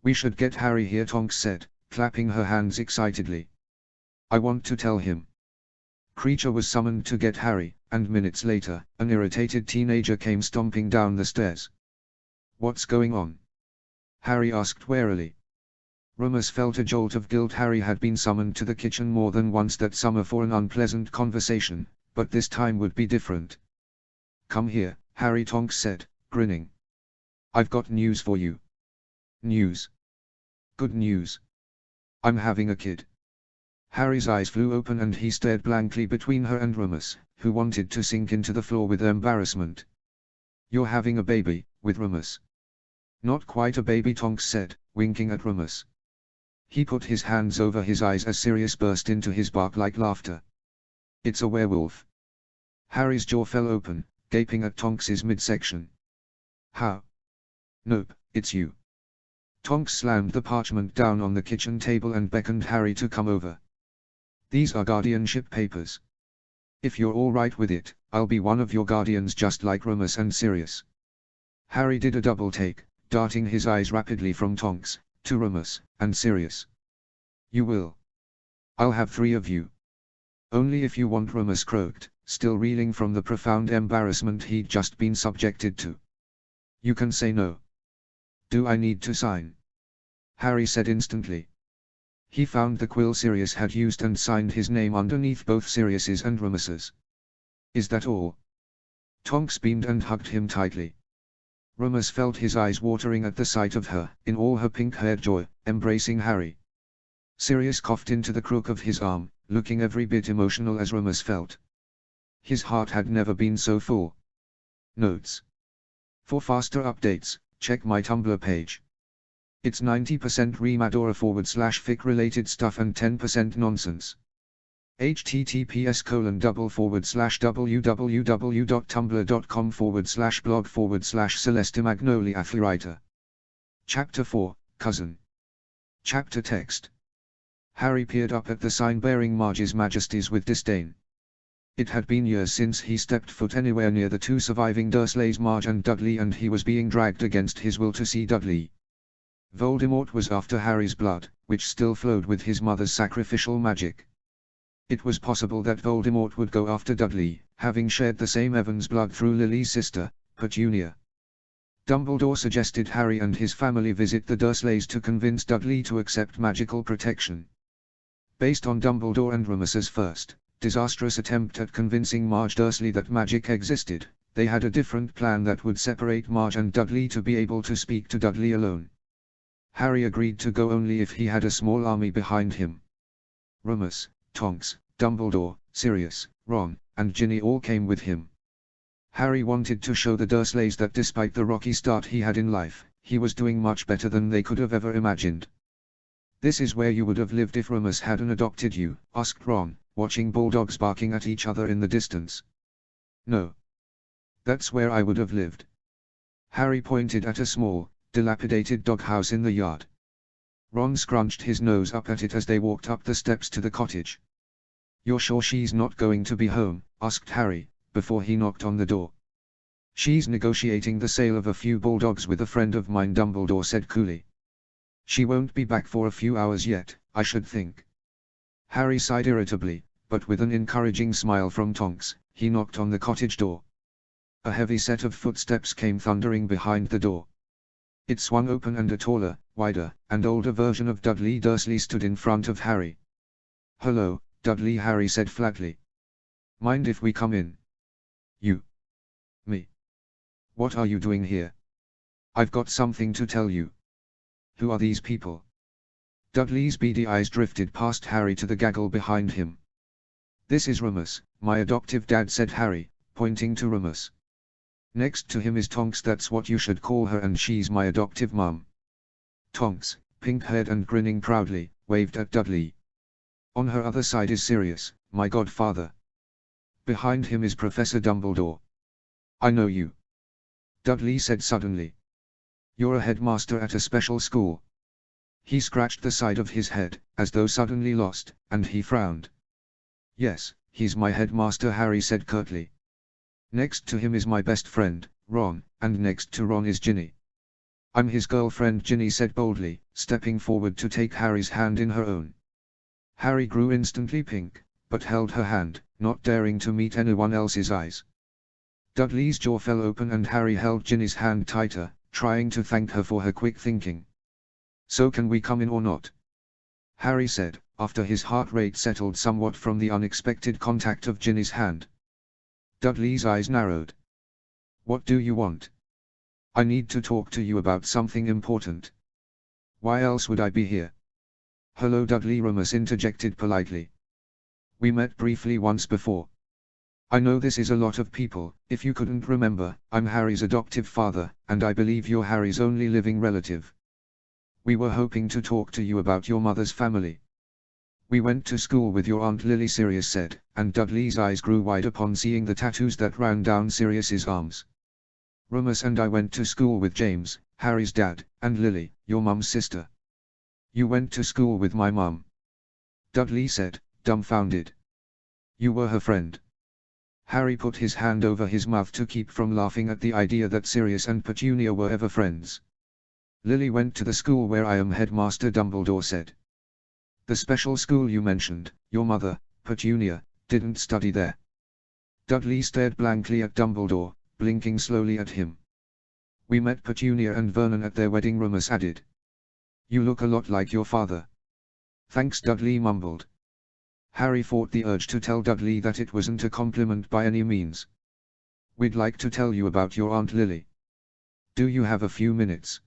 We should get Harry here, Tonks said, clapping her hands excitedly. I want to tell him. Kreacher was summoned to get Harry, and minutes later, an irritated teenager came stomping down the stairs. What's going on? Harry asked warily. Remus felt a jolt of guilt. Harry had been summoned to the kitchen more than once that summer for an unpleasant conversation, but this time would be different. Come here, Harry, Tonks said, grinning. I've got news for you. News? Good news. I'm having a kid. Harry's eyes flew open and he stared blankly between her and Remus, who wanted to sink into the floor with embarrassment. You're having a baby, with Remus? Not quite a baby, Tonks said, winking at Remus. He put his hands over his eyes as Sirius burst into his bark-like laughter. It's a werewolf. Harry's jaw fell open, gaping at Tonks's midsection. How? Nope, it's you. Tonks slammed the parchment down on the kitchen table and beckoned Harry to come over. These are guardianship papers. If you're all right with it, I'll be one of your guardians just like Remus and Sirius. Harry did a double take, darting his eyes rapidly from Tonks to Remus and Sirius. You will. I'll have 3 of you. Only if you want, Remus croaked, still reeling from the profound embarrassment he'd just been subjected to. You can say no. Do I need to sign? Harry said instantly. He found the quill Sirius had used and signed his name underneath both Sirius's and Remus's. Is that all? Tonks beamed and hugged him tightly. Remus felt his eyes watering at the sight of her, in all her pink-haired joy, embracing Harry. Sirius coughed into the crook of his arm, looking every bit emotional as Remus felt. His heart had never been so full. Notes. For faster updates, check my Tumblr page. It's 90% Remadora/fic related stuff and 10% nonsense. https://www.tumblr.com/blog/Celeste Chapter 4, Cousin. Chapter text. Harry peered up at the sign bearing Marge's Majesties with disdain. It had been years since he stepped foot anywhere near the 2 surviving Dursleys, Marge and Dudley, and he was being dragged against his will to see Dudley. Voldemort was after Harry's blood, which still flowed with his mother's sacrificial magic. It was possible that Voldemort would go after Dudley, having shared the same Evans blood through Lily's sister, Petunia. Dumbledore suggested Harry and his family visit the Dursleys to convince Dudley to accept magical protection. Based on Dumbledore and Remus's first, disastrous attempt at convincing Marge Dursley that magic existed, they had a different plan that would separate Marge and Dudley to be able to speak to Dudley alone. Harry agreed to go only if he had a small army behind him. Remus, Tonks, Dumbledore, Sirius, Ron, and Ginny all came with him. Harry wanted to show the Dursleys that despite the rocky start he had in life, he was doing much better than they could have ever imagined. "This is where you would have lived if Remus hadn't adopted you?" asked Ron, watching bulldogs barking at each other in the distance. "No. That's where I would have lived." Harry pointed at a small, dilapidated doghouse in the yard. Ron scrunched his nose up at it as they walked up the steps to the cottage. "You're sure she's not going to be home?" asked Harry, before he knocked on the door. "She's negotiating the sale of a few bulldogs with a friend of mine," Dumbledore said coolly. "She won't be back for a few hours yet, I should think." Harry sighed irritably, but with an encouraging smile from Tonks, he knocked on the cottage door. A heavy set of footsteps came thundering behind the door. It swung open and a taller, wider, and older version of Dudley Dursley stood in front of Harry. "Hello, Dudley," Harry said flatly. "Mind if we come in?" "You? Me? What are you doing here?" "I've got something to tell you." "Who are these people?" Dudley's beady eyes drifted past Harry to the gaggle behind him. "This is Remus, my adoptive dad," said Harry, pointing to Remus. "Next to him is Tonks, that's what you should call her, and she's my adoptive mum." Tonks, pink-haired and grinning proudly, waved at Dudley. "On her other side is Sirius, my godfather. Behind him is Professor Dumbledore." "I know you," Dudley said suddenly. "You're a headmaster at a special school." He scratched the side of his head, as though suddenly lost, and he frowned. "Yes, he's my headmaster," Harry said curtly. "Next to him is my best friend, Ron, and next to Ron is Ginny." "I'm his girlfriend," Ginny said boldly, stepping forward to take Harry's hand in her own. Harry grew instantly pink, but held her hand, not daring to meet anyone else's eyes. Dudley's jaw fell open and Harry held Ginny's hand tighter, trying to thank her for her quick thinking. "So can we come in or not?" Harry said, after his heart rate settled somewhat from the unexpected contact of Ginny's hand. Dudley's eyes narrowed. "What do you want?" "I need to talk to you about something important." "Why else would I be here?" "Hello, Dudley," Remus interjected politely. "We met briefly once before." "I know this is a lot of people. If you couldn't remember, I'm Harry's adoptive father, and I believe you're Harry's only living relative. We were hoping to talk to you about your mother's family." "We went to school with your Aunt Lily," Sirius said, and Dudley's eyes grew wide upon seeing the tattoos that ran down Sirius's arms. "Remus and I went to school with James, Harry's dad, and Lily, your mum's sister." "You went to school with my mum?" Dudley said, dumbfounded. "You were her friend?" Harry put his hand over his mouth to keep from laughing at the idea that Sirius and Petunia were ever friends. "Lily went to the school where I am headmaster," Dumbledore said. "The special school you mentioned, your mother, Petunia, didn't study there." Dudley stared blankly at Dumbledore, blinking slowly at him. "We met Petunia and Vernon at their wedding," Remus added. "You look a lot like your father." "Thanks," Dudley mumbled. Harry fought the urge to tell Dudley that it wasn't a compliment by any means. "We'd like to tell you about your Aunt Lily." "Do you have a few minutes?"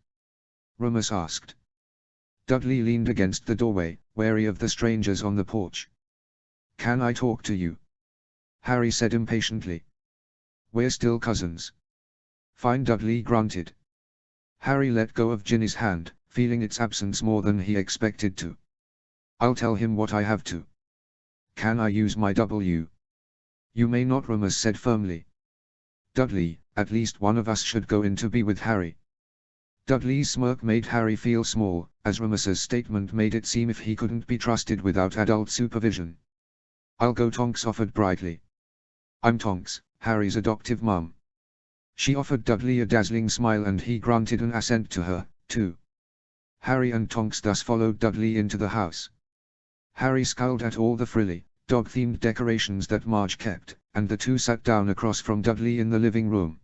Remus asked. Dudley leaned against the doorway, wary of the strangers on the porch. "Can I talk to you?" Harry said impatiently. "We're still cousins." "Fine," Dudley grunted. Harry let go of Ginny's hand, feeling its absence more than he expected to. "I'll tell him what I have to." "Can I use my W?" "You may not," Remus said firmly. "Dudley, at least one of us should go in to be with Harry." Dudley's smirk made Harry feel small, as Remus's statement made it seem if he couldn't be trusted without adult supervision. "I'll go," Tonks offered brightly. "I'm Tonks, Harry's adoptive mum." She offered Dudley a dazzling smile and he granted an assent to her, too. Harry and Tonks thus followed Dudley into the house. Harry scowled at all the frilly, dog-themed decorations that Marge kept, and the two sat down across from Dudley in the living room.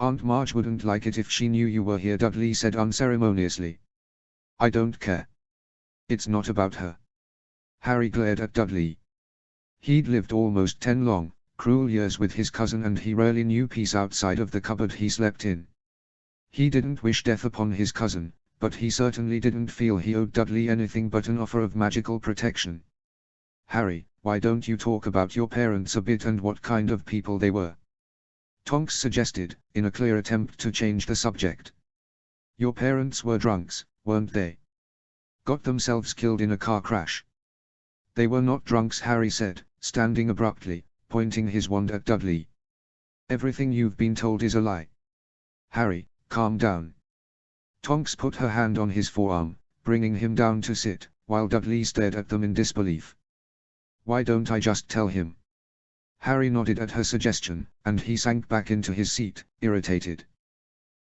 "Aunt Marge wouldn't like it if she knew you were here," Dudley said unceremoniously. "I don't care. It's not about her." Harry glared at Dudley. He'd lived almost 10 long, cruel years with his cousin and he rarely knew peace outside of the cupboard he slept in. He didn't wish death upon his cousin, but he certainly didn't feel he owed Dudley anything but an offer of magical protection. "Harry, why don't you talk about your parents a bit and what kind of people they were?" Tonks suggested, in a clear attempt to change the subject. "Your parents were drunks, weren't they? Got themselves killed in a car crash." "They were not drunks," Harry said, standing abruptly, pointing his wand at Dudley. "Everything you've been told is a lie." "Harry, calm down." Tonks put her hand on his forearm, bringing him down to sit, while Dudley stared at them in disbelief. "Why don't I just tell him?" Harry nodded at her suggestion, and he sank back into his seat, irritated.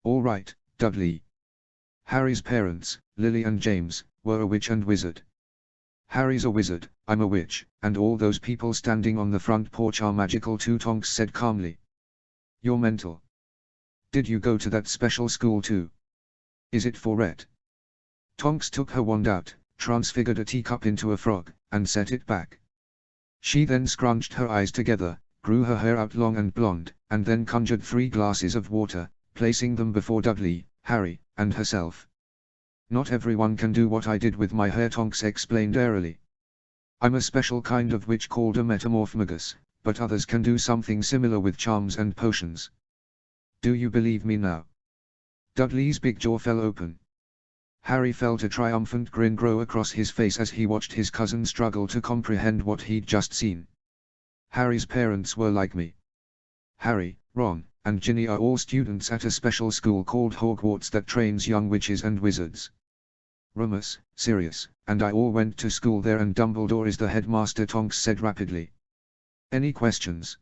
"All right, Dudley." Harry's parents, Lily and James, were a witch and wizard. Harry's a wizard, I'm a witch, and all those people standing on the front porch are magical too, Tonks said calmly. You're mental. Did you go to that special school too? Is it for Rhett? Tonks took her wand out, transfigured a teacup into a frog, and set it back. She then scrunched her eyes together, grew her hair out long and blonde, and then conjured 3 glasses of water, placing them before Dudley, Harry, and herself. Not everyone can do what I did with my hair, Tonks explained airily. I'm a special kind of witch called a metamorphmagus, but others can do something similar with charms and potions. Do you believe me now? Dudley's big jaw fell open. Harry felt a triumphant grin grow across his face as he watched his cousin struggle to comprehend what he'd just seen. Harry's parents were like me. Harry, Ron, and Ginny are all students at a special school called Hogwarts that trains young witches and wizards. Remus, Sirius, and I all went to school there, and Dumbledore is the headmaster, Tonks said rapidly. Any questions?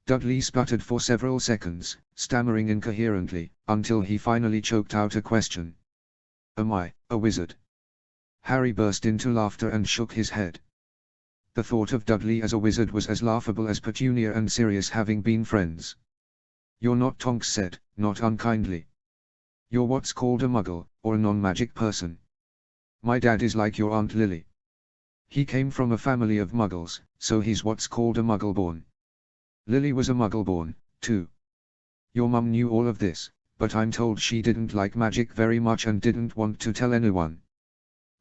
Dudley sputtered for several seconds, stammering incoherently, until he finally choked out a question. Am I a wizard? Harry burst into laughter and shook his head. The thought of Dudley as a wizard was as laughable as Petunia and Sirius having been friends. You're not, Tonks said, not unkindly. You're what's called a muggle, or a non-magic person. My dad is like your Aunt Lily. He came from a family of muggles, so he's what's called a muggle-born. Lily was a muggle-born, too. Your mum knew all of this, but I'm told she didn't like magic very much and didn't want to tell anyone.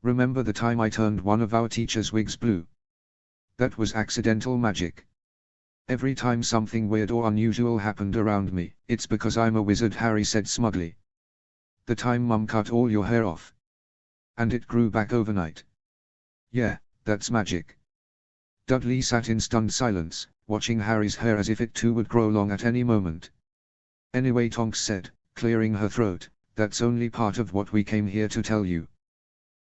Remember the time I turned one of our teachers' wigs blue? That was accidental magic. Every time something weird or unusual happened around me, it's because I'm a wizard, Harry said smugly. The time Mum cut all your hair off. And it grew back overnight. Yeah, that's magic. Dudley sat in stunned silence, watching Harry's hair as if it too would grow long at any moment. Anyway, Tonks said, clearing her throat, that's only part of what we came here to tell you.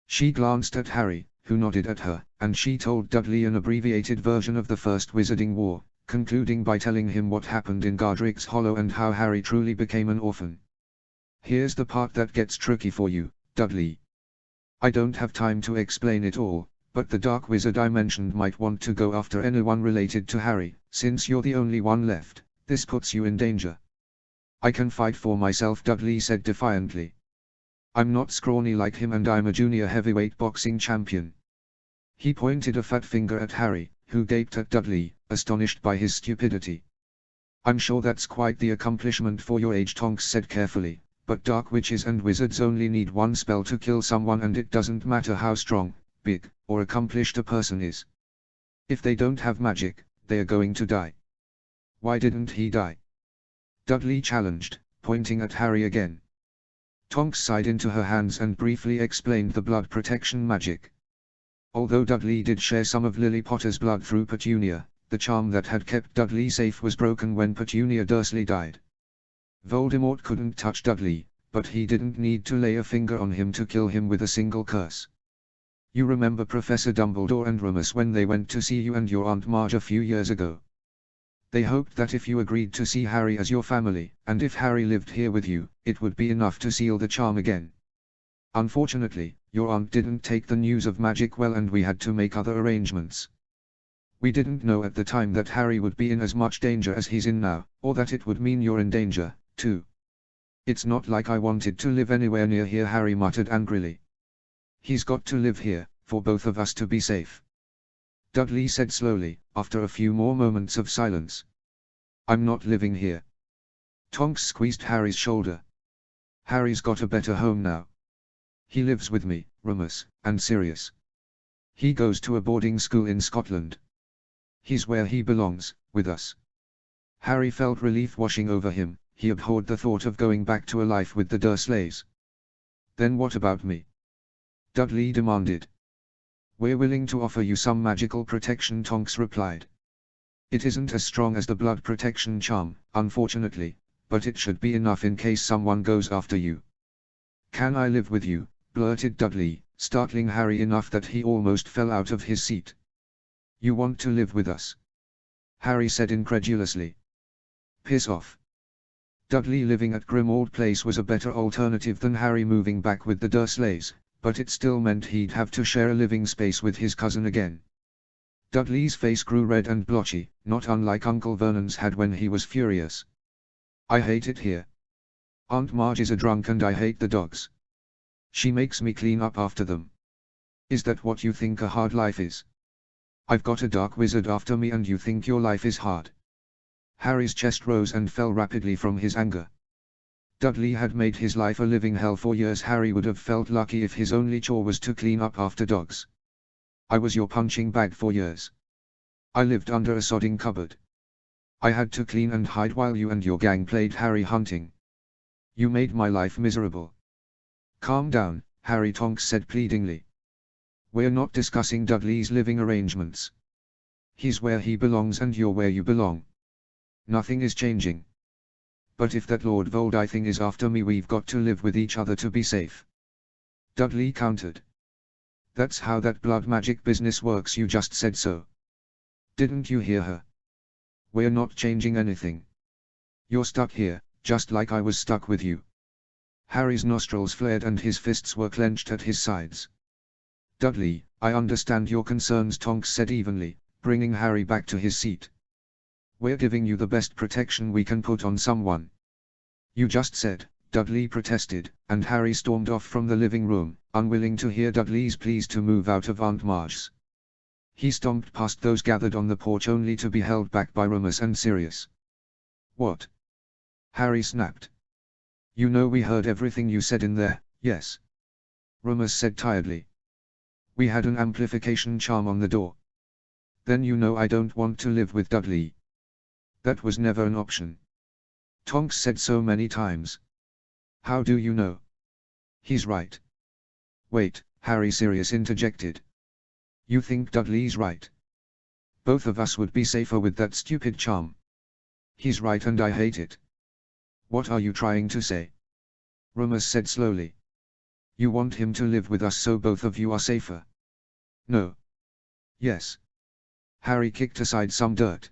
She glanced at Harry, who nodded at her, and she told Dudley an abbreviated version of the First Wizarding War, concluding by telling him what happened in Godric's Hollow and how Harry truly became an orphan. Here's the part that gets tricky for you, Dudley. I don't have time to explain it all, but the Dark Wizard I mentioned might want to go after anyone related to Harry. Since you're the only one left, this puts you in danger. I can fight for myself, Dudley said defiantly. I'm not scrawny like him, and I'm a junior heavyweight boxing champion. He pointed a fat finger at Harry, who gaped at Dudley, astonished by his stupidity. I'm sure that's quite the accomplishment for your age, Tonks said carefully, but dark witches and wizards only need one spell to kill someone, and it doesn't matter how strong, big, or accomplished a person is. If they don't have magic, they are going to die. Why didn't he die? Dudley challenged, pointing at Harry again. Tonks sighed into her hands and briefly explained the blood protection magic. Although Dudley did share some of Lily Potter's blood through Petunia, the charm that had kept Dudley safe was broken when Petunia Dursley died. Voldemort couldn't touch Dudley, but he didn't need to lay a finger on him to kill him with a single curse. You remember Professor Dumbledore and Remus when they went to see you and your Aunt Marge a few years ago? They hoped that if you agreed to see Harry as your family, and if Harry lived here with you, it would be enough to seal the charm again. Unfortunately, your aunt didn't take the news of magic well, and we had to make other arrangements. We didn't know at the time that Harry would be in as much danger as he's in now, or that it would mean you're in danger, too. It's not like I wanted to live anywhere near here, Harry muttered angrily. He's got to live here, for both of us to be safe. Dudley said slowly, after a few more moments of silence. I'm not living here. Tonks squeezed Harry's shoulder. Harry's got a better home now. He lives with me, Remus, and Sirius. He goes to a boarding school in Scotland. He's where he belongs, with us. Harry felt relief washing over him. He abhorred the thought of going back to a life with the Dursleys. Then what about me? Dudley demanded. We're willing to offer you some magical protection, Tonks replied. It isn't as strong as the blood protection charm, unfortunately, but it should be enough in case someone goes after you. Can I live with you? Blurted Dudley, startling Harry enough that he almost fell out of his seat. You want to live with us? Harry said incredulously. Piss off. Dudley living at Grimmauld Place was a better alternative than Harry moving back with the Dursleys, But it still meant he'd have to share a living space with his cousin again. Dudley's face grew red and blotchy, not unlike Uncle Vernon's had when he was furious. I hate it here. Aunt Marge is a drunk and I hate the dogs. She makes me clean up after them. Is that what you think a hard life is? I've got a dark wizard after me and you think your life is hard? Harry's chest rose and fell rapidly from his anger. Dudley had made his life a living hell for years. Harry would have felt lucky if his only chore was to clean up after dogs. I was your punching bag for years. I lived under a sodding cupboard. I had to clean and hide while you and your gang played Harry hunting. You made my life miserable. Calm down, Harry Tonks said pleadingly. We're not discussing Dudley's living arrangements. He's where he belongs and you're where you belong. Nothing is changing. But if that Lord Voldai thing is after me, we've got to live with each other to be safe. Dudley countered. That's how that blood magic business works. You just said so. Didn't you hear her? We're not changing anything. You're stuck here, just like I was stuck with you. Harry's nostrils flared and his fists were clenched at his sides. Dudley, I understand your concerns, Tonks said evenly, bringing Harry back to his seat. We're giving you the best protection we can put on someone. You just said, Dudley protested, and Harry stormed off from the living room, unwilling to hear Dudley's pleas to move out of Aunt Marge's. He stomped past those gathered on the porch only to be held back by Remus and Sirius. What? Harry snapped. You know we heard everything you said in there, yes? Remus said tiredly. We had an amplification charm on the door. Then you know I don't want to live with Dudley. That was never an option. Tonks said so many times. How do you know? He's right. Wait, Harry Sirius interjected. You think Dudley's right? Both of us would be safer with that stupid charm. He's right and I hate it. What are you trying to say? Remus said slowly. You want him to live with us so both of you are safer? No. Yes. Harry kicked aside some dirt.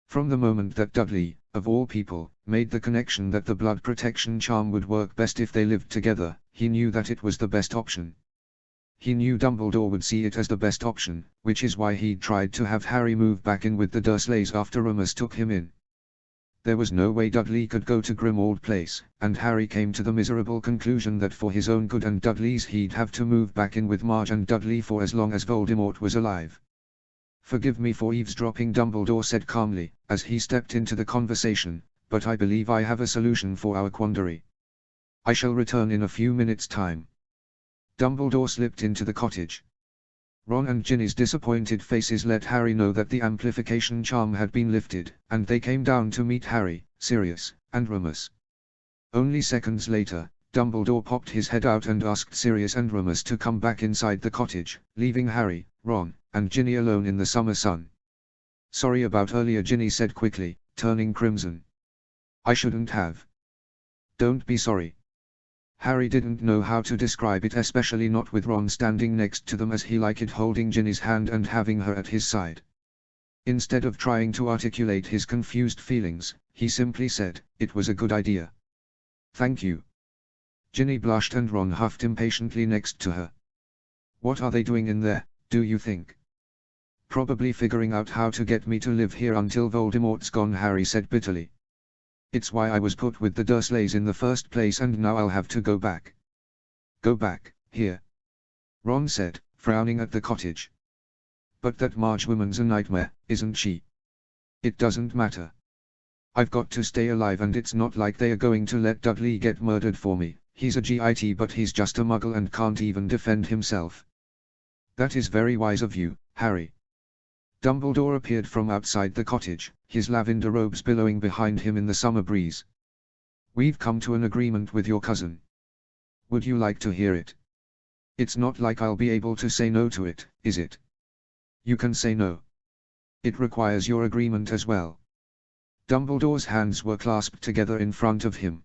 From the moment that Dudley, of all people, made the connection that the blood protection charm would work best if they lived together, he knew that it was the best option. He knew Dumbledore would see it as the best option, which is why he'd tried to have Harry move back in with the Dursleys after Remus took him in. There was no way Dudley could go to Grimmauld Place, and Harry came to the miserable conclusion that for his own good and Dudley's he'd have to move back in with Marge and Dudley for as long as Voldemort was alive. Forgive me for eavesdropping, Dumbledore said calmly, as he stepped into the conversation, but I believe I have a solution for our quandary. I shall return in a few minutes' time. Dumbledore slipped into the cottage. Ron and Ginny's disappointed faces let Harry know that the amplification charm had been lifted, and they came down to meet Harry, Sirius, and Remus. Only seconds later, Dumbledore popped his head out and asked Sirius and Remus to come back inside the cottage, leaving Harry, Ron, and Ginny alone in the summer sun. Sorry about earlier, Ginny said quickly, turning crimson. I shouldn't have. Don't be sorry. Harry didn't know how to describe it, especially not with Ron standing next to them, as he liked holding Ginny's hand and having her at his side. Instead of trying to articulate his confused feelings, he simply said, "It was a good idea. Thank you." Ginny blushed and Ron huffed impatiently next to her. What are they doing in there, do you think? Probably figuring out how to get me to live here until Voldemort's gone, Harry said bitterly. It's why I was put with the Dursleys in the first place, and now I'll have to go back. Go back, here? Ron said, frowning at the cottage. But that Marge woman's a nightmare, isn't she? It doesn't matter. I've got to stay alive, and it's not like they are going to let Dudley get murdered for me. He's a GIT, but he's just a muggle and can't even defend himself. That is very wise of you, Harry. Dumbledore appeared from outside the cottage, his lavender robes billowing behind him in the summer breeze. We've come to an agreement with your cousin. Would you like to hear it? It's not like I'll be able to say no to it, is it? You can say no. It requires your agreement as well. Dumbledore's hands were clasped together in front of him.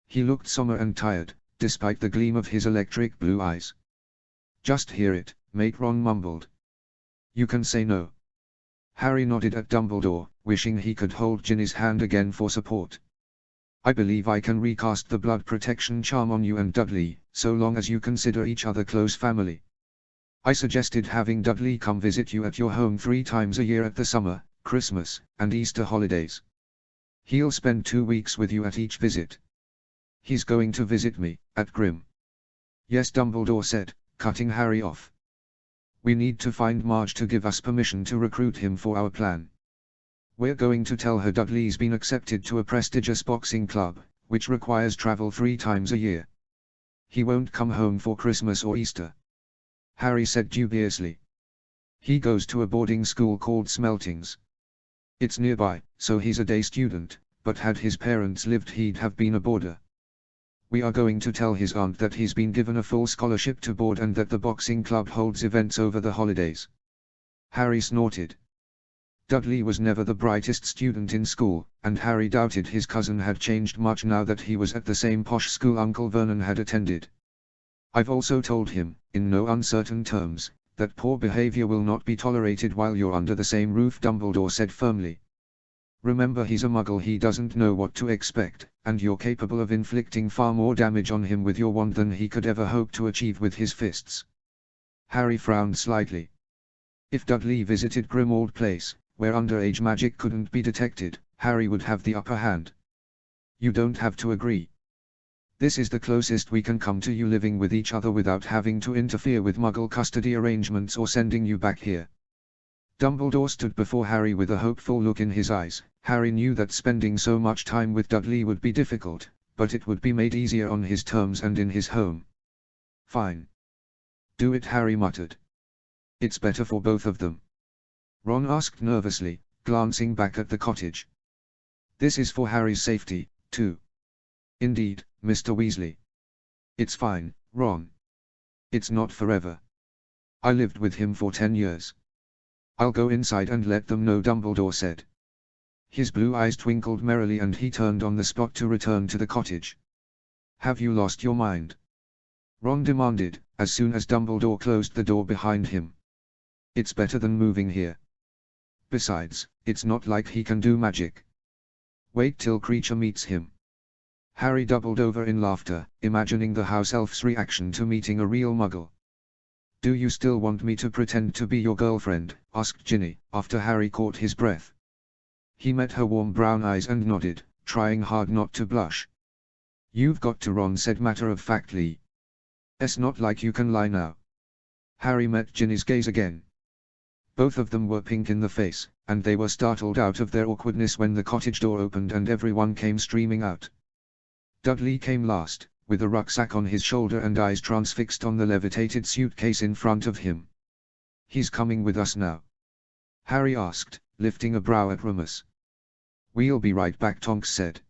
He looked somber and tired, despite the gleam of his electric blue eyes. Just hear it, mate, Ron mumbled. You can say no. Harry nodded at Dumbledore, wishing he could hold Ginny's hand again for support. I believe I can recast the blood protection charm on you and Dudley, so long as you consider each other close family. I suggested having Dudley come visit you at your home 3 times a year at the summer, Christmas, and Easter holidays. He'll spend 2 weeks with you at each visit. He's going to visit me, at Grim. Yes, Dumbledore said, cutting Harry off. We need to find Marge to give us permission to recruit him for our plan. We're going to tell her Dudley's been accepted to a prestigious boxing club, which requires travel 3 times a year. He won't come home for Christmas or Easter. Harry said dubiously. He goes to a boarding school called Smeltings. It's nearby, so he's a day student, but had his parents lived he'd have been a boarder. We are going to tell his aunt that he's been given a full scholarship to board and that the boxing club holds events over the holidays. Harry snorted. Dudley was never the brightest student in school, and Harry doubted his cousin had changed much now that he was at the same posh school Uncle Vernon had attended. I've also told him, in no uncertain terms, that poor behavior will not be tolerated while you're under the same roof, Dumbledore said firmly. Remember, he's a muggle, he doesn't know what to expect, and you're capable of inflicting far more damage on him with your wand than he could ever hope to achieve with his fists. Harry frowned slightly. If Dudley visited Grimmauld Place, where underage magic couldn't be detected, Harry would have the upper hand. You don't have to agree. This is the closest we can come to you living with each other without having to interfere with Muggle custody arrangements or sending you back here. Dumbledore stood before Harry with a hopeful look in his eyes. Harry knew that spending so much time with Dudley would be difficult, but it would be made easier on his terms and in his home. Fine. Do it, Harry muttered. It's better for both of them. Ron asked nervously, glancing back at the cottage. This is for Harry's safety, too. Indeed, Mr. Weasley. It's fine, Ron. It's not forever. I lived with him for 10 years. I'll go inside and let them know, Dumbledore said. His blue eyes twinkled merrily and he turned on the spot to return to the cottage. Have you lost your mind? Ron demanded, as soon as Dumbledore closed the door behind him. It's better than moving here. Besides, it's not like he can do magic. Wait till Kreacher meets him. Harry doubled over in laughter, imagining the house elf's reaction to meeting a real muggle. Do you still want me to pretend to be your girlfriend? Asked Ginny, after Harry caught his breath. He met her warm brown eyes and nodded, trying hard not to blush. You've got to, Ron said matter-of-factly. It's not like you can lie now. Harry met Ginny's gaze again. Both of them were pink in the face, and they were startled out of their awkwardness when the cottage door opened and everyone came streaming out. Dudley came last, with a rucksack on his shoulder and eyes transfixed on the levitated suitcase in front of him. He's coming with us now? Harry asked, lifting a brow at Remus. We'll be right back, Tonks said.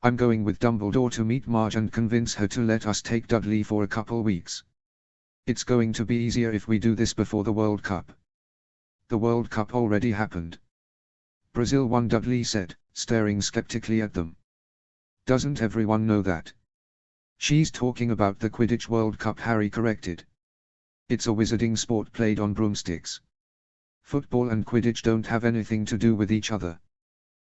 I'm going with Dumbledore to meet Marge and convince her to let us take Dudley for a couple weeks. It's going to be easier if we do this before the World Cup. The World Cup already happened. Brazil won, Dudley said, staring skeptically at them. Doesn't everyone know that? She's talking about the Quidditch World Cup, Harry corrected. It's a wizarding sport played on broomsticks. Football and Quidditch don't have anything to do with each other.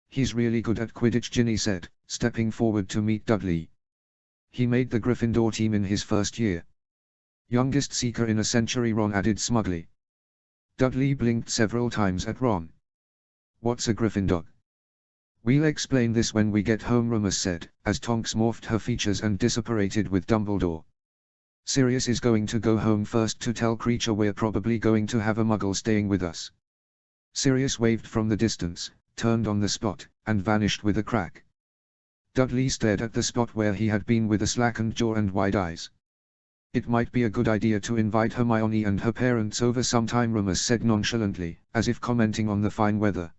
He's really good at Quidditch, Ginny said, stepping forward to meet Dudley. He made the Gryffindor team in his first year. Youngest Seeker in a century, Ron added smugly. Dudley blinked several times at Ron. What's a Gryffindor? We'll explain this when we get home, Remus said, as Tonks morphed her features and disapparated with Dumbledore. Sirius is going to go home first to tell Kreacher we're probably going to have a muggle staying with us. Sirius waved from the distance, turned on the spot, and vanished with a crack. Dudley stared at the spot where he had been with a slackened jaw and wide eyes. It might be a good idea to invite Hermione and her parents over sometime, Remus said nonchalantly, as if commenting on the fine weather.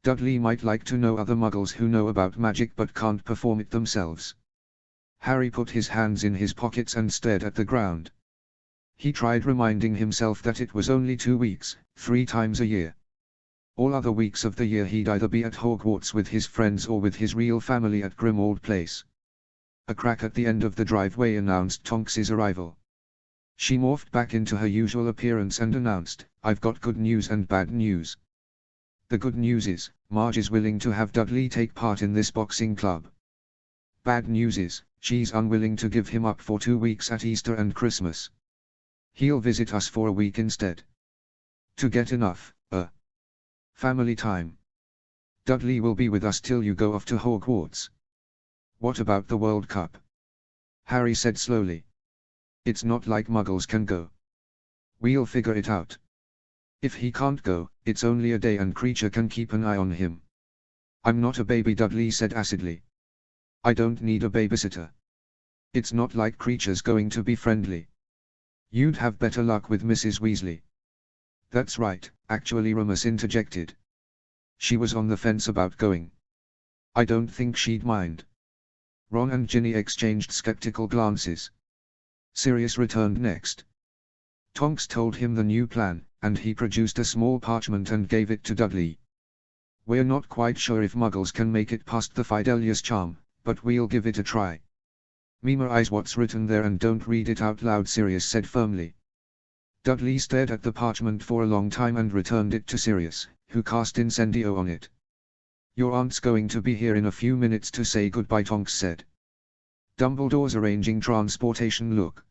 Dudley might like to know other muggles who know about magic but can't perform it themselves. Harry put his hands in his pockets and stared at the ground. He tried reminding himself that it was only 2 weeks, 3 times a year. All other weeks of the year he'd either be at Hogwarts with his friends or with his real family at Grimmauld Place. A crack at the end of the driveway announced Tonks's arrival. She morphed back into her usual appearance and announced, I've got good news and bad news. The good news is, Marge is willing to have Dudley take part in this boxing club. Bad news is, she's unwilling to give him up for 2 weeks at Easter and Christmas. He'll visit us for a week instead. To get enough, family time. Dudley will be with us till you go off to Hogwarts. What about the World Cup? Harry said slowly. It's not like Muggles can go. We'll figure it out. If he can't go, it's only a day and Creature can keep an eye on him. I'm not a baby, Dudley said acidly. I don't need a babysitter. It's not like Creature's going to be friendly. You'd have better luck with Mrs. Weasley. That's right, actually, Remus interjected. She was on the fence about going. I don't think she'd mind. Ron and Ginny exchanged skeptical glances. Sirius returned next. Tonks told him the new plan, and he produced a small parchment and gave it to Dudley. We're not quite sure if Muggles can make it past the Fidelius charm, but we'll give it a try. Memorize what's written there and don't read it out loud, Sirius said firmly. Dudley stared at the parchment for a long time and returned it to Sirius, who cast Incendio on it. Your aunt's going to be here in a few minutes to say goodbye, Tonks said. Dumbledore's arranging transportation. Look.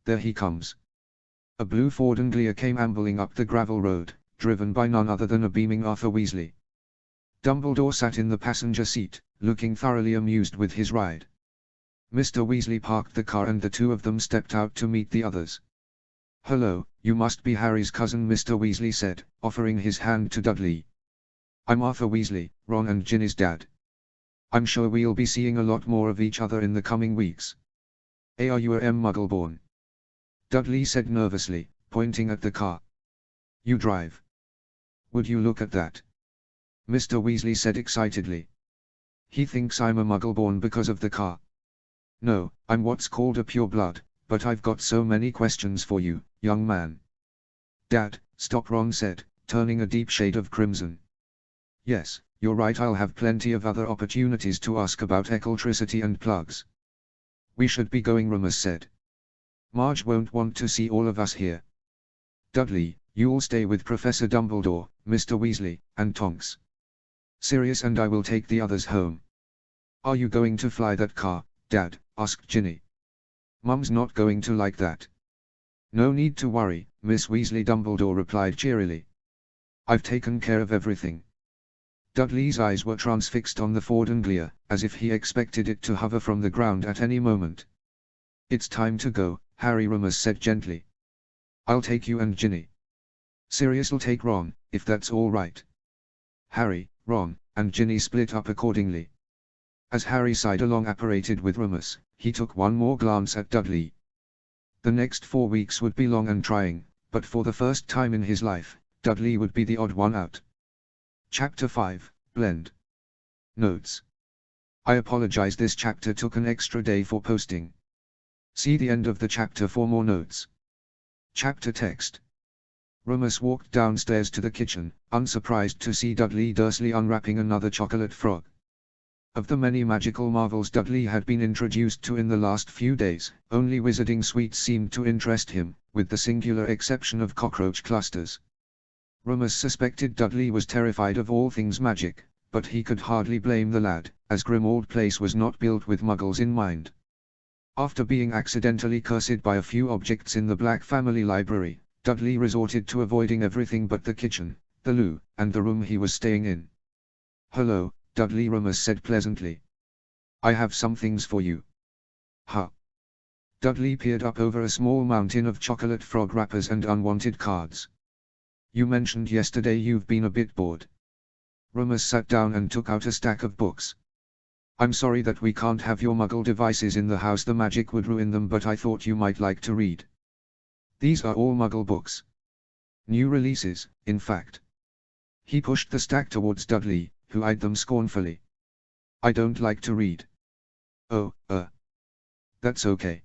There he comes. A blue Ford Anglia came ambling up the gravel road, driven by none other than a beaming Arthur Weasley. Dumbledore sat in the passenger seat, looking thoroughly amused with his ride. Mr. Weasley parked the car and the two of them stepped out to meet the others. Hello, you must be Harry's cousin, Mr. Weasley said, offering his hand to Dudley. I'm Arthur Weasley, Ron and Ginny's dad. I'm sure we'll be seeing a lot more of each other in the coming weeks. Are you a Muggleborn? Dudley said nervously, pointing at the car. You drive. Would you look at that? Mr. Weasley said excitedly. He thinks I'm a Muggleborn because of the car. No, I'm what's called a pureblood, but I've got so many questions for you, young man. Dad, stop, Ron said, turning a deep shade of crimson. Yes, you're right, I'll have plenty of other opportunities to ask about electricity and plugs. We should be going, Remus said. Marge won't want to see all of us here. Dudley, you'll stay with Professor Dumbledore, Mr. Weasley, and Tonks. Sirius and I will take the others home. Are you going to fly that car, Dad? Asked Ginny. Mum's not going to like that. No need to worry, Miss Weasley, Dumbledore replied cheerily. I've taken care of everything. Dudley's eyes were transfixed on the Ford Anglia, as if he expected it to hover from the ground at any moment. It's time to go, Harry, Remus said gently. I'll take you and Ginny. Sirius'll take Ron, if that's all right. Harry, Ron, and Ginny split up accordingly. As Harry sighed along apparated with Remus, he took one more glance at Dudley. The next 4 weeks would be long and trying, but for the first time in his life, Dudley would be the odd one out. Chapter 5, Blend. Notes. I apologize, this chapter took an extra day for posting. See the end of the chapter for more notes. Chapter text. Remus walked downstairs to the kitchen, unsurprised to see Dudley Dursley unwrapping another chocolate frog. Of the many magical marvels Dudley had been introduced to in the last few days, only wizarding sweets seemed to interest him, with the singular exception of cockroach clusters. Remus suspected Dudley was terrified of all things magic, but he could hardly blame the lad, as Grimmauld Place was not built with Muggles in mind. After being accidentally cursed by a few objects in the Black family library, Dudley resorted to avoiding everything but the kitchen, the loo, and the room he was staying in. Hello, Dudley, Remus said pleasantly. I have some things for you. Huh? Dudley peered up over a small mountain of chocolate frog wrappers and unwanted cards. You mentioned yesterday you've been a bit bored. Remus sat down and took out a stack of books. I'm sorry that we can't have your Muggle devices in the house, the magic would ruin them, but I thought you might like to read. These are all Muggle books. New releases, in fact. He pushed the stack towards Dudley, who eyed them scornfully. I don't like to read. Oh, that's okay.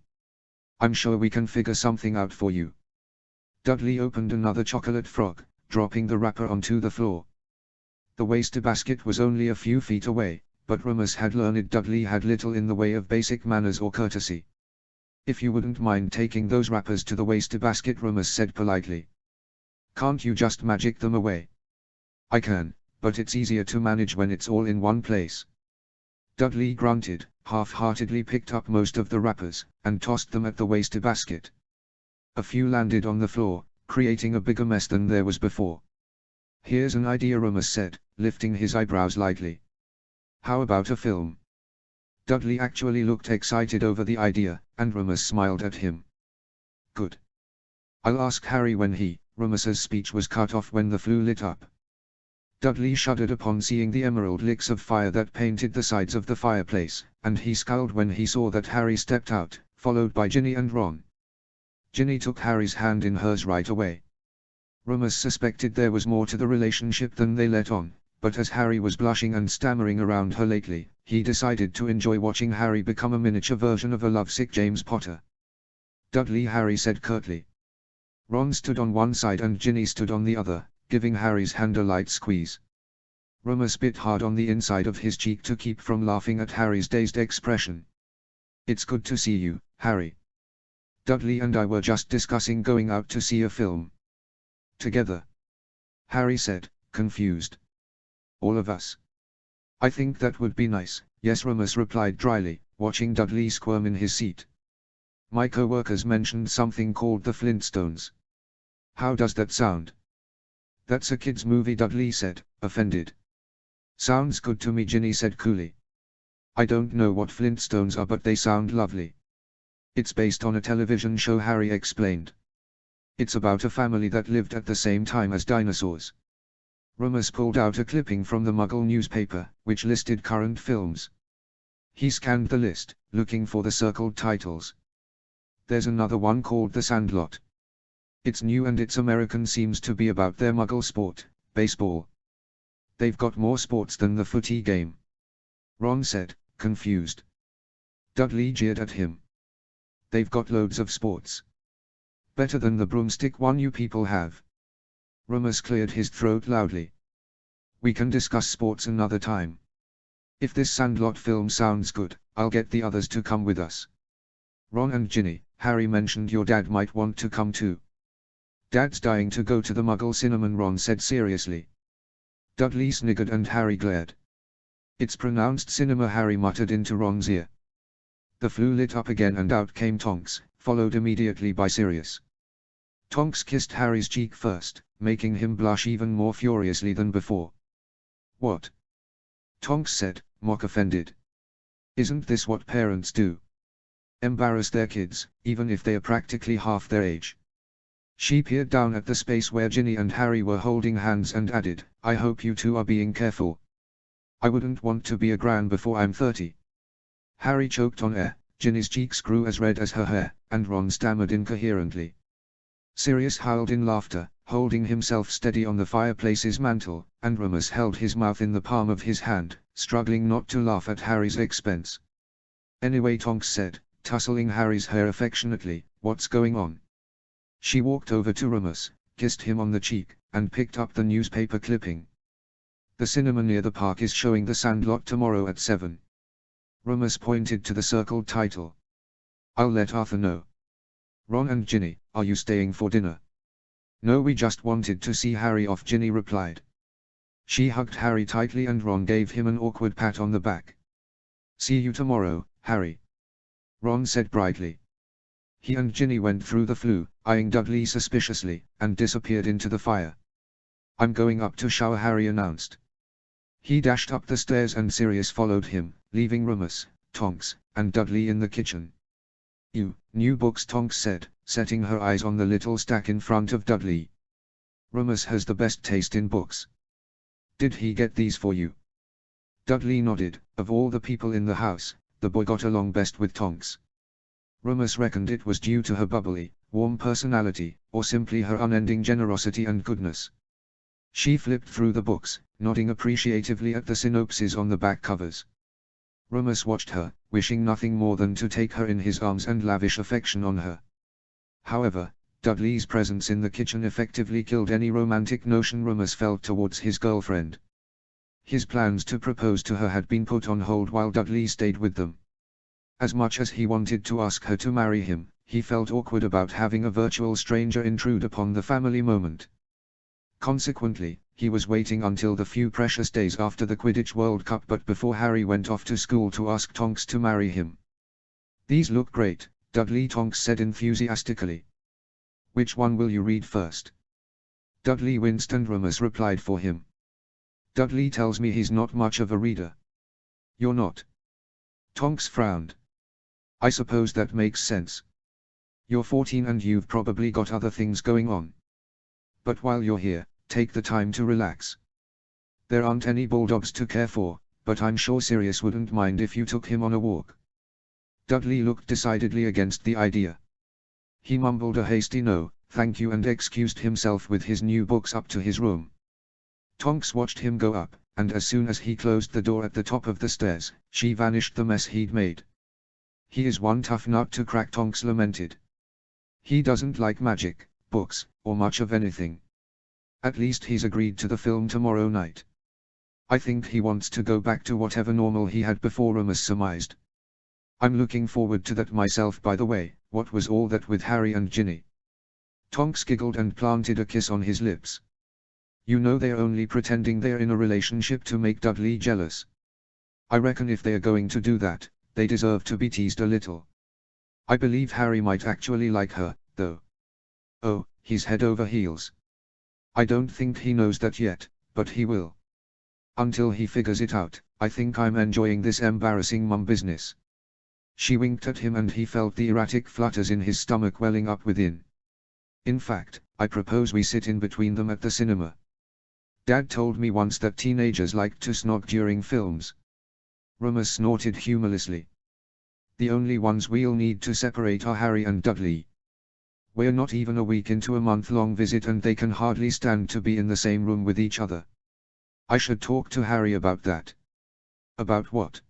I'm sure we can figure something out for you. Dudley opened another chocolate frog, dropping the wrapper onto the floor. The wastebasket was only a few feet away, but Remus had learned Dudley had little in the way of basic manners or courtesy. If you wouldn't mind taking those wrappers to the wastebasket, Remus said politely. Can't you just magic them away? I can, but it's easier to manage when it's all in one place. Dudley grunted, half-heartedly picked up most of the wrappers, and tossed them at the wastebasket. A few landed on the floor, creating a bigger mess than there was before. "Here's an idea," Rummus said, lifting his eyebrows lightly. "How about a film?" Dudley actually looked excited over the idea, and Rummus smiled at him. "Good. I'll ask Harry when he..." Rummus's speech was cut off when the flue lit up. Dudley shuddered upon seeing the emerald licks of fire that painted the sides of the fireplace, and he scowled when he saw that Harry stepped out, followed by Ginny and Ron. Ginny took Harry's hand in hers right away. Rummus suspected there was more to the relationship than they let on, but as Harry was blushing and stammering around her lately, he decided to enjoy watching Harry become a miniature version of a lovesick James Potter. "Dudley," Harry said curtly. Ron stood on one side and Ginny stood on the other, giving Harry's hand a light squeeze. Rummus bit hard on the inside of his cheek to keep from laughing at Harry's dazed expression. "It's good to see you, Harry. Dudley and I were just discussing going out to see a film together," Harry said, confused. "All of us?" "I think that would be nice," yes, Rummus replied dryly, watching Dudley squirm in his seat. "My co-workers mentioned something called the Flintstones. How does that sound?" "That's a kid's movie," Dudley said, offended. "Sounds good to me," Ginny said coolly. "I don't know what Flintstones are, but they sound lovely." "It's based on a television show," Harry explained. "It's about a family that lived at the same time as dinosaurs." Rummus pulled out a clipping from the Muggle newspaper, which listed current films. He scanned the list, looking for the circled titles. "There's another one called The Sandlot. It's new and it's American, seems to be about their Muggle sport, baseball. They've got more sports than the footy game," Ron said, confused. Dudley jeered at him. "They've got loads of sports. Better than the broomstick one you people have." Rummus cleared his throat loudly. "We can discuss sports another time. If this Sandlot film sounds good, I'll get the others to come with us." "Ron and Ginny, Harry mentioned your dad might want to come too." "Dad's dying to go to the Muggle cinema," Ron said seriously. Dudley sniggered and Harry glared. "It's pronounced cinema," Harry muttered into Ron's ear. The flue lit up again and out came Tonks, followed immediately by Sirius. Tonks kissed Harry's cheek first, making him blush even more furiously than before. "What?" Tonks said, mock offended. "Isn't this what parents do? Embarrass their kids, even if they are practically half their age?" She peered down at the space where Ginny and Harry were holding hands and added, "I hope you two are being careful. I wouldn't want to be a gran before I'm 30. Harry choked on air, Ginny's cheeks grew as red as her hair, and Ron stammered incoherently. Sirius howled in laughter, holding himself steady on the fireplace's mantel, and Rummus held his mouth in the palm of his hand, struggling not to laugh at Harry's expense. "Anyway," Tonks said, tussling Harry's hair affectionately, "what's going on?" She walked over to Rummus, kissed him on the cheek, and picked up the newspaper clipping. "The cinema near the park is showing The Sandlot tomorrow at 7. Rummus pointed to the circled title. "I'll let Arthur know." "Ron and Ginny, are you staying for dinner?" "No, we just wanted to see Harry off," Ginny replied. She hugged Harry tightly and Ron gave him an awkward pat on the back. "See you tomorrow, Harry," Ron said brightly. He and Ginny went through the flue, eyeing Dudley suspiciously, and disappeared into the fire. "I'm going up to shower," Harry announced. He dashed up the stairs and Sirius followed him, leaving Rummus, Tonks, and Dudley in the kitchen. New books," Tonks said, setting her eyes on the little stack in front of Dudley. "Rummus has the best taste in books. Did he get these for you?" Dudley nodded. Of all the people in the house, the boy got along best with Tonks. Rummus reckoned it was due to her bubbly, warm personality, or simply her unending generosity and goodness. She flipped through the books, nodding appreciatively at the synopses on the back covers. Rummus watched her, wishing nothing more than to take her in his arms and lavish affection on her. However, Dudley's presence in the kitchen effectively killed any romantic notion Rummus felt towards his girlfriend. His plans to propose to her had been put on hold while Dudley stayed with them. As much as he wanted to ask her to marry him, he felt awkward about having a virtual stranger intrude upon the family moment. Consequently, he was waiting until the few precious days after the Quidditch World Cup but before Harry went off to school to ask Tonks to marry him. "These look great," Dudley Tonks said enthusiastically. "Which one will you read first?" Dudley winced and Remus replied for him. "Dudley tells me he's not much of a reader." "You're not?" Tonks frowned. "I suppose that makes sense. You're 14 and you've probably got other things going on. But while you're here, take the time to relax. There aren't any bulldogs to care for, but I'm sure Sirius wouldn't mind if you took him on a walk." Dudley looked decidedly against the idea. He mumbled a hasty no, thank you and excused himself with his new books up to his room. Tonks watched him go up, and as soon as he closed the door at the top of the stairs, she vanished the mess he'd made. "He is one tough nut to crack," Tonks lamented. "He doesn't like magic, books, or much of anything. At least he's agreed to the film tomorrow night. I think he wants to go back to whatever normal he had before," Remus surmised. "I'm looking forward to that myself. By the way, what was all that with Harry and Ginny?" Tonks giggled and planted a kiss on his lips. "You know they're only pretending they're in a relationship to make Dudley jealous. I reckon if they're going to do that, they deserve to be teased a little. I believe Harry might actually like her, though. Oh, he's head over heels. I don't think he knows that yet, but he will. Until he figures it out, I think I'm enjoying this embarrassing mum business." She winked at him and he felt the erratic flutters in his stomach welling up within. "In fact, I propose we sit in between them at the cinema. Dad told me once that teenagers like to snog during films." Remus snorted humorlessly. "The only ones we'll need to separate are Harry and Dudley. We're not even a week into a month-long visit and they can hardly stand to be in the same room with each other. I should talk to Harry about that." "About what?"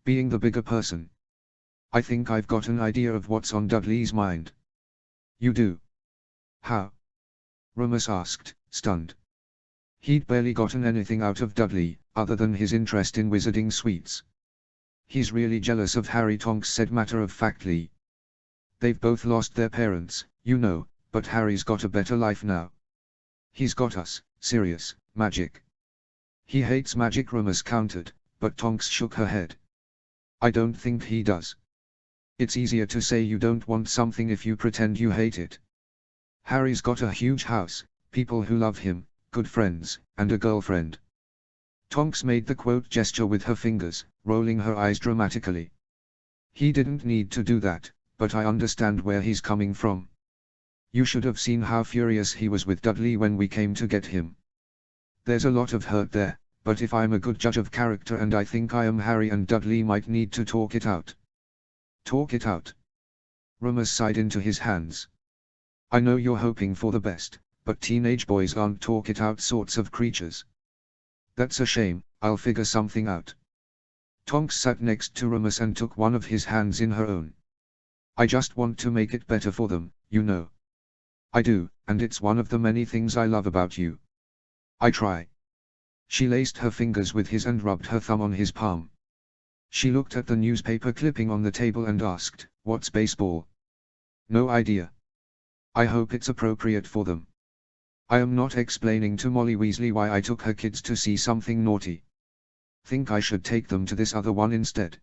"Being the bigger person. I think I've got an idea of what's on Dudley's mind." "You do? How?" Remus asked, stunned. He'd barely gotten anything out of Dudley, other than his interest in wizarding sweets. "He's really jealous of Harry," Tonks said matter-of-factly. "They've both lost their parents, you know, but Harry's got a better life now. He's got us, Sirius, magic." "He hates magic," Remus countered, but Tonks shook her head. "I don't think he does. It's easier to say you don't want something if you pretend you hate it. Harry's got a huge house, people who love him, good friends, and a girlfriend." Tonks made the quote gesture with her fingers, rolling her eyes dramatically. "He didn't need to do that, but I understand where he's coming from. You should have seen how furious he was with Dudley when we came to get him. There's a lot of hurt there, but if I'm a good judge of character and I think I am, Harry and Dudley might need to talk it out." "Talk it out?" Remus sighed into his hands. "I know you're hoping for the best, but teenage boys aren't talk-it-out sorts of creatures." "That's a shame, I'll figure something out." Tonks sat next to Remus and took one of his hands in her own. "I just want to make it better for them, you know. I do, and it's one of the many things I love about you. I try." She laced her fingers with his and rubbed her thumb on his palm. She looked at the newspaper clipping on the table and asked, "What's baseball?" "No idea. I hope it's appropriate for them. I am not explaining to Molly Weasley why I took her kids to see something naughty. Think I should take them to this other one instead."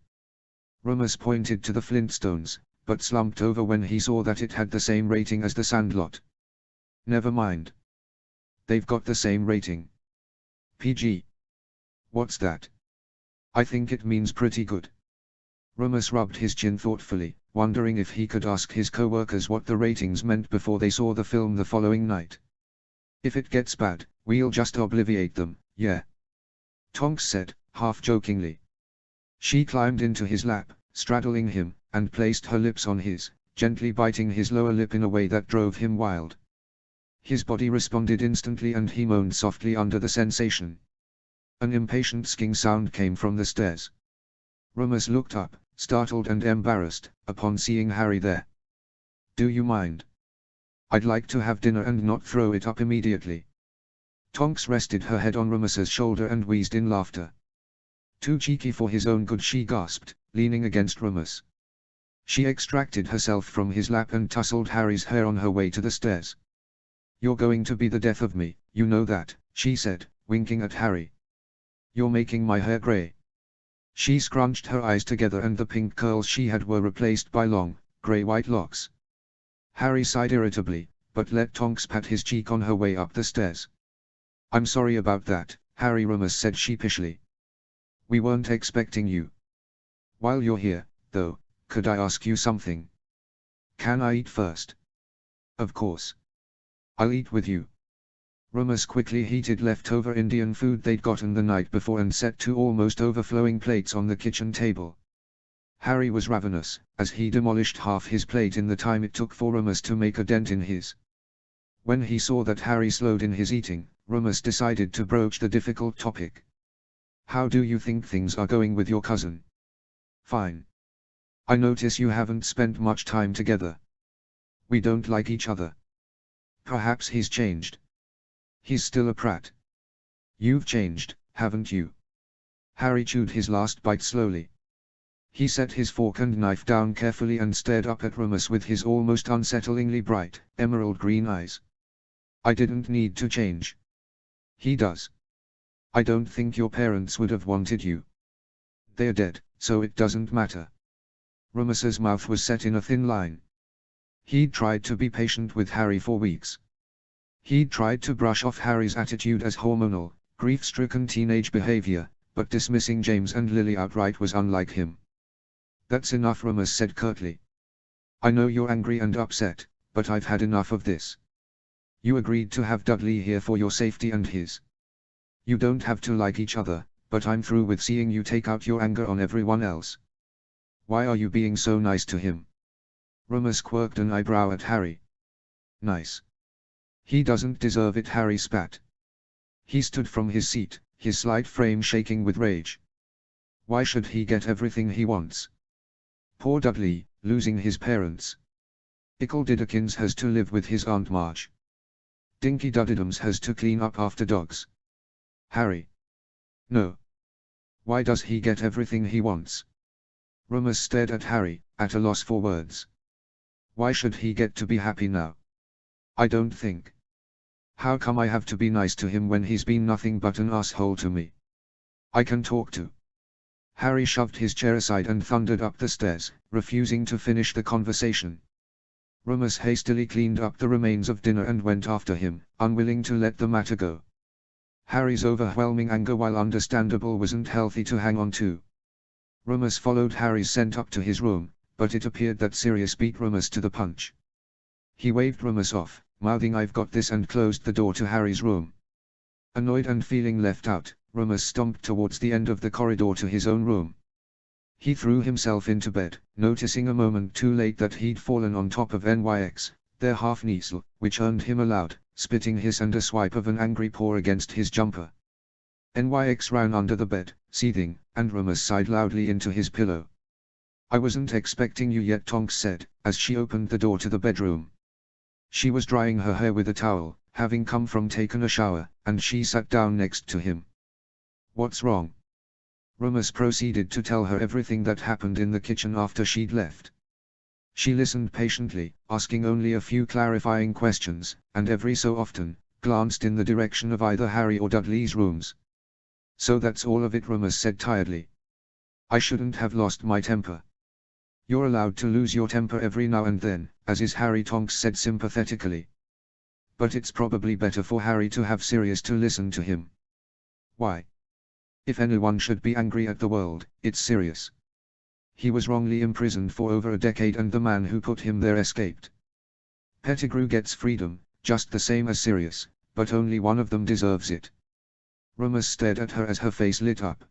Remus pointed to the Flintstones, but slumped over when he saw that it had the same rating as The Sandlot. "Never mind. They've got the same rating. PG. What's that?" "I think it means pretty good." Remus rubbed his chin thoughtfully, wondering if he could ask his co-workers what the ratings meant before they saw the film the following night. "If it gets bad, we'll just obliviate them, yeah?" Tonks said, half-jokingly. She climbed into his lap, straddling him, and placed her lips on his, gently biting his lower lip in a way that drove him wild. His body responded instantly and he moaned softly under the sensation. An impatient sking sound came from the stairs. Remus looked up, startled and embarrassed, upon seeing Harry there. "Do you mind? I'd like to have dinner and not throw it up immediately." Tonks rested her head on Remus's shoulder and wheezed in laughter. "Too cheeky for his own good," she gasped, leaning against Remus. She extracted herself from his lap and tousled Harry's hair on her way to the stairs. "You're going to be the death of me, you know that, she said, winking at Harry. You're making my hair grey. She scrunched her eyes together and the pink curls she had were replaced by long, grey-white locks. Harry sighed irritably, but let Tonks pat his cheek on her way up the stairs. I'm sorry about that, Harry Remus said sheepishly. We weren't expecting you. While you're here, though, could I ask you something? Can I eat first? Of course. I'll eat with you. Remus quickly heated leftover Indian food they'd gotten the night before and set 2 almost overflowing plates on the kitchen table. Harry was ravenous, as he demolished half his plate in the time it took for Remus to make a dent in his. When he saw that Harry slowed in his eating, Remus decided to broach the difficult topic. How do you think things are going with your cousin? Fine. I notice you haven't spent much time together. We don't like each other. Perhaps he's changed. He's still a prat. You've changed, haven't you? Harry chewed his last bite slowly. He set his fork and knife down carefully and stared up at Remus with his almost unsettlingly bright, emerald green eyes. I didn't need to change. He does. I don't think your parents would have wanted you. They're dead, so it doesn't matter. Remus's mouth was set in a thin line. He'd tried to be patient with Harry for weeks. He'd tried to brush off Harry's attitude as hormonal, grief-stricken teenage behavior, but dismissing James and Lily outright was unlike him. That's enough, Remus said curtly. I know you're angry and upset, but I've had enough of this. You agreed to have Dudley here for your safety and his. You don't have to like each other, but I'm through with seeing you take out your anger on everyone else. Why are you being so nice to him? Remus quirked an eyebrow at Harry. Nice. He doesn't deserve it, Harry spat. He stood from his seat, his slight frame shaking with rage. Why should he get everything he wants? Poor Dudley, losing his parents. Ickle Diddikins has to live with his Aunt Marge. Dinky Duddydums has to clean up after dogs. Harry. No. Why does he get everything he wants? Remus stared at Harry, at a loss for words. Why should he get to be happy now? I don't think. How come I have to be nice to him when he's been nothing but an asshole to me? I can talk to. Harry shoved his chair aside and thundered up the stairs, refusing to finish the conversation. Remus hastily cleaned up the remains of dinner and went after him, unwilling to let the matter go. Harry's overwhelming anger, while understandable, wasn't healthy to hang on to. Remus followed Harry's scent up to his room, but it appeared that Sirius beat Remus to the punch. He waved Remus off, mouthing "I've got this," and closed the door to Harry's room. Annoyed and feeling left out, Remus stomped towards the end of the corridor to his own room. He threw himself into bed, noticing a moment too late that he'd fallen on top of NYX, their half-niece, which earned him a loud, spitting hiss and a swipe of an angry paw against his jumper. NYX ran under the bed, seething, and Remus sighed loudly into his pillow. I wasn't expecting you yet, Tonks said, as she opened the door to the bedroom. She was drying her hair with a towel, having come from taking a shower, and she sat down next to him. What's wrong? Remus proceeded to tell her everything that happened in the kitchen after she'd left. She listened patiently, asking only a few clarifying questions, and every so often, glanced in the direction of either Harry or Dudley's rooms. So that's all of it, Remus said tiredly. I shouldn't have lost my temper. You're allowed to lose your temper every now and then, as is Harry, Tonks said sympathetically. But it's probably better for Harry to have Sirius to listen to him. Why? If anyone should be angry at the world, it's Sirius. He was wrongly imprisoned for over a decade and the man who put him there escaped. Pettigrew gets freedom, just the same as Sirius, but only one of them deserves it. Remus stared at her as her face lit up.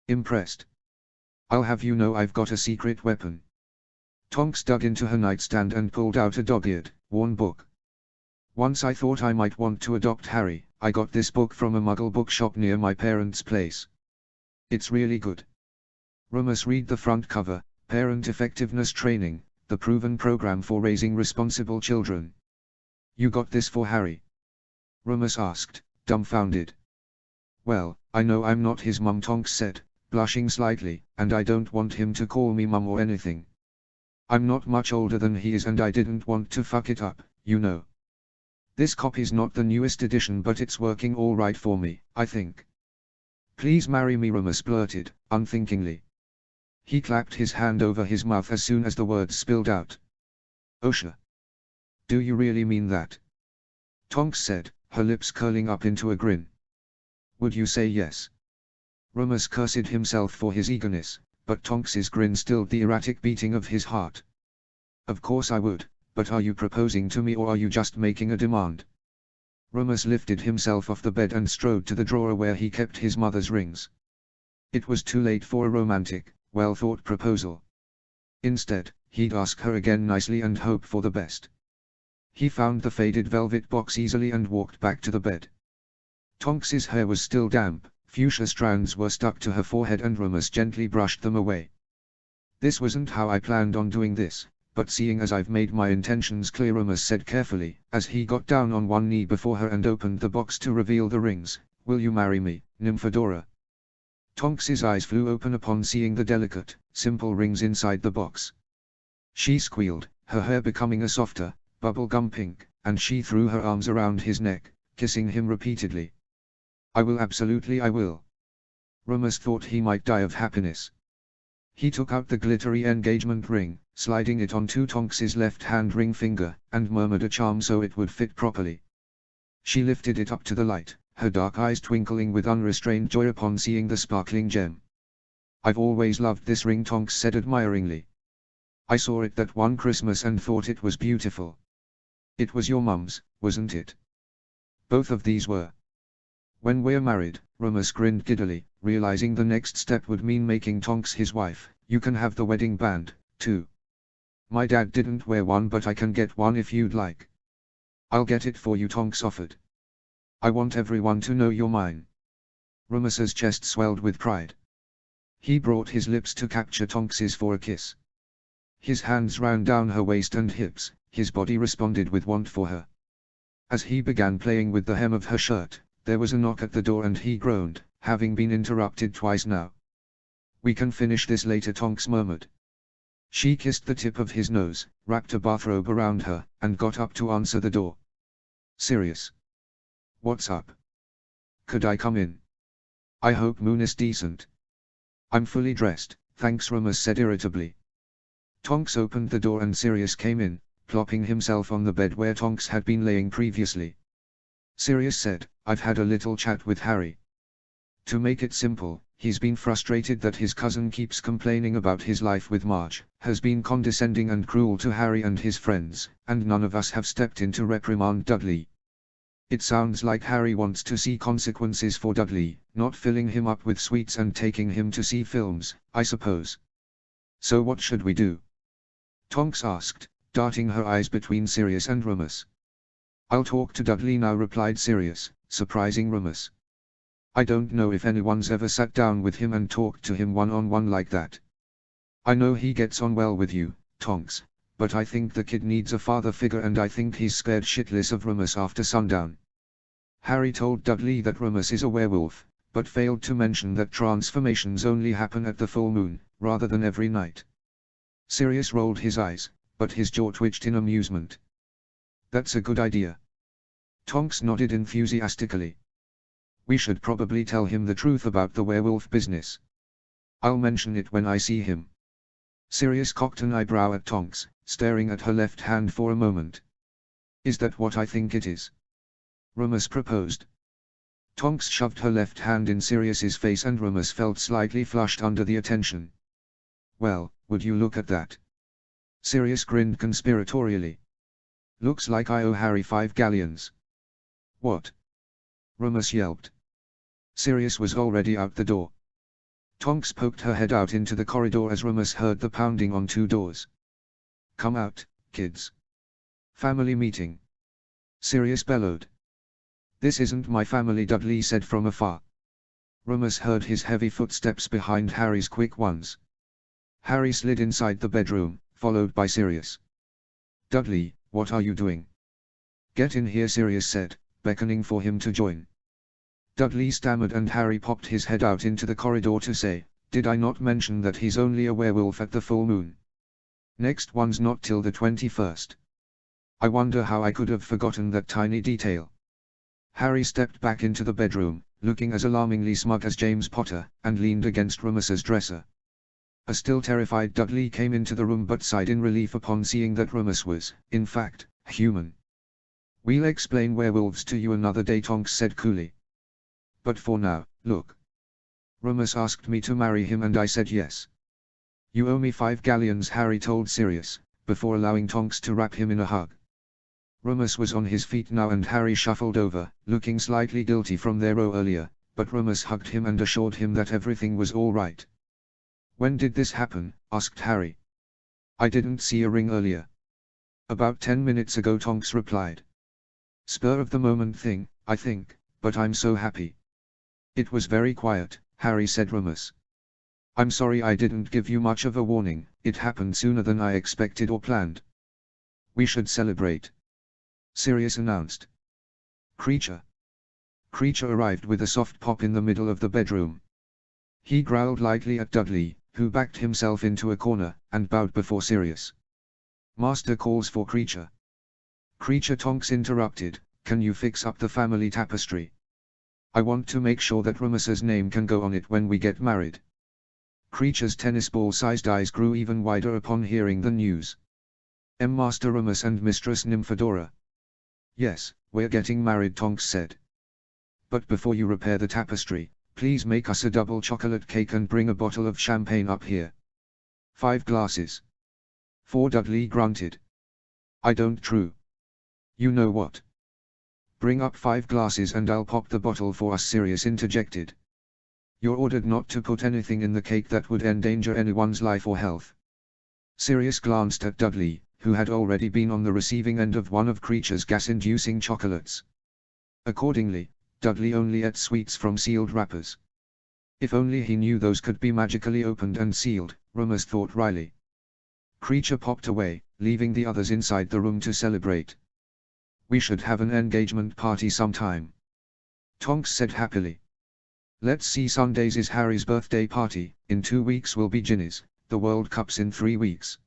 Impressed. I'll have you know I've got a secret weapon. Tonks dug into her nightstand and pulled out a dog-eared, worn book. Once I thought I might want to adopt Harry. I got this book from a Muggle bookshop near my parents' place. It's really good. Remus read the front cover, Parent Effectiveness Training, the proven program for raising responsible children. You got this for Harry? Remus asked, dumbfounded. Well, I know I'm not his mum, Tonks said, blushing slightly, and I don't want him to call me mum or anything. I'm not much older than he is and I didn't want to fuck it up, you know. This copy's not the newest edition, but it's working all right for me, I think. Please marry me, Remus blurted, unthinkingly. He clapped his hand over his mouth as soon as the words spilled out. Osha. Do you really mean that? Tonks said, her lips curling up into a grin. Would you say yes? Remus cursed himself for his eagerness, but Tonks's grin stilled the erratic beating of his heart. Of course I would, but are you proposing to me or are you just making a demand? Remus lifted himself off the bed and strode to the drawer where he kept his mother's rings. It was too late for a romantic, well-thought proposal. Instead, he'd ask her again nicely and hope for the best. He found the faded velvet box easily and walked back to the bed. Tonks's hair was still damp, fuchsia strands were stuck to her forehead and Remus gently brushed them away. This wasn't how I planned on doing this, but seeing as I've made my intentions clear, Remus said carefully, as he got down on one knee before her and opened the box to reveal the rings. Will you marry me, Nymphadora? Tonks's eyes flew open upon seeing the delicate, simple rings inside the box. She squealed, her hair becoming a softer, bubblegum pink, and she threw her arms around his neck, kissing him repeatedly. I will, absolutely I will. Remus thought he might die of happiness. He took out the glittery engagement ring, sliding it onto Tonks's left-hand ring finger, and murmured a charm so it would fit properly. She lifted it up to the light, her dark eyes twinkling with unrestrained joy upon seeing the sparkling gem. I've always loved this ring, Tonks said admiringly. I saw it that one Christmas and thought it was beautiful. It was your mum's, wasn't it? Both of these were. When we're married, Remus grinned giddily, realizing the next step would mean making Tonks his wife. You can have the wedding band, too. My dad didn't wear one, but I can get one if you'd like. I'll get it for you, Tonks offered. I want everyone to know you're mine. Remus's chest swelled with pride. He brought his lips to capture Tonks's for a kiss. His hands ran down her waist and hips, his body responded with want for her. As he began playing with the hem of her shirt, there was a knock at the door and he groaned, having been interrupted twice now. We can finish this later, Tonks murmured. She kissed the tip of his nose, wrapped a bathrobe around her, and got up to answer the door. Sirius. What's up? Could I come in? I hope Moon is decent. I'm fully dressed, thanks, Remus said irritably. Tonks opened the door and Sirius came in, plopping himself on the bed where Tonks had been laying previously. Sirius said, I've had a little chat with Harry. To make it simple, he's been frustrated that his cousin keeps complaining about his life with Marge, has been condescending and cruel to Harry and his friends, and none of us have stepped in to reprimand Dudley. It sounds like Harry wants to see consequences for Dudley, not filling him up with sweets and taking him to see films, I suppose. So what should we do? Tonks asked, darting her eyes between Sirius and Remus. I'll talk to Dudley now, replied Sirius, surprising Remus. I don't know if anyone's ever sat down with him and talked to him one-on-one like that. I know he gets on well with you, Tonks, but I think the kid needs a father figure and I think he's scared shitless of Remus after sundown. Harry told Dudley that Remus is a werewolf, but failed to mention that transformations only happen at the full moon, rather than every night. Sirius rolled his eyes, but his jaw twitched in amusement. That's a good idea. Tonks nodded enthusiastically. We should probably tell him the truth about the werewolf business. I'll mention it when I see him. Sirius cocked an eyebrow at Tonks, staring at her left hand for a moment. Is that what I think it is? Remus proposed. Tonks shoved her left hand in Sirius's face and Remus felt slightly flushed under the attention. Well, would you look at that? Sirius grinned conspiratorially. Looks like I owe Harry 5 galleons. What? Remus yelped. Sirius was already out the door. Tonks poked her head out into the corridor as Remus heard the pounding on 2 doors. Come out, kids. Family meeting. Sirius bellowed. This isn't my family, Dudley said from afar. Remus heard his heavy footsteps behind Harry's quick ones. Harry slid inside the bedroom, followed by Sirius. Dudley, what are you doing? Get in here, Sirius said, beckoning for him to join. Dudley stammered and Harry popped his head out into the corridor to say, did I not mention that he's only a werewolf at the full moon? Next one's not till the 21st. I wonder how I could have forgotten that tiny detail. Harry stepped back into the bedroom, looking as alarmingly smug as James Potter, and leaned against Remus's dresser. A still terrified Dudley came into the room but sighed in relief upon seeing that Remus was, in fact, human. "We'll explain werewolves to you another day," Tonks said coolly. "But for now, look. Remus asked me to marry him and I said yes. You owe me 5 galleons," Harry told Sirius, before allowing Tonks to wrap him in a hug. Remus was on his feet now and Harry shuffled over, looking slightly guilty from their row earlier, but Remus hugged him and assured him that everything was all right. "When did this happen?" asked Harry. "I didn't see a ring earlier." "About 10 minutes ago," Tonks replied. "Spur of the moment thing, I think, but I'm so happy." "It was very quiet," Harry said. "Remus, I'm sorry I didn't give you much of a warning, it happened sooner than I expected or planned." "We should celebrate," Sirius announced. Creature arrived with a soft pop in the middle of the bedroom. He growled lightly at Dudley, who backed himself into a corner, and bowed before Sirius. "Master calls for Creature." "Creature," Tonks interrupted, "can you fix up the family tapestry? I want to make sure that Remus's name can go on it when we get married." Creature's tennis ball-sized eyes grew even wider upon hearing the news. "Master Remus and Mistress Nymphadora?" "Yes, we're getting married," Tonks said. "But before you repair the tapestry, please make us a double chocolate cake and bring a bottle of champagne up here." 5 glasses. 4, Dudley grunted. "I don't true. You know what? Bring up 5 glasses and I'll pop the bottle for us," Sirius interjected. "You're ordered not to put anything in the cake that would endanger anyone's life or health." Sirius glanced at Dudley, who had already been on the receiving end of one of Creature's gas-inducing chocolates. Accordingly, Dudley only ate sweets from sealed wrappers. If only he knew those could be magically opened and sealed, Remus thought wryly. Creature popped away, leaving the others inside the room to celebrate. "We should have an engagement party sometime," Tonks said happily. "Let's see, Sunday's is Harry's birthday party, in 2 weeks will be Ginny's, the World Cup's in 3 weeks.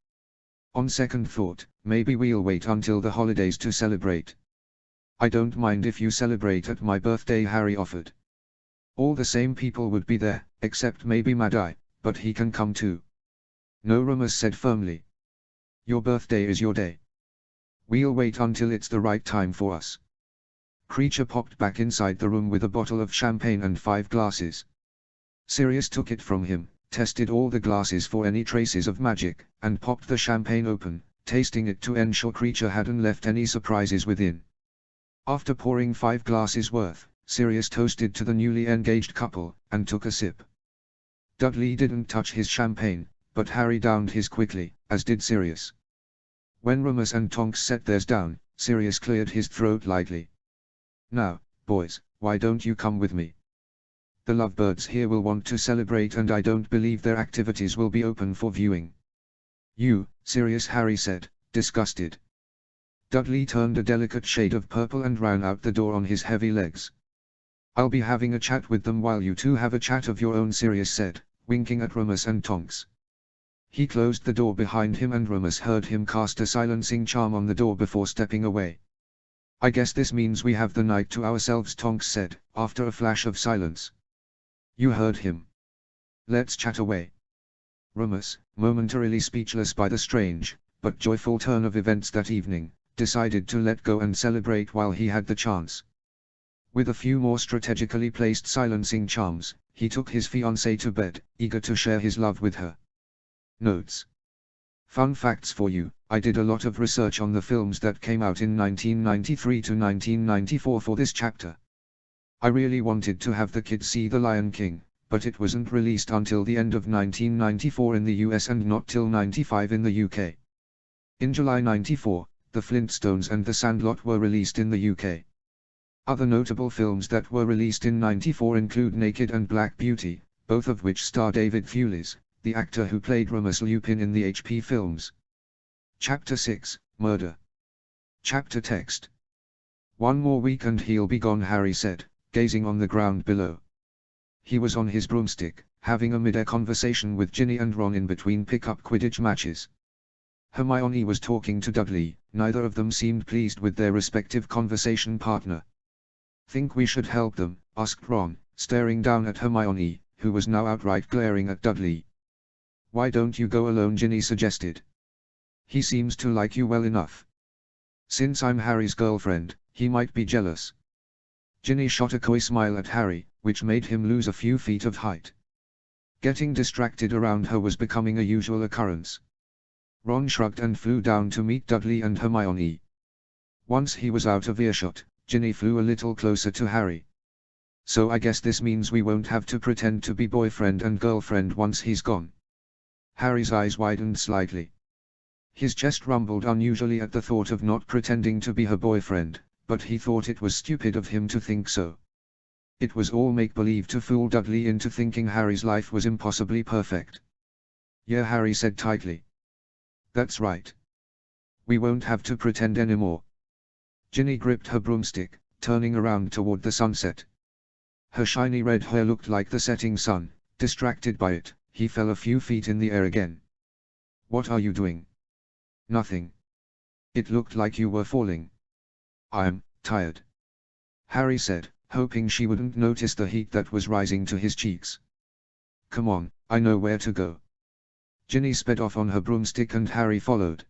On second thought, maybe we'll wait until the holidays to celebrate." "I don't mind if you celebrate at my birthday," Harry offered. "All the same people would be there, except maybe Mad-Eye, but he can come too." "No," Remus said firmly. "Your birthday is your day. We'll wait until it's the right time for us." Creature popped back inside the room with a bottle of champagne and 5 glasses. Sirius took it from him, tested all the glasses for any traces of magic, and popped the champagne open, tasting it to ensure Creature hadn't left any surprises within. After pouring 5 glasses worth, Sirius toasted to the newly engaged couple, and took a sip. Dudley didn't touch his champagne, but Harry downed his quickly, as did Sirius. When Remus and Tonks set theirs down, Sirius cleared his throat lightly. "Now, boys, why don't you come with me? The lovebirds here will want to celebrate and I don't believe their activities will be open for viewing." "You, Sirius," Harry said, disgusted. Dudley turned a delicate shade of purple and ran out the door on his heavy legs. "I'll be having a chat with them while you two have a chat of your own," Sirius said, winking at Remus and Tonks. He closed the door behind him and Remus heard him cast a silencing charm on the door before stepping away. "I guess this means we have the night to ourselves," Tonks said, after a flash of silence. "You heard him. Let's chat away." Remus, momentarily speechless by the strange, but joyful turn of events that evening, decided to let go and celebrate while he had the chance. With a few more strategically placed silencing charms, he took his fiancée to bed, eager to share his love with her. Notes. Fun facts for you: I did a lot of research on the films that came out in 1993 to 1994 for this chapter. I really wanted to have the kids see The Lion King, but it wasn't released until the end of 1994 in the US and not till 95 in the UK. In July 94, The Flintstones and The Sandlot were released in the UK. Other notable films that were released in 94 include Naked and Black Beauty, both of which star David Thewlis, the actor who played Remus Lupin in the HP films. Chapter 6, Murder. Chapter text. "One more week and he'll be gone," Harry said, gazing on the ground below. He was on his broomstick, having a mid-air conversation with Ginny and Ron in between pick-up Quidditch matches. Hermione was talking to Dudley, neither of them seemed pleased with their respective conversation partner. "Think we should help them?" asked Ron, staring down at Hermione, who was now outright glaring at Dudley. "Why don't you go alone?" Ginny suggested. "He seems to like you well enough. Since I'm Harry's girlfriend, he might be jealous." Ginny shot a coy smile at Harry, which made him lose a few feet of height. Getting distracted around her was becoming a usual occurrence. Ron shrugged and flew down to meet Dudley and Hermione. Once he was out of earshot, Ginny flew a little closer to Harry. "So I guess this means we won't have to pretend to be boyfriend and girlfriend once he's gone." Harry's eyes widened slightly. His chest rumbled unusually at the thought of not pretending to be her boyfriend, but he thought it was stupid of him to think so. It was all make-believe to fool Dudley into thinking Harry's life was impossibly perfect. "Yeah," Harry said tightly. "That's right. We won't have to pretend anymore." Ginny gripped her broomstick, turning around toward the sunset. Her shiny red hair looked like the setting sun. Distracted by it, he fell a few feet in the air again. "What are you doing?" "Nothing. It looked like you were falling." "I'm tired," Harry said, hoping she wouldn't notice the heat that was rising to his cheeks. "Come on, I know where to go." Ginny sped off on her broomstick and Harry followed.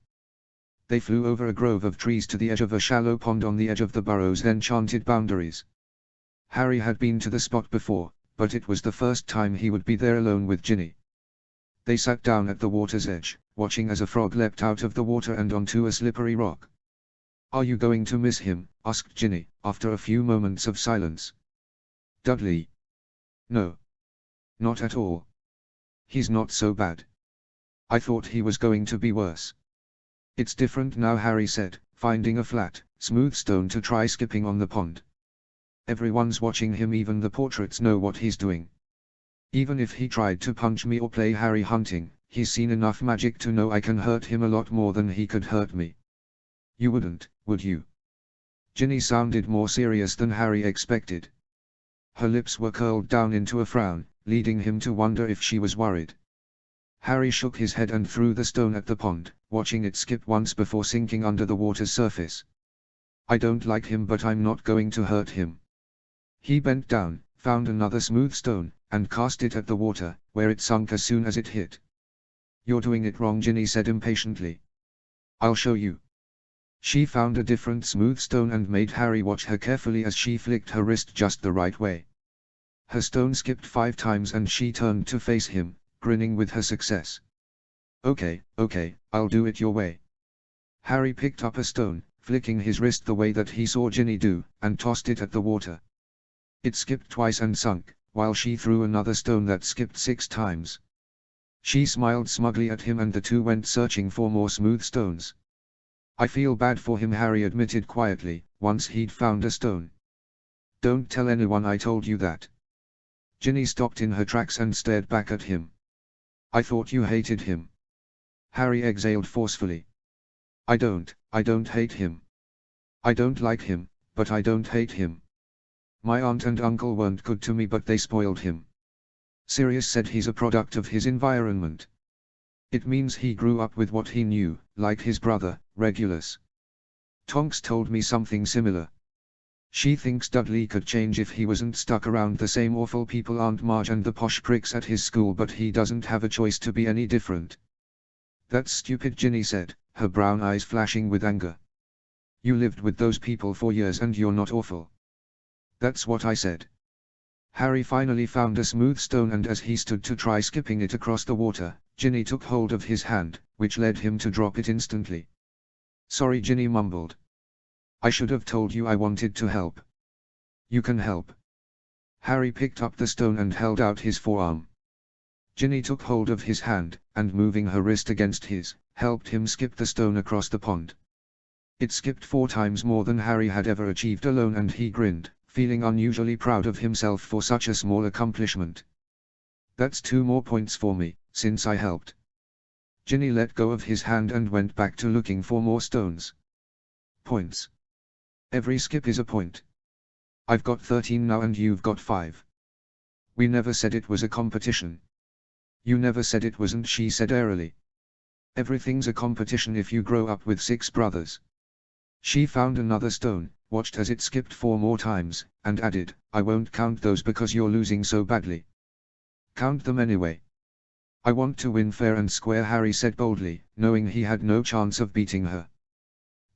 They flew over a grove of trees to the edge of a shallow pond on the edge of the burrow's enchanted boundaries. Harry had been to the spot before, but it was the first time he would be there alone with Ginny. They sat down at the water's edge, watching as a frog leapt out of the water and onto a slippery rock. "Are you going to miss him?" asked Ginny, after a few moments of silence. "Dudley? No. Not at all. He's not so bad. I thought he was going to be worse." "It's different now," Harry said, finding a flat, smooth stone to try skipping on the pond. "Everyone's watching him, even the portraits know what he's doing. Even if he tried to punch me or play Harry hunting, he's seen enough magic to know I can hurt him a lot more than he could hurt me." "You wouldn't, would you?" Ginny sounded more serious than Harry expected. Her lips were curled down into a frown, leading him to wonder if she was worried. Harry shook his head and threw the stone at the pond, watching it skip once before sinking under the water's surface. "I don't like him, but I'm not going to hurt him." He bent down, found another smooth stone, and cast it at the water, where it sunk as soon as it hit. "You're doing it wrong," Ginny said impatiently. "I'll show you." She found a different smooth stone and made Harry watch her carefully as she flicked her wrist just the right way. Her stone skipped 5 times and she turned to face him, grinning with her success. Okay, I'll do it your way." Harry picked up a stone, flicking his wrist the way that he saw Ginny do, and tossed it at the water. It skipped twice and sunk, while she threw another stone that skipped 6 times. She smiled smugly at him and the two went searching for more smooth stones. "I feel bad for him," Harry admitted quietly, once he'd found a stone. "Don't tell anyone I told you that." Ginny stopped in her tracks and stared back at him. "I thought you hated him." Harry exhaled forcefully. I don't hate him. I don't like him, but I don't hate him. My aunt and uncle weren't good to me, but they spoiled him." Sirius said he's a product of his environment. It means he grew up with what he knew, like his brother, Regulus. Tonks told me something similar. She thinks Dudley could change if he wasn't stuck around the same awful people, Aunt Marge and the posh pricks at his school, but he doesn't have a choice to be any different. "That's stupid," Ginny said, her brown eyes flashing with anger. "You lived with those people for years and you're not awful." "That's what I said." Harry finally found a smooth stone, and as he stood to try skipping it across the water, Ginny took hold of his hand, which led him to drop it instantly. "Sorry," Ginny mumbled. "I should have told you I wanted to help." "You can help." Harry picked up the stone and held out his forearm. Ginny took hold of his hand, and moving her wrist against his, helped him skip the stone across the pond. It skipped 4 times more than Harry had ever achieved alone, and he grinned, feeling unusually proud of himself for such a small accomplishment. "That's 2 more points for me, since I helped." Ginny let go of his hand and went back to looking for more stones. "Points. Every skip is a point. I've got 13 now and you've got 5. We never said it was a competition." "You never said it wasn't," she said airily. Everything's a competition if you grow up with 6 brothers. She found another stone, watched as it skipped 4 more times, and added, I won't count those because you're losing so badly. Count them anyway. I want to win fair and square, Harry said boldly, knowing he had no chance of beating her.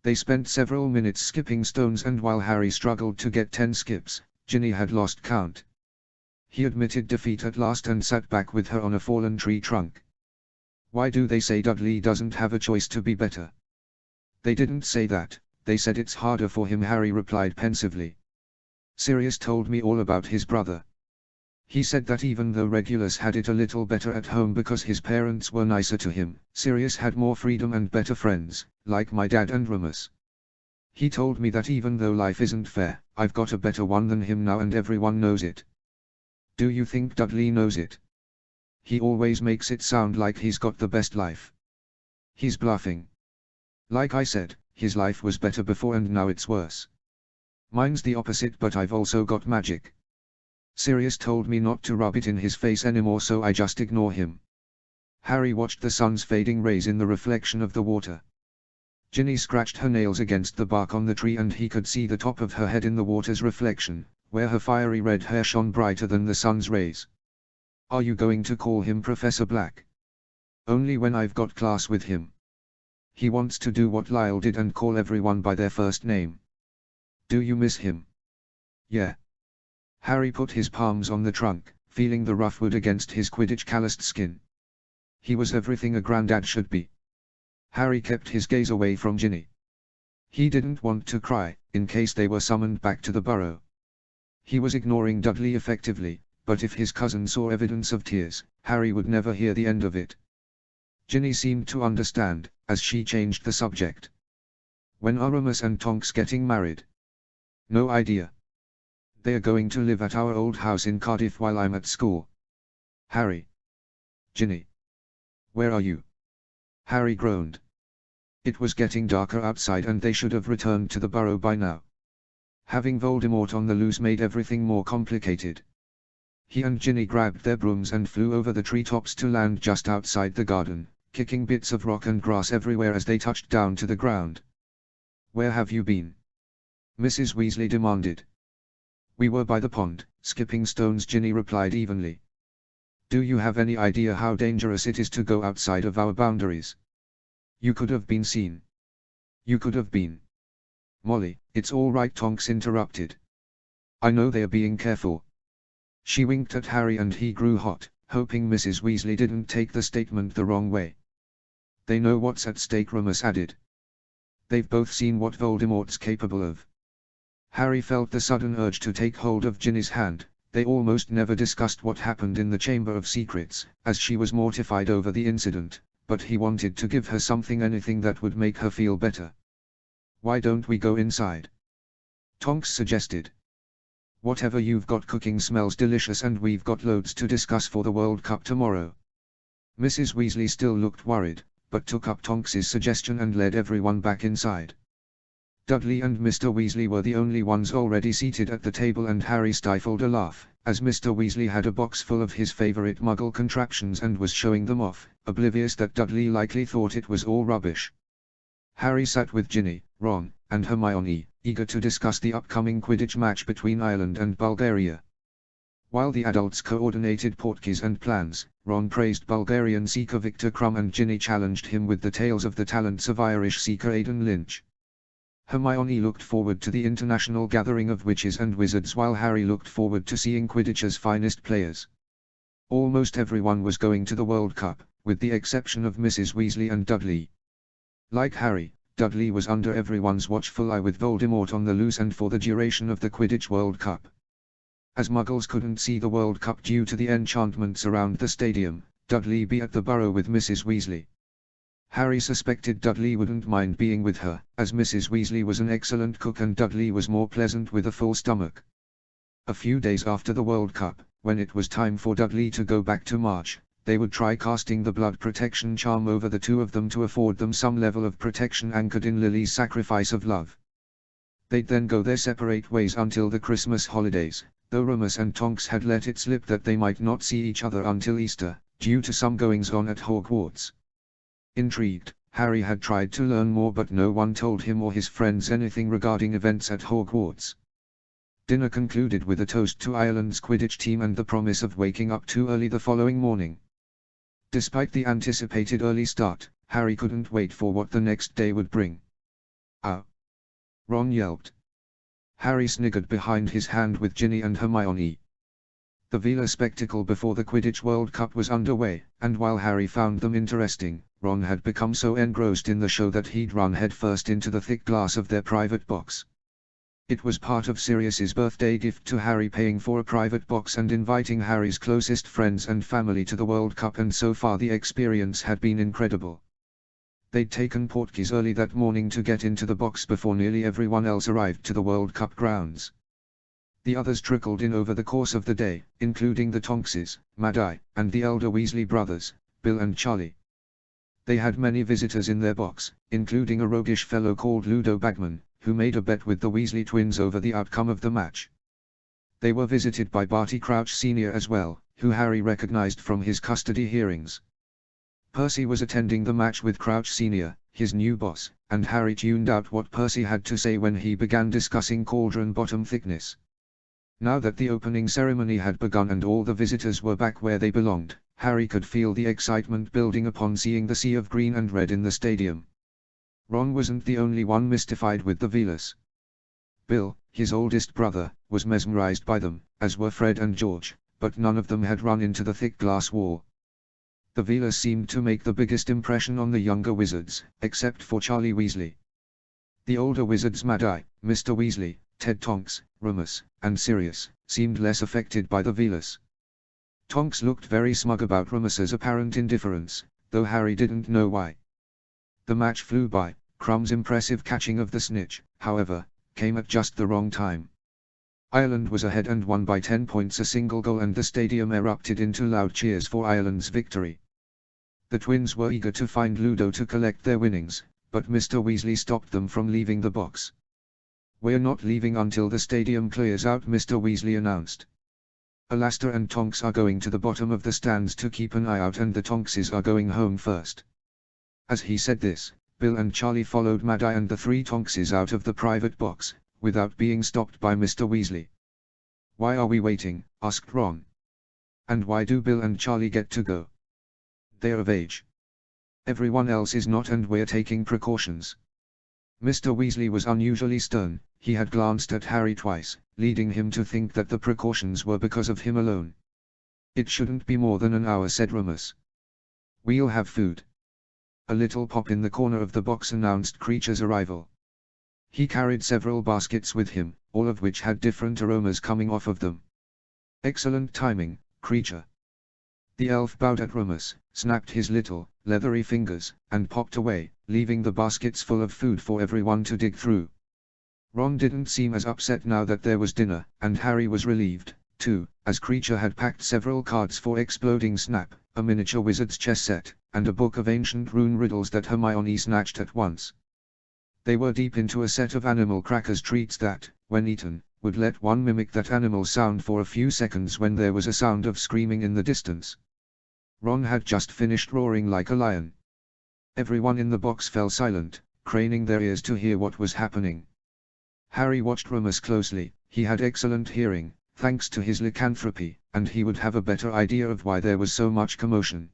They spent several minutes skipping stones, and while Harry struggled to get 10 skips, Ginny had lost count. He admitted defeat at last and sat back with her on a fallen tree trunk. Why do they say Dudley doesn't have a choice to be better? They didn't say that, they said it's harder for him, Harry replied pensively. Sirius told me all about his brother. He said that even though Regulus had it a little better at home because his parents were nicer to him, Sirius had more freedom and better friends, like my dad and Remus. He told me that even though life isn't fair, I've got a better one than him now, and everyone knows it. Do you think Dudley knows it? He always makes it sound like he's got the best life. He's bluffing. Like I said, his life was better before and now it's worse. Mine's the opposite, but I've also got magic. Sirius told me not to rub it in his face anymore, so I just ignore him. Harry watched the sun's fading rays in the reflection of the water. Ginny scratched her nails against the bark on the tree, and he could see the top of her head in the water's reflection, where her fiery red hair shone brighter than the sun's rays. Are you going to call him Professor Black? Only when I've got class with him. He wants to do what Lyle did and call everyone by their first name. Do you miss him? Yeah. Harry put his palms on the trunk, feeling the rough wood against his Quidditch-calloused skin. He was everything a granddad should be. Harry kept his gaze away from Ginny. He didn't want to cry, in case they were summoned back to the burrow. He was ignoring Dudley effectively, but if his cousin saw evidence of tears, Harry would never hear the end of it. Ginny seemed to understand, as she changed the subject. When are Remus and Tonks getting married? No idea. They are going to live at our old house in Cardiff while I'm at school. Harry. Ginny. Where are you? Harry groaned. It was getting darker outside and they should have returned to the burrow by now. Having Voldemort on the loose made everything more complicated. He and Ginny grabbed their brooms and flew over the treetops to land just outside the garden, kicking bits of rock and grass everywhere as they touched down to the ground. Where have you been? Mrs. Weasley demanded. We were by the pond, skipping stones, Ginny replied evenly. Do you have any idea how dangerous it is to go outside of our boundaries? You could have been seen. You could have been. Molly, it's all right, Tonks interrupted. I know they're being careful. She winked at Harry and he grew hot, hoping Mrs. Weasley didn't take the statement the wrong way. They know what's at stake, Remus added. They've both seen what Voldemort's capable of. Harry felt the sudden urge to take hold of Ginny's hand. They almost never discussed what happened in the Chamber of Secrets, as she was mortified over the incident, but he wanted to give her something, anything that would make her feel better. Why don't we go inside? Tonks suggested. Whatever you've got cooking smells delicious and we've got loads to discuss for the World Cup tomorrow. Mrs. Weasley still looked worried, but took up Tonks's suggestion and led everyone back inside. Dudley and Mr. Weasley were the only ones already seated at the table, and Harry stifled a laugh, as Mr. Weasley had a box full of his favorite Muggle contraptions and was showing them off, oblivious that Dudley likely thought it was all rubbish. Harry sat with Ginny, Ron, and Hermione, eager to discuss the upcoming Quidditch match between Ireland and Bulgaria. While the adults coordinated portkeys and plans, Ron praised Bulgarian seeker Victor Krum and Ginny challenged him with the tales of the talents of Irish seeker Aidan Lynch. Hermione looked forward to the international gathering of witches and wizards, while Harry looked forward to seeing Quidditch's finest players. Almost everyone was going to the World Cup, with the exception of Mrs. Weasley and Dudley. Like Harry, Dudley was under everyone's watchful eye with Voldemort on the loose and for the duration of the Quidditch World Cup. As Muggles couldn't see the World Cup due to the enchantments around the stadium, Dudley be at the burrow with Mrs. Weasley. Harry suspected Dudley wouldn't mind being with her, as Mrs. Weasley was an excellent cook and Dudley was more pleasant with a full stomach. A few days after the World Cup, when it was time for Dudley to go back to March, they would try casting the blood protection charm over the two of them to afford them some level of protection anchored in Lily's sacrifice of love. They'd then go their separate ways until the Christmas holidays, though Remus and Tonks had let it slip that they might not see each other until Easter, due to some goings-on at Hogwarts. Intrigued, Harry had tried to learn more, but no one told him or his friends anything regarding events at Hogwarts. Dinner concluded with a toast to Ireland's Quidditch team and the promise of waking up too early the following morning. Despite the anticipated early start, Harry couldn't wait for what the next day would bring. "Ah!" Ron yelped. Harry sniggered behind his hand with Ginny and Hermione. The Vila spectacle before the Quidditch World Cup was underway, and while Harry found them interesting, Ron had become so engrossed in the show that he'd run headfirst into the thick glass of their private box. It was part of Sirius's birthday gift to Harry, paying for a private box and inviting Harry's closest friends and family to the World Cup, and so far the experience had been incredible. They'd taken portkeys early that morning to get into the box before nearly everyone else arrived to the World Cup grounds. The others trickled in over the course of the day, including the Tonkses, Mad-Eye, and the elder Weasley brothers, Bill and Charlie. They had many visitors in their box, including a roguish fellow called Ludo Bagman, who made a bet with the Weasley twins over the outcome of the match. They were visited by Barty Crouch Sr. as well, who Harry recognized from his custody hearings. Percy was attending the match with Crouch Sr., his new boss, and Harry tuned out what Percy had to say when he began discussing cauldron bottom thickness. Now that the opening ceremony had begun and all the visitors were back where they belonged, Harry could feel the excitement building upon seeing the sea of green and red in the stadium. Ron wasn't the only one mystified with the Velas. Bill, his oldest brother, was mesmerized by them, as were Fred and George, but none of them had run into the thick glass wall. The Velas seemed to make the biggest impression on the younger wizards, except for Charlie Weasley. The older wizards Mad-Eye, Mr. Weasley, Ted Tonks, Remus, and Sirius, seemed less affected by the Velas. Tonks looked very smug about Remus's apparent indifference, though Harry didn't know why. The match flew by. Crum's impressive catching of the snitch, however, came at just the wrong time. Ireland was ahead and won by 10 points, a single goal, and the stadium erupted into loud cheers for Ireland's victory. The twins were eager to find Ludo to collect their winnings, but Mr. Weasley stopped them from leaving the box. "We're not leaving until the stadium clears out," Mr. Weasley announced. "Alastair and Tonks are going to the bottom of the stands to keep an eye out, and the Tonkses are going home first." As he said this, Bill and Charlie followed Mad-Eye and the three Tonkses out of the private box, without being stopped by Mr. Weasley. "Why are we waiting?" asked Ron. "And why do Bill and Charlie get to go? They're of age. Everyone else is not, and we're taking precautions." Mr. Weasley was unusually stern. He had glanced at Harry twice, leading him to think that the precautions were because of him alone. "It shouldn't be more than an hour," said Remus. "We'll have food." A little pop in the corner of the box announced Creature's arrival. He carried several baskets with him, all of which had different aromas coming off of them. "Excellent timing, Creature." The elf bowed at Remus, snapped his little, leathery fingers, and popped away, leaving the baskets full of food for everyone to dig through. Ron didn't seem as upset now that there was dinner, and Harry was relieved, too, as Creature had packed several cards for Exploding Snap, a miniature wizard's chess set, and a book of ancient rune riddles that Hermione snatched at once. They were deep into a set of animal crackers treats that, when eaten, would let one mimic that animal sound for a few seconds when there was a sound of screaming in the distance. Ron had just finished roaring like a lion. Everyone in the box fell silent, craning their ears to hear what was happening. Harry watched Remus closely. He had excellent hearing, thanks to his lycanthropy, and he would have a better idea of why there was so much commotion.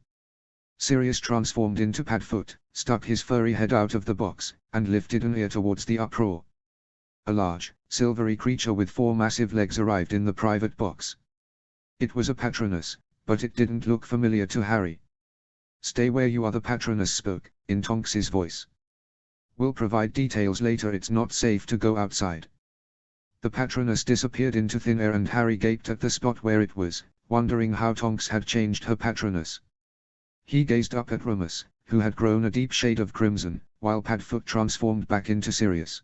Sirius transformed into Padfoot, stuck his furry head out of the box, and lifted an ear towards the uproar. A large, silvery creature with 4 massive legs arrived in the private box. It was a Patronus, but it didn't look familiar to Harry. "Stay where you are," the Patronus spoke, in Tonks's voice. "We'll provide details later. It's not safe to go outside." The Patronus disappeared into thin air and Harry gaped at the spot where it was, wondering how Tonks had changed her Patronus. He gazed up at Remus, who had grown a deep shade of crimson, while Padfoot transformed back into Sirius.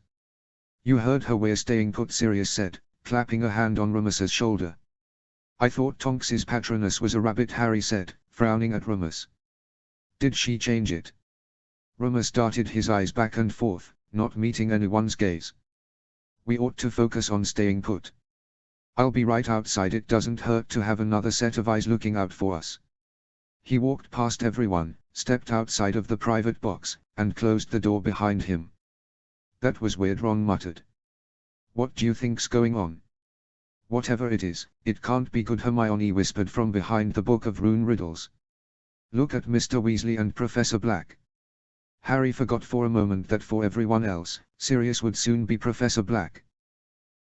"You heard her, we're staying put," Sirius said, clapping a hand on Remus's shoulder. "I thought Tonks's Patronus was a rabbit," Harry said, frowning at Remus. "Did she change it?" Remus darted his eyes back and forth, not meeting anyone's gaze. "We ought to focus on staying put. I'll be right outside. It doesn't hurt to have another set of eyes looking out for us." He walked past everyone, stepped outside of the private box, and closed the door behind him. "That was weird," Ron muttered. "What do you think's going on?" "Whatever it is, it can't be good," Hermione whispered from behind the Book of Rune Riddles. "Look at Mr. Weasley and Professor Black." Harry forgot for a moment that for everyone else, Sirius would soon be Professor Black.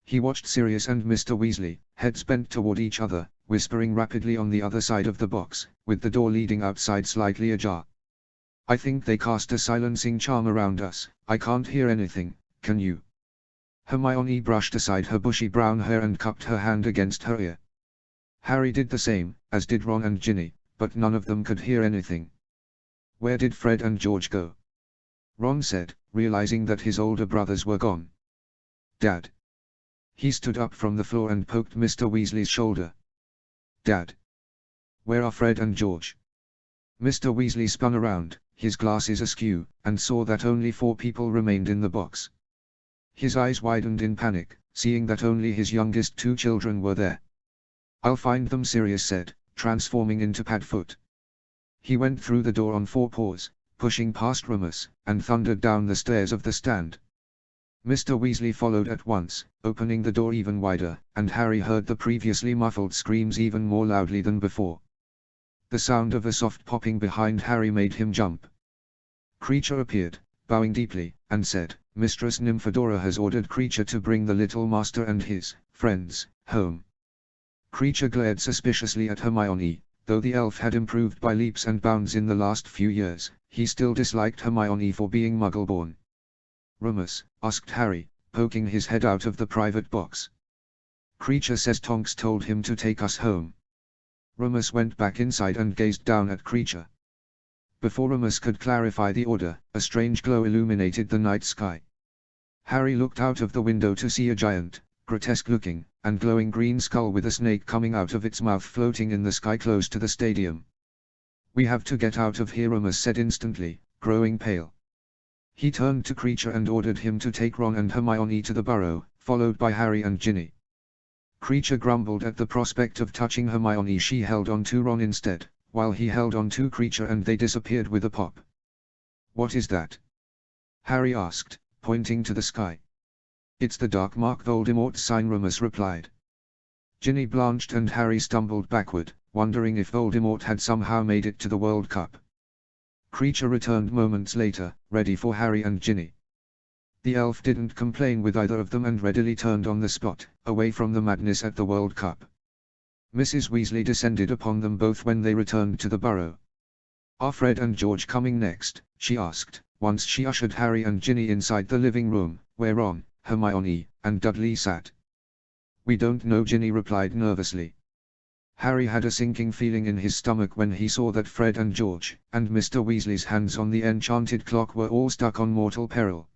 He watched Sirius and Mr. Weasley, heads bent toward each other, whispering rapidly on the other side of the box, with the door leading outside slightly ajar. "I think they cast a silencing charm around us. I can't hear anything, can you?" Hermione brushed aside her bushy brown hair and cupped her hand against her ear. Harry did the same, as did Ron and Ginny, but none of them could hear anything. "Where did Fred and George go?" Ron said, realizing that his older brothers were gone. "Dad." He stood up from the floor and poked Mr. Weasley's shoulder. "Dad. Where are Fred and George?" Mr. Weasley spun around, his glasses askew, and saw that only 4 people remained in the box. His eyes widened in panic, seeing that only his youngest 2 children were there. "I'll find them," Sirius said, transforming into Padfoot. He went through the door on 4 paws, pushing past Remus, and thundered down the stairs of the stand. Mr. Weasley followed at once, opening the door even wider, and Harry heard the previously muffled screams even more loudly than before. The sound of a soft popping behind Harry made him jump. Kreacher appeared, bowing deeply, and said, "Mistress Nymphadora has ordered Kreacher to bring the little master and his friends home." Kreacher glared suspiciously at Hermione. Though the elf had improved by leaps and bounds in the last few years, he still disliked Hermione for being Muggle-born. "Remus?" asked Harry, poking his head out of the private box. "Kreacher says Tonks told him to take us home." Remus went back inside and gazed down at Kreacher. Before Remus could clarify the order, a strange glow illuminated the night sky. Harry looked out of the window to see a giant, grotesque-looking, and glowing green skull with a snake coming out of its mouth floating in the sky close to the stadium. "We have to get out of here," Remus said instantly, growing pale. He turned to Kreacher and ordered him to take Ron and Hermione to the burrow, followed by Harry and Ginny. Kreacher grumbled at the prospect of touching Hermione. She held on to Ron instead, while he held on to Kreacher, and they disappeared with a pop. "What is that?" Harry asked, pointing to the sky. "It's the Dark Mark Voldemort's sign," Remus replied. Ginny blanched and Harry stumbled backward, wondering if Voldemort had somehow made it to the World Cup. Kreacher returned moments later, ready for Harry and Ginny. The elf didn't complain with either of them and readily turned on the spot, away from the madness at the World Cup. Mrs. Weasley descended upon them both when they returned to the burrow. "Are Fred and George coming next?" she asked, once she ushered Harry and Ginny inside the living room, where Ron, Hermione, and Dudley sat. "We don't know," Ginny replied nervously. Harry had a sinking feeling in his stomach when he saw that Fred and George, and Mr. Weasley's hands on the enchanted clock were all stuck on mortal peril.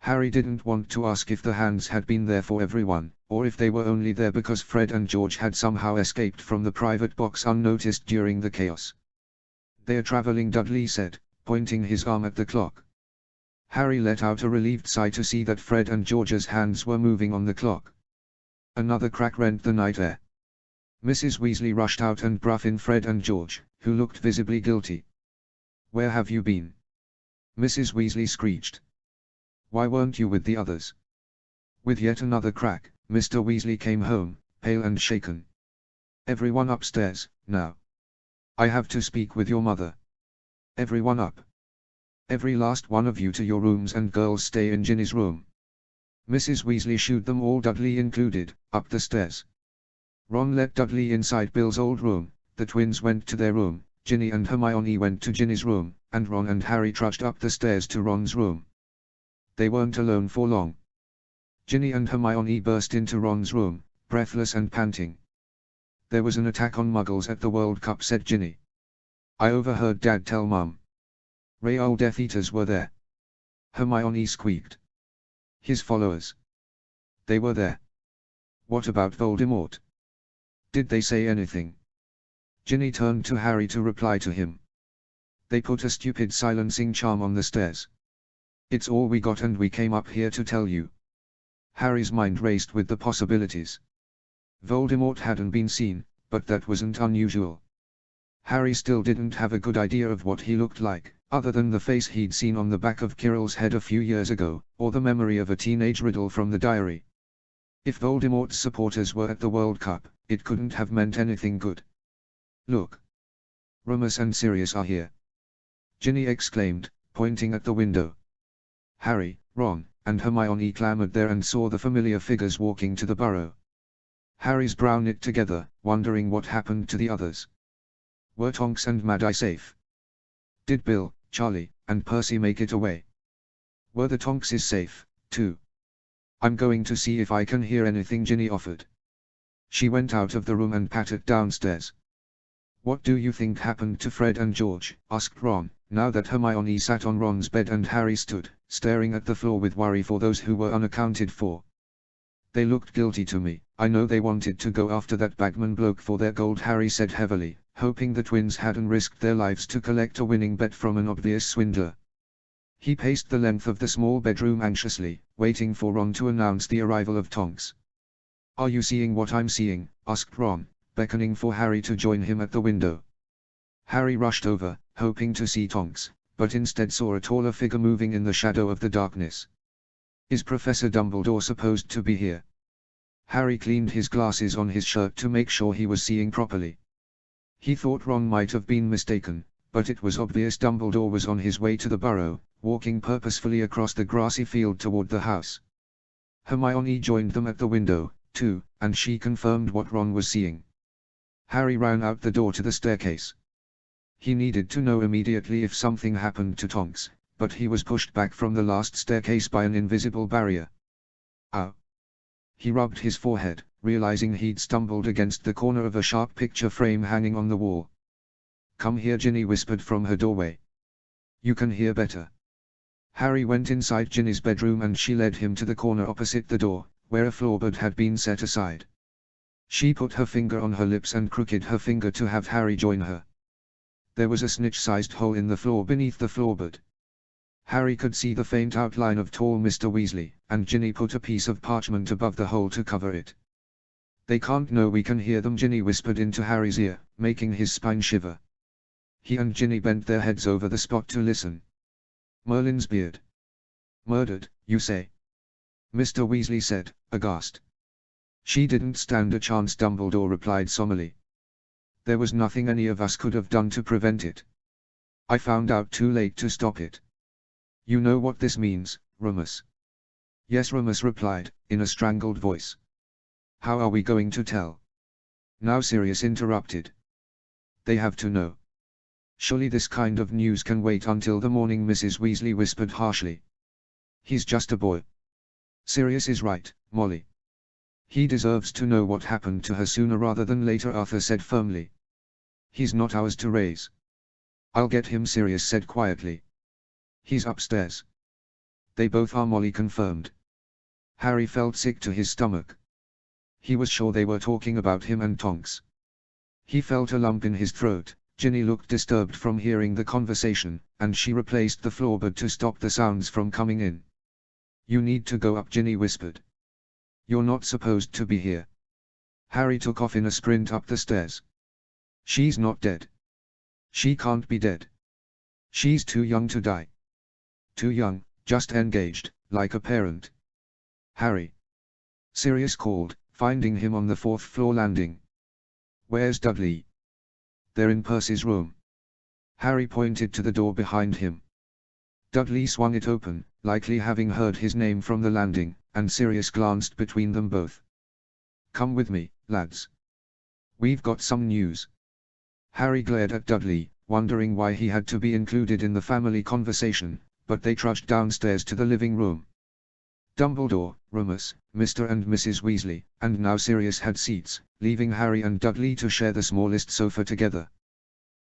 Harry didn't want to ask if the hands had been there for everyone, or if they were only there because Fred and George had somehow escaped from the private box unnoticed during the chaos. "They're traveling," Dudley said, pointing his arm at the clock. Harry let out a relieved sigh to see that Fred and George's hands were moving on the clock. Another crack rent the night air. Mrs. Weasley rushed out and brought in Fred and George, who looked visibly guilty. "Where have you been?" Mrs. Weasley screeched. "Why weren't you with the others?" With yet another crack, Mr. Weasley came home, pale and shaken. "Everyone upstairs, now. I have to speak with your mother. Everyone up. Every last one of you to your rooms, and girls stay in Ginny's room." Mrs. Weasley shooed them all, Dudley included, up the stairs. Ron let Dudley inside Bill's old room, the twins went to their room, Ginny and Hermione went to Ginny's room, and Ron and Harry trudged up the stairs to Ron's room. They weren't alone for long. Ginny and Hermione burst into Ron's room, breathless and panting. "There was an attack on Muggles at the World Cup," said Ginny. "I overheard Dad tell Mum. Real Death Eaters were there." Hermione squeaked. "His followers. They were there." "What about Voldemort? Did they say anything?" Ginny turned to Harry to reply to him. "They put a stupid silencing charm on the stairs. It's all we got, and we came up here to tell you." Harry's mind raced with the possibilities. Voldemort hadn't been seen, but that wasn't unusual. Harry still didn't have a good idea of what he looked like, other than the face he'd seen on the back of Kirill's head a few years ago, or the memory of a teenage riddle from the diary. If Voldemort's supporters were at the World Cup, it couldn't have meant anything good. "Look! Remus and Sirius are here!" Ginny exclaimed, pointing at the window. Harry, Ron, and Hermione clambered there and saw the familiar figures walking to the burrow. Harry's brow knit together, wondering what happened to the others. Were Tonks and Mad-Eye safe? Did Bill, Charlie, and Percy make it away? Were the Tonkses safe, too? "I'm going to see if I can hear anything," Ginny offered. She went out of the room and pattered downstairs. "What do you think happened to Fred and George?" asked Ron, now that Hermione sat on Ron's bed and Harry stood, staring at the floor with worry for those who were unaccounted for. "They looked guilty to me. I know they wanted to go after that Bagman bloke for their gold," Harry said heavily, hoping the twins hadn't risked their lives to collect a winning bet from an obvious swindler. He paced the length of the small bedroom anxiously, waiting for Ron to announce the arrival of Tonks. "Are you seeing what I'm seeing?" asked Ron, beckoning for Harry to join him at the window. Harry rushed over, hoping to see Tonks, but instead saw a taller figure moving in the shadow of the darkness. "Is Professor Dumbledore supposed to be here?" Harry cleaned his glasses on his shirt to make sure he was seeing properly. He thought Ron might have been mistaken, but it was obvious Dumbledore was on his way to the burrow, walking purposefully across the grassy field toward the house. Hermione joined them at the window, too, and she confirmed what Ron was seeing. Harry ran out the door to the staircase. He needed to know immediately if something happened to Tonks, but he was pushed back from the last staircase by an invisible barrier. "Ow!" He rubbed his forehead, realizing he'd stumbled against the corner of a sharp picture frame hanging on the wall. "Come here," Ginny whispered from her doorway. "You can hear better." Harry went inside Ginny's bedroom and she led him to the corner opposite the door, where a floorboard had been set aside. She put her finger on her lips and crooked her finger to have Harry join her. There was a snitch-sized hole in the floor beneath the floorboard. Harry could see the faint outline of tall Mr. Weasley, and Ginny put a piece of parchment above the hole to cover it. "They can't know we can hear them," Ginny whispered into Harry's ear, making his spine shiver. He and Ginny bent their heads over the spot to listen. "Merlin's beard. Murdered, you say?" Mr. Weasley said, aghast. "She didn't stand a chance," Dumbledore replied solemnly. "There was nothing any of us could have done to prevent it. I found out too late to stop it. You know what this means, Remus?" "Yes," Remus replied, in a strangled voice. "How are we going to tell?" Now Sirius interrupted. "They have to know. Surely this kind of news can wait until the morning," Mrs. Weasley whispered harshly. "He's just a boy." "Sirius is right, Molly. He deserves to know what happened to her sooner rather than later," Arthur said firmly. "He's not ours to raise." "I'll get him," Sirius said quietly. "He's upstairs." "They both are," Molly confirmed. Harry felt sick to his stomach. He was sure they were talking about him and Tonks. He felt a lump in his throat. Ginny looked disturbed from hearing the conversation, and she replaced the floorboard to stop the sounds from coming in. "You need to go up," Ginny whispered. "You're not supposed to be here." Harry took off in a sprint up the stairs. "She's not dead. She can't be dead. She's too young to die." "Too young, just engaged, like a parent." "Harry!" Sirius called, finding him on the fourth-floor landing. "Where's Dudley?" "They're in Percy's room." Harry pointed to the door behind him. Dudley swung it open, likely having heard his name from the landing, and Sirius glanced between them both. "Come with me, lads. We've got some news." Harry glared at Dudley, wondering why he had to be included in the family conversation, but they trudged downstairs to the living room. Dumbledore, Remus, Mr. and Mrs. Weasley, and now Sirius had seats, leaving Harry and Dudley to share the smallest sofa together.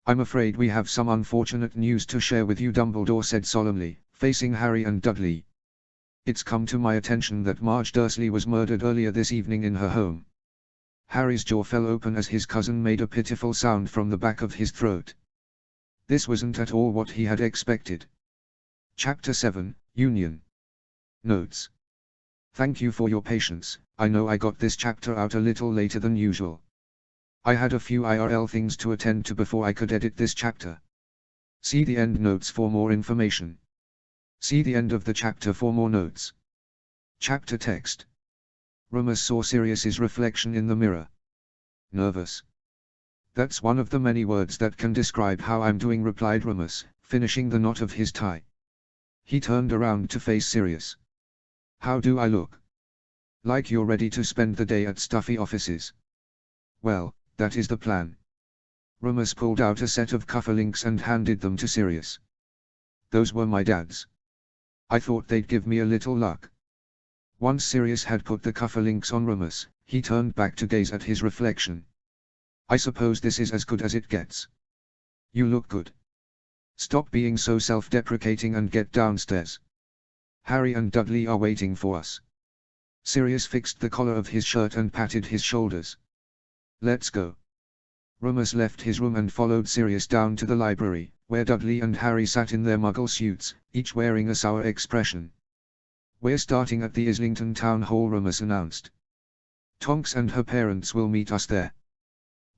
"I'm afraid we have some unfortunate news to share with you," Dumbledore said solemnly, facing Harry and Dudley. "It's come to my attention that Marge Dursley was murdered earlier this evening in her home." Harry's jaw fell open as his cousin made a pitiful sound from the back of his throat. This wasn't at all what he had expected. Chapter 7, Union. Notes. Thank you for your patience. I know I got this chapter out a little later than usual. I had a few IRL things to attend to before I could edit this chapter. See the end notes for more information. See the end of the chapter for more notes. Chapter text. Rummus saw Sirius's reflection in the mirror. Nervous. That's one of the many words that can describe how I'm doing, replied Rummus, finishing the knot of his tie. He turned around to face Sirius. How do I look? Like you're ready to spend the day at stuffy offices. Well, that is the plan. Rummus pulled out a set of cufflinks and handed them to Sirius. Those were my dad's. I thought they'd give me a little luck. Once Sirius had put the cufflinks on Rummus, he turned back to gaze at his reflection. I suppose this is as good as it gets. You look good. Stop being so self-deprecating and get downstairs. Harry and Dudley are waiting for us. Sirius fixed the collar of his shirt and patted his shoulders. Let's go. Rummus left his room and followed Sirius down to the library, where Dudley and Harry sat in their muggle suits, each wearing a sour expression. We're starting at the Islington Town Hall, Rummus announced. Tonks and her parents will meet us there.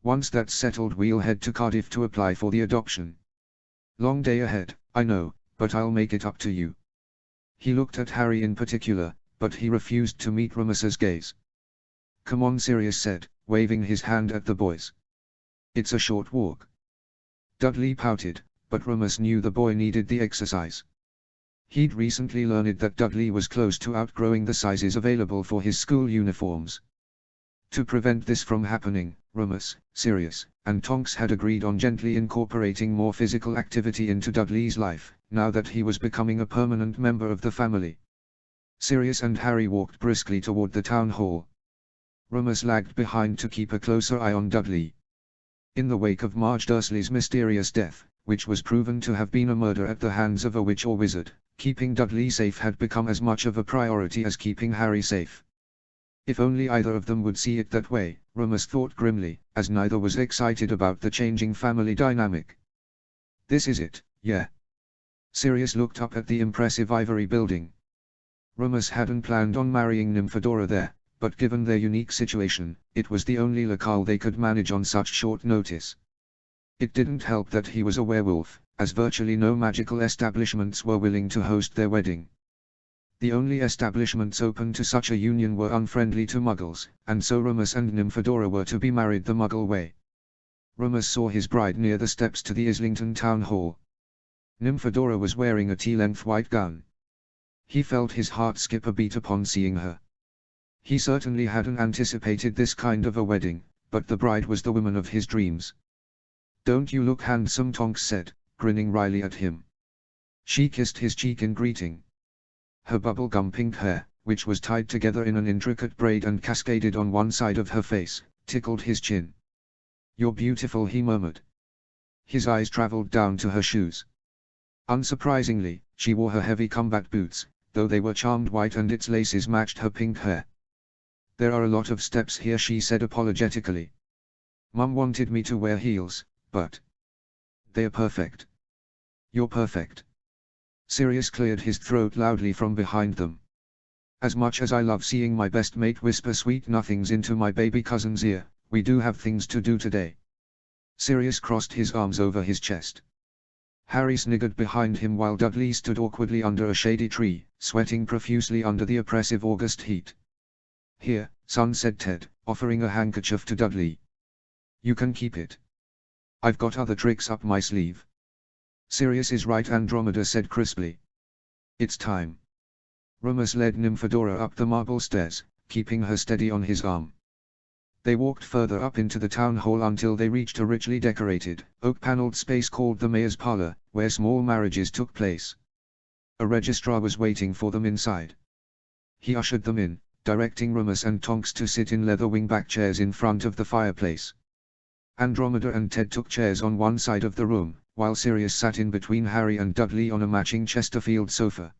Once that's settled, we'll head to Cardiff to apply for the adoption. Long day ahead, I know, but I'll make it up to you. He looked at Harry in particular, but he refused to meet Rummus's gaze. Come on, Sirius said, waving his hand at the boys. It's a short walk. Dudley pouted, but Rummus knew the boy needed the exercise. He'd recently learned that Dudley was close to outgrowing the sizes available for his school uniforms. To prevent this from happening, Rummus, Sirius, and Tonks had agreed on gently incorporating more physical activity into Dudley's life, now that he was becoming a permanent member of the family. Sirius and Harry walked briskly toward the town hall. Rummus lagged behind to keep a closer eye on Dudley. In the wake of Marge Dursley's mysterious death, which was proven to have been a murder at the hands of a witch or wizard, keeping Dudley safe had become as much of a priority as keeping Harry safe. If only either of them would see it that way, Rummus thought grimly, as neither was excited about the changing family dynamic. This is it, yeah. Sirius looked up at the impressive ivory building. Rummus hadn't planned on marrying Nymphadora there, but given their unique situation, it was the only locale they could manage on such short notice. It didn't help that he was a werewolf, as virtually no magical establishments were willing to host their wedding. The only establishments open to such a union were unfriendly to Muggles, and so Rummus and Nymphadora were to be married the Muggle way. Rummus saw his bride near the steps to the Islington Town Hall. Nymphadora was wearing a tea-length white gown. He felt his heart skip a beat upon seeing her. He certainly hadn't anticipated this kind of a wedding, but the bride was the woman of his dreams. Don't you look handsome, Tonks said, grinning wryly at him. She kissed his cheek in greeting. Her bubblegum pink hair, which was tied together in an intricate braid and cascaded on one side of her face, tickled his chin. You're beautiful, he murmured. His eyes traveled down to her shoes. Unsurprisingly, she wore her heavy combat boots, though they were charmed white and its laces matched her pink hair. There are a lot of steps here, she said apologetically. Mum wanted me to wear heels, but they're perfect. You're perfect. Sirius cleared his throat loudly from behind them. As much as I love seeing my best mate whisper sweet nothings into my baby cousin's ear, we do have things to do today. Sirius crossed his arms over his chest. Harry sniggered behind him while Dudley stood awkwardly under a shady tree, sweating profusely under the oppressive August heat. Here, son, said Ted, offering a handkerchief to Dudley. You can keep it. I've got other tricks up my sleeve. Sirius is right, Andromeda said crisply. It's time. Rummus led Nymphadora up the marble stairs, keeping her steady on his arm. They walked further up into the town hall until they reached a richly decorated, oak-paneled space called the Mayor's Parlor, where small marriages took place. A registrar was waiting for them inside. He ushered them in, directing Rummus and Tonks to sit in leather wingback chairs in front of the fireplace. Andromeda and Ted took chairs on one side of the room, while Sirius sat in between Harry and Dudley on a matching Chesterfield sofa.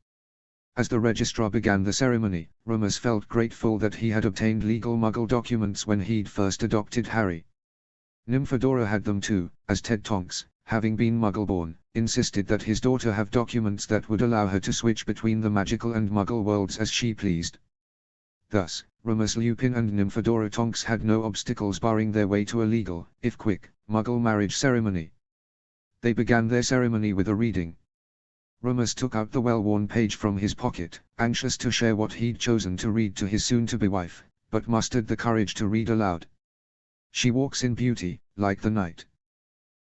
As the registrar began the ceremony, Rummus felt grateful that he had obtained legal Muggle documents when he'd first adopted Harry. Nymphadora had them too, as Ted Tonks, having been Muggle-born, insisted that his daughter have documents that would allow her to switch between the magical and Muggle worlds as she pleased. Thus, Remus Lupin and Nymphadora Tonks had no obstacles barring their way to a legal, if quick, Muggle marriage ceremony. They began their ceremony with a reading. Remus took out the well-worn page from his pocket, anxious to share what he'd chosen to read to his soon-to-be wife, but mustered the courage to read aloud. She walks in beauty, like the night,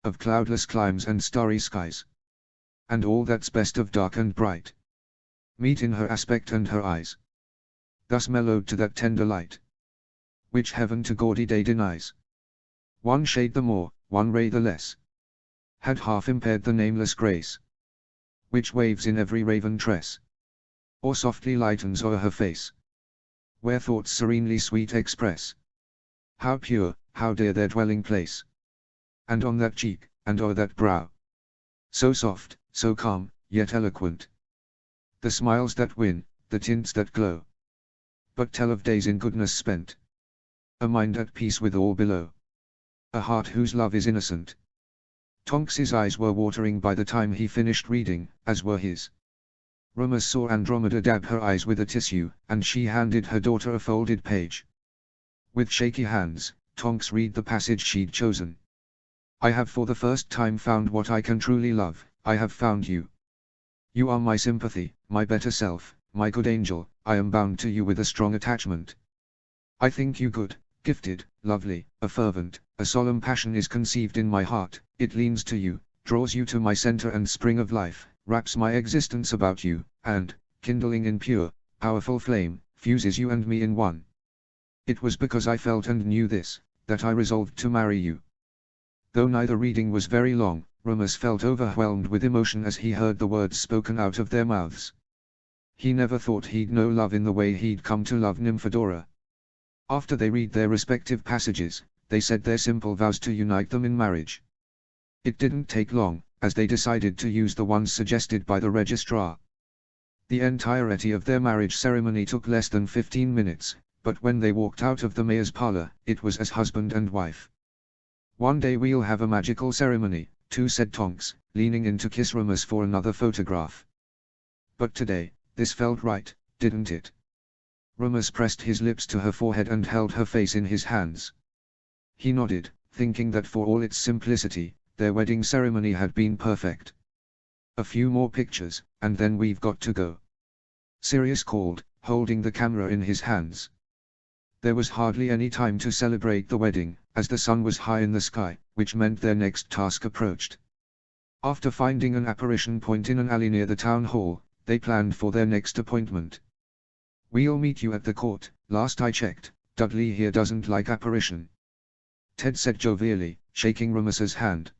of cloudless climes and starry skies, and all that's best of dark and bright meet in her aspect and her eyes, thus mellowed to that tender light which heaven to gaudy day denies. One shade the more, one ray the less, had half impaired the nameless grace which waves in every raven tress, or softly lightens o'er her face, where thoughts serenely sweet express how pure, how dear their dwelling place, and on that cheek, and o'er that brow, so soft, so calm, yet eloquent, the smiles that win, the tints that glow, but tell of days in goodness spent, a mind at peace with all below, a heart whose love is innocent. Tonks's eyes were watering by the time he finished reading, as were his. Remus saw Andromeda dab her eyes with a tissue, and she handed her daughter a folded page. With shaky hands, Tonks read the passage she'd chosen. I have for the first time found what I can truly love, I have found you. You are my sympathy, my better self, my good angel, I am bound to you with a strong attachment. I think you good, gifted, lovely, a fervent, a solemn passion is conceived in my heart, it leans to you, draws you to my center and spring of life, wraps my existence about you, and, kindling in pure, powerful flame, fuses you and me in one. It was because I felt and knew this, that I resolved to marry you. Though neither reading was very long, Remus felt overwhelmed with emotion as he heard the words spoken out of their mouths. He never thought he'd know love in the way he'd come to love Nymphadora. After they read their respective passages, they said their simple vows to unite them in marriage. It didn't take long, as they decided to use the ones suggested by the registrar. The entirety of their marriage ceremony took less than 15 minutes, but when they walked out of the mayor's parlor, it was as husband and wife. One day we'll have a magical ceremony, too, said Tonks, leaning in to kiss Remus for another photograph. But today, this felt right, didn't it? Remus pressed his lips to her forehead and held her face in his hands. He nodded, thinking that for all its simplicity, their wedding ceremony had been perfect. A few more pictures, and then we've got to go, Sirius called, holding the camera in his hands. There was hardly any time to celebrate the wedding, as the sun was high in the sky, which meant their next task approached. After finding an apparition point in an alley near the town hall, they planned for their next appointment. We'll meet you at the court, last I checked, Dudley here doesn't like apparition, Ted said jovially, shaking Remus's hand.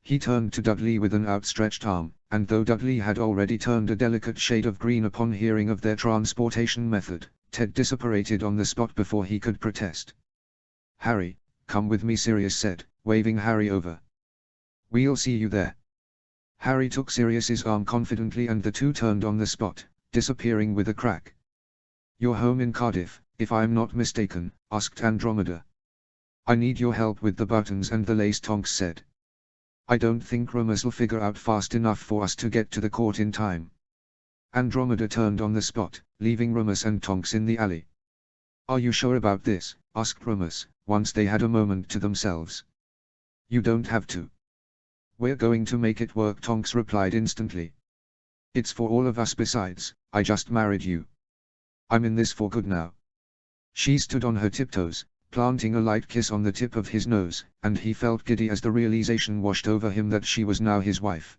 He turned to Dudley with an outstretched arm, and though Dudley had already turned a delicate shade of green upon hearing of their transportation method, Ted disapparated on the spot before he could protest. Harry, come with me, Sirius said, waving Harry over. We'll see you there. Harry took Sirius's arm confidently and the two turned on the spot, disappearing with a crack. You're home in Cardiff, if I'm not mistaken, asked Andromeda. I need your help with the buttons and the lace, Tonks said. I don't think Remus'll figure out fast enough for us to get to the court in time. Andromeda turned on the spot, leaving Remus and Tonks in the alley. Are you sure about this? Asked Remus, once they had a moment to themselves. You don't have to. We're going to make it work, Tonks replied instantly. It's for all of us, besides, I just married you. I'm in this for good now. She stood on her tiptoes, planting a light kiss on the tip of his nose, and he felt giddy as the realization washed over him that she was now his wife.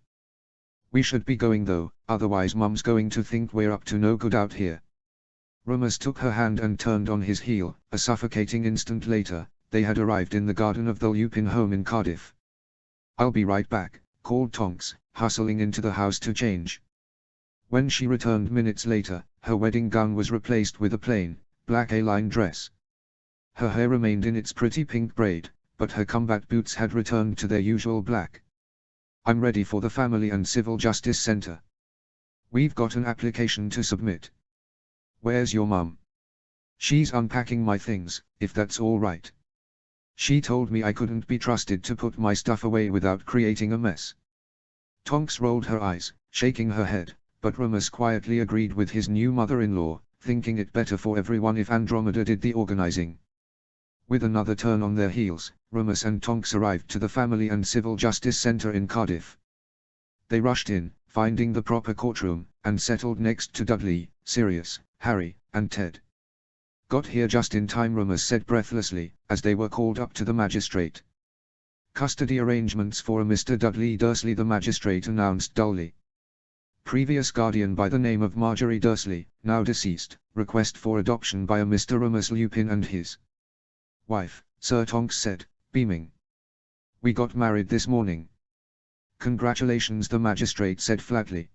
We should be going though, otherwise Mum's going to think we're up to no good out here. Remus took her hand and turned on his heel. A suffocating instant later, they had arrived in the garden of the Lupin home in Cardiff. I'll be right back, called Tonks, hustling into the house to change. When she returned minutes later, her wedding gown was replaced with a plain, black A-line dress. Her hair remained in its pretty pink braid, but her combat boots had returned to their usual black. I'm ready for the Family and Civil Justice Center. We've got an application to submit. Where's your mum? She's unpacking my things, if that's all right. She told me I couldn't be trusted to put my stuff away without creating a mess. Tonks rolled her eyes, shaking her head, but Remus quietly agreed with his new mother-in-law, thinking it better for everyone if Andromeda did the organizing. With another turn on their heels, Rummus and Tonks arrived to the Family and Civil Justice Centre in Cardiff. They rushed in, finding the proper courtroom, and settled next to Dudley, Sirius, Harry, and Ted. "Got here just in time," Rummus said breathlessly, as they were called up to the magistrate. "Custody arrangements for a Mr. Dudley Dursley," the magistrate announced dully. "Previous guardian by the name of Marjorie Dursley, now deceased, request for adoption by a Mr. Rummus Lupin and his wife," Sir Tonks said, beaming. "We got married this morning." "Congratulations," the magistrate said flatly.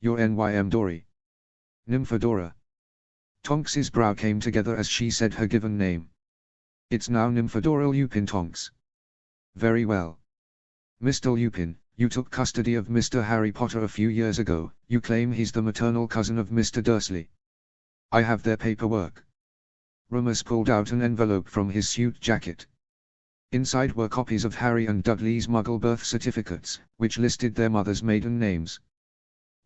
"You're Nym Dory." "Nymphadora." Tonks's brow came together as she said her given name. "It's now Nymphadora Lupin Tonks." "Very well. Mr. Lupin, you took custody of Mr. Harry Potter a few years ago. You claim he's the maternal cousin of Mr. Dursley." "I have their paperwork." Rummus pulled out an envelope from his suit jacket. Inside were copies of Harry and Dudley's Muggle birth certificates, which listed their mothers' maiden names.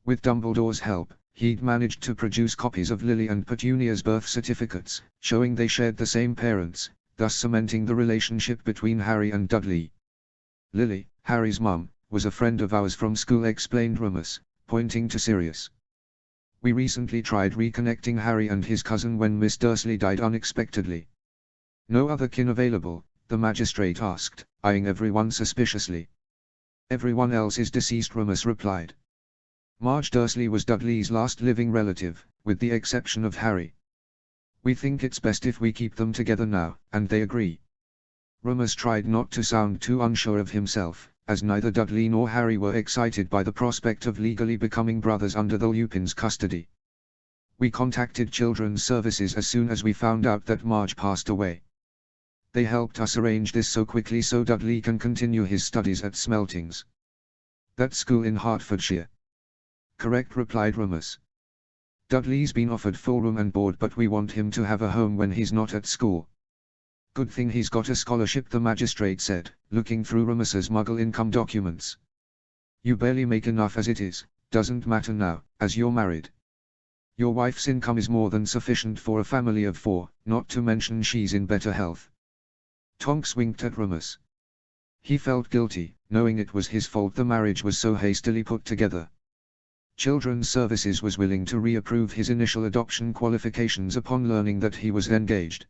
With Dumbledore's help, he'd managed to produce copies of Lily and Petunia's birth certificates, showing they shared the same parents, thus cementing the relationship between Harry and Dudley. "Lily, Harry's mum, was a friend of ours from school," explained Rummus, pointing to Sirius. "We recently tried reconnecting Harry and his cousin when Miss Dursley died unexpectedly." "No other kin available?" the magistrate asked, eyeing everyone suspiciously. "Everyone else is deceased," Rummus replied. "Marge Dursley was Dudley's last living relative, with the exception of Harry. We think it's best if we keep them together now, and they agree." Rummus tried not to sound too unsure of himself, as neither Dudley nor Harry were excited by the prospect of legally becoming brothers under the Lupins' custody. "We contacted Children's Services as soon as we found out that Marge passed away. They helped us arrange this so quickly so Dudley can continue his studies at Smeltings. That school in Hertfordshire." "Correct," replied Rummus. "Dudley's been offered full room and board, but we want him to have a home when he's not at school." "Good thing he's got a scholarship," the magistrate said, looking through Rummus's Muggle income documents. "You barely make enough as it is. Doesn't matter now, as you're married. Your wife's income is more than sufficient for a family of 4, not to mention she's in better health." Tonks winked at Rummus. He felt guilty, knowing it was his fault the marriage was so hastily put together. Children's Services was willing to reapprove his initial adoption qualifications upon learning that he was engaged.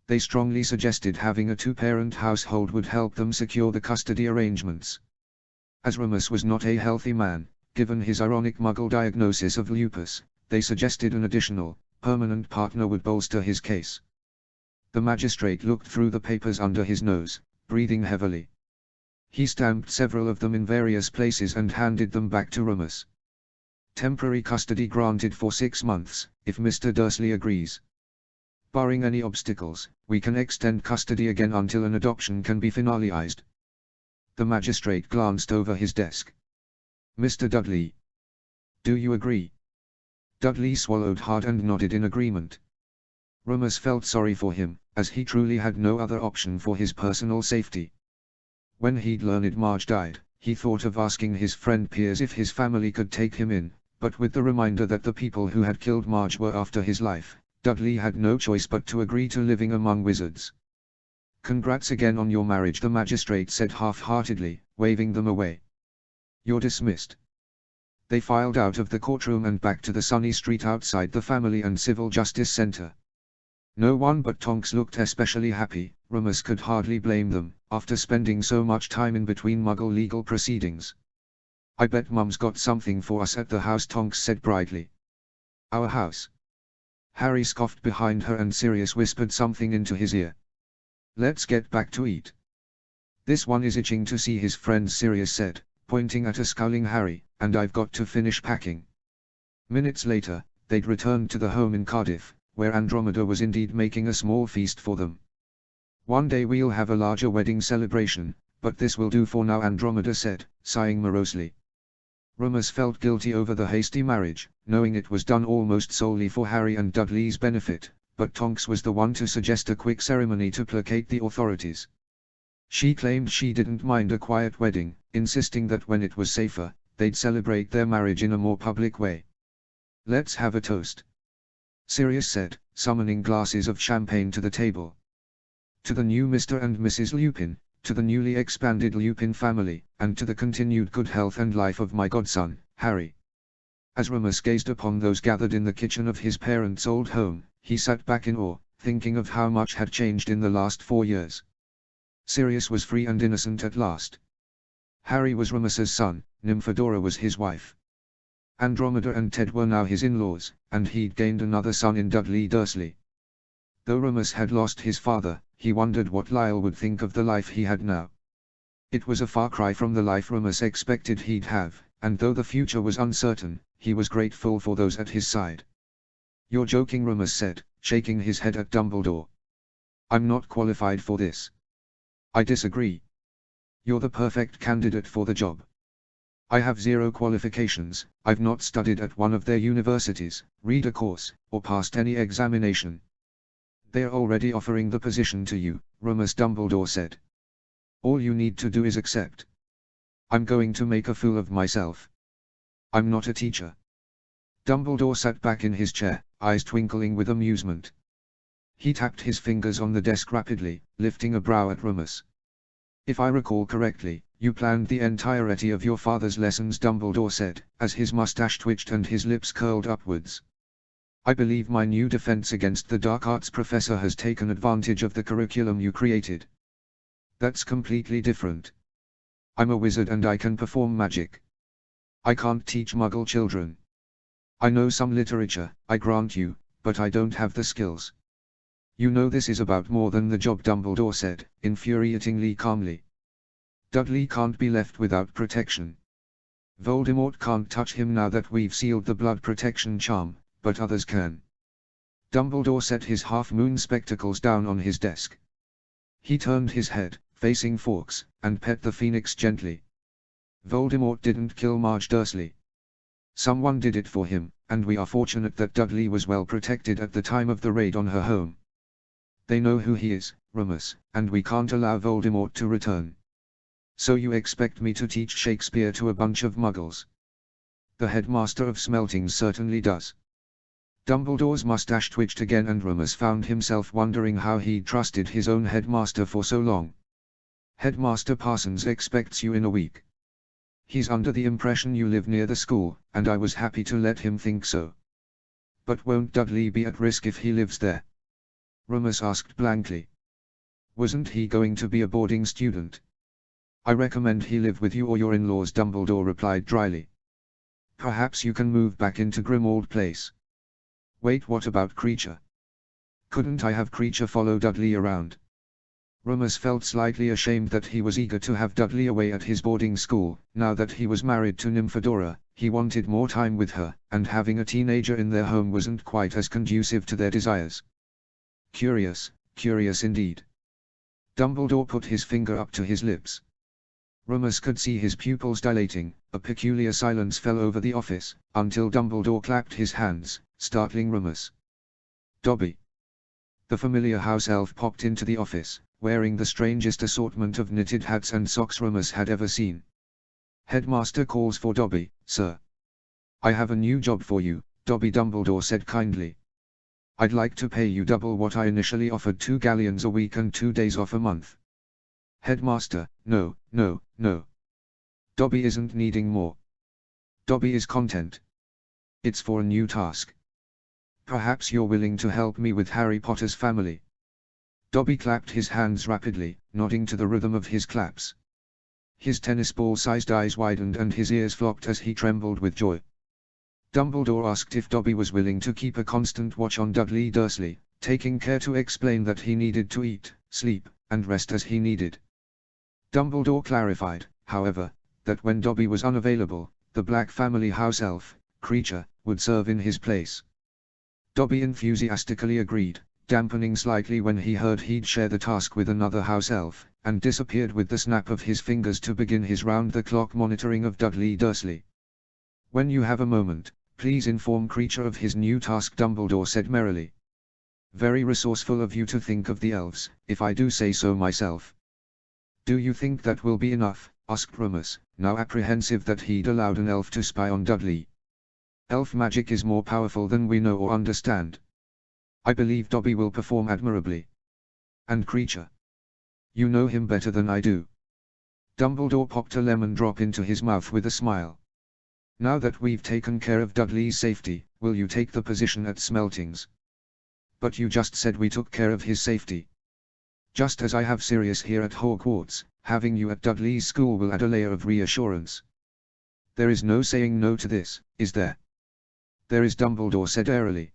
They strongly suggested having a 2-parent household would help them secure the custody arrangements. As Rummus was not a healthy man, given his ironic Muggle diagnosis of lupus, they suggested an additional, permanent partner would bolster his case. The magistrate looked through the papers under his nose, breathing heavily. He stamped several of them in various places and handed them back to Rummus. "Temporary custody granted for 6 months, if Mr. Dursley agrees. Barring any obstacles, we can extend custody again until an adoption can be finalized." The magistrate glanced over his desk. "Mr. Dudley, do you agree?" Dudley swallowed hard and nodded in agreement. Rummus felt sorry for him, as he truly had no other option for his personal safety. When he'd learned Marge died, he thought of asking his friend Piers if his family could take him in, but with the reminder that the people who had killed Marge were after his life, Dudley had no choice but to agree to living among wizards. "Congrats again on your marriage," the magistrate said half-heartedly, waving them away. "You're dismissed." They filed out of the courtroom and back to the sunny street outside the Family and Civil Justice Centre. No one but Tonks looked especially happy. Rummus could hardly blame them, after spending so much time in between Muggle legal proceedings. "I bet Mum's got something for us at the house," Tonks said brightly. "Our house?" Harry scoffed behind her and Sirius whispered something into his ear. "Let's get back to eat." "This one is itching to see his friends," Sirius said, pointing at a scowling Harry, "and I've got to finish packing." Minutes later, they'd returned to the home in Cardiff, where Andromeda was indeed making a small feast for them. "One day we'll have a larger wedding celebration, but this will do for now," Andromeda said, sighing morosely. Rummus felt guilty over the hasty marriage, knowing it was done almost solely for Harry and Dudley's benefit, but Tonks was the one to suggest a quick ceremony to placate the authorities. She claimed she didn't mind a quiet wedding, insisting that when it was safer, they'd celebrate their marriage in a more public way. "Let's have a toast." Sirius said, summoning glasses of champagne to the table. To the new Mr. and Mrs. Lupin, to the newly expanded Lupin family, and to the continued good health and life of my godson, Harry. As Remus gazed upon those gathered in the kitchen of his parents' old home, he sat back in awe, thinking of how much had changed in the last 4 years. Sirius was free and innocent at last. Harry was Remus's son, Nymphadora was his wife. Andromeda and Ted were now his in-laws, and he'd gained another son in Dudley Dursley. Though Remus had lost his father, he wondered what Lyle would think of the life he had now. It was a far cry from the life Remus expected he'd have, and though the future was uncertain, he was grateful for those at his side. "You're joking," Remus said, shaking his head at Dumbledore. "I'm not qualified for this." "I disagree. You're the perfect candidate for the job." "I have 0 qualifications, I've not studied at one of their universities, read a course, or passed any examination." "They're already offering the position to you," Remus Dumbledore said. "All you need to do is accept." "I'm going to make a fool of myself. I'm not a teacher." Dumbledore sat back in his chair, eyes twinkling with amusement. He tapped his fingers on the desk rapidly, lifting a brow at Remus. "If I recall correctly, you planned the entirety of your father's lessons," Dumbledore said, as his mustache twitched and his lips curled upwards. "I believe my new defense against the dark arts professor has taken advantage of the curriculum you created." "That's completely different. I'm a wizard and I can perform magic. I can't teach Muggle children. I know some literature, I grant you, but I don't have the skills." "You know this is about more than the job," Dumbledore said, infuriatingly calmly. "Dudley can't be left without protection. Voldemort can't touch him now that we've sealed the blood protection charm, but others can." Dumbledore set his half-moon spectacles down on his desk. He turned his head, facing Fawkes, and pet the phoenix gently. "Voldemort didn't kill Marge Dursley. Someone did it for him, and we are fortunate that Dudley was well protected at the time of the raid on her home. They know who he is, Remus, and we can't allow Voldemort to return." "So you expect me to teach Shakespeare to a bunch of Muggles?" "The headmaster of Smeltings certainly does." Dumbledore's mustache twitched again and Remus found himself wondering how he'd trusted his own headmaster for so long. "Headmaster Parsons expects you in a week. He's under the impression you live near the school, and I was happy to let him think so." "But won't Dudley be at risk if he lives there?" Remus asked blankly. "Wasn't he going to be a boarding student?" "I recommend he live with you or your in-laws," Dumbledore replied dryly. "Perhaps you can move back into Grimmauld Place." "Wait, what about Kreacher? Couldn't I have Kreacher follow Dudley around?" Remus felt slightly ashamed that he was eager to have Dudley away at his boarding school. Now that he was married to Nymphadora, he wanted more time with her, and having a teenager in their home wasn't quite as conducive to their desires. Curious, curious indeed. Dumbledore put his finger up to his lips. Remus could see his pupils dilating. A peculiar silence fell over the office, until Dumbledore clapped his hands, startling Remus. "Dobby!" The familiar house elf popped into the office, wearing the strangest assortment of knitted hats and socks Remus had ever seen. "Headmaster calls for Dobby, sir." "I have a new job for you," Dobby Dumbledore said kindly. "I'd like to pay you double what I initially offered, 2 galleons a week and 2 days off a month." "Headmaster, no, no, no. Dobby isn't needing more. Dobby is content. It's for a new task. Perhaps you're willing to help me with Harry Potter's family." Dobby clapped his hands rapidly, nodding to the rhythm of his claps. His tennis ball-sized eyes widened and his ears flopped as he trembled with joy. Dumbledore asked if Dobby was willing to keep a constant watch on Dudley Dursley, taking care to explain that he needed to eat, sleep, and rest as he needed. Dumbledore clarified, however, that when Dobby was unavailable, the Black family house elf, Kreacher, would serve in his place. Dobby enthusiastically agreed, dampening slightly when he heard he'd share the task with another house elf, and disappeared with the snap of his fingers to begin his round-the-clock monitoring of Dudley Dursley. "When you have a moment, please inform Kreacher of his new task," Dumbledore said merrily. "Very resourceful of you to think of the elves, if I do say so myself." "Do you think that will be enough?" asked Remus, now apprehensive that he'd allowed an elf to spy on Dudley. "Elf magic is more powerful than we know or understand. I believe Dobby will perform admirably. And Kreacher? You know him better than I do. Dumbledore popped a lemon drop into his mouth with a smile. Now that we've taken care of Dudley's safety, will you take the position at Smeltings? But you just said we took care of his safety. Just as I have Sirius here at Hogwarts, having you at Dudley's school will add a layer of reassurance. There is no saying no to this, is there? There is, Dumbledore said airily.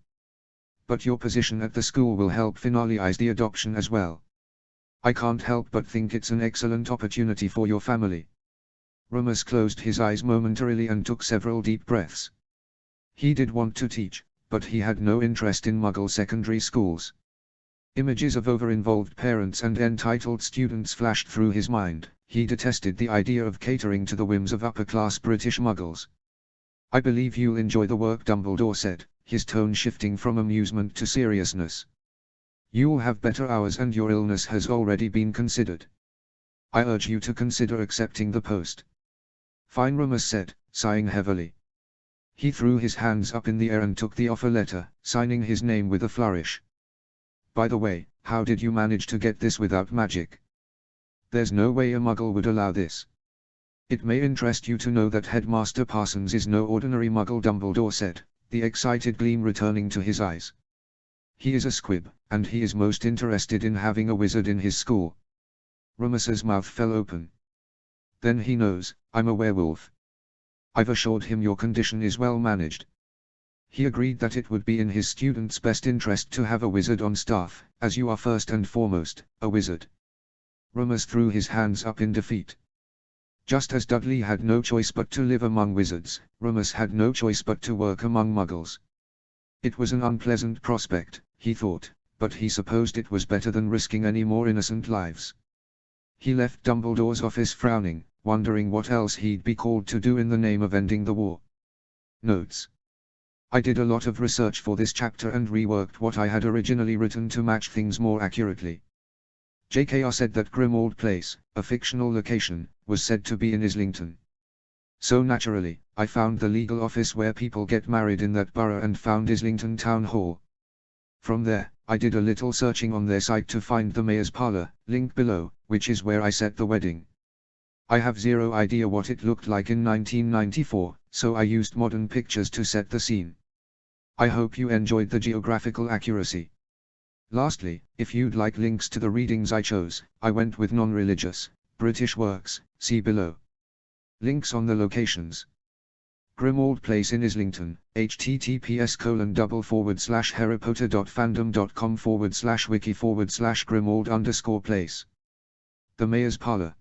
But your position at the school will help finalize the adoption as well. I can't help but think it's an excellent opportunity for your family. Remus closed his eyes momentarily and took several deep breaths. He did want to teach, but he had no interest in Muggle secondary schools. Images of over-involved parents and entitled students flashed through his mind. He detested the idea of catering to the whims of upper-class British Muggles. I believe you'll enjoy the work, Dumbledore said, his tone shifting from amusement to seriousness. You'll have better hours and your illness has already been considered. I urge you to consider accepting the post. Fine, Remus said, sighing heavily. He threw his hands up in the air and took the offer letter, signing his name with a flourish. By the way, how did you manage to get this without magic? There's no way a Muggle would allow this. It may interest you to know that Headmaster Parsons is no ordinary Muggle, Dumbledore said, the excited gleam returning to his eyes. He is a squib, and he is most interested in having a wizard in his school. Remus's mouth fell open. Then he knows, I'm a werewolf. I've assured him your condition is well managed. He agreed that it would be in his students' best interest to have a wizard on staff, as you are first and foremost, a wizard. Remus threw his hands up in defeat. Just as Dudley had no choice but to live among wizards, Remus had no choice but to work among Muggles. It was an unpleasant prospect, he thought, but he supposed it was better than risking any more innocent lives. He left Dumbledore's office frowning, wondering what else he'd be called to do in the name of ending the war. Notes. I did a lot of research for this chapter and reworked what I had originally written to match things more accurately. JKR said that Grimmauld Place, a fictional location, was said to be in Islington. So naturally, I found the legal office where people get married in that borough and found Islington Town Hall. From there, I did a little searching on their site to find the Mayor's Parlour, linked below, which is where I set the wedding. I have zero idea what it looked like in 1994, so I used modern pictures to set the scene. I hope you enjoyed the geographical accuracy. Lastly, if you'd like links to the readings I chose, I went with non-religious, British works, see below. Links on the locations. Grimmauld Place in Islington, https://harrypotter.fandom.com/wiki/Grimmauld_place. The Mayor's Parlour.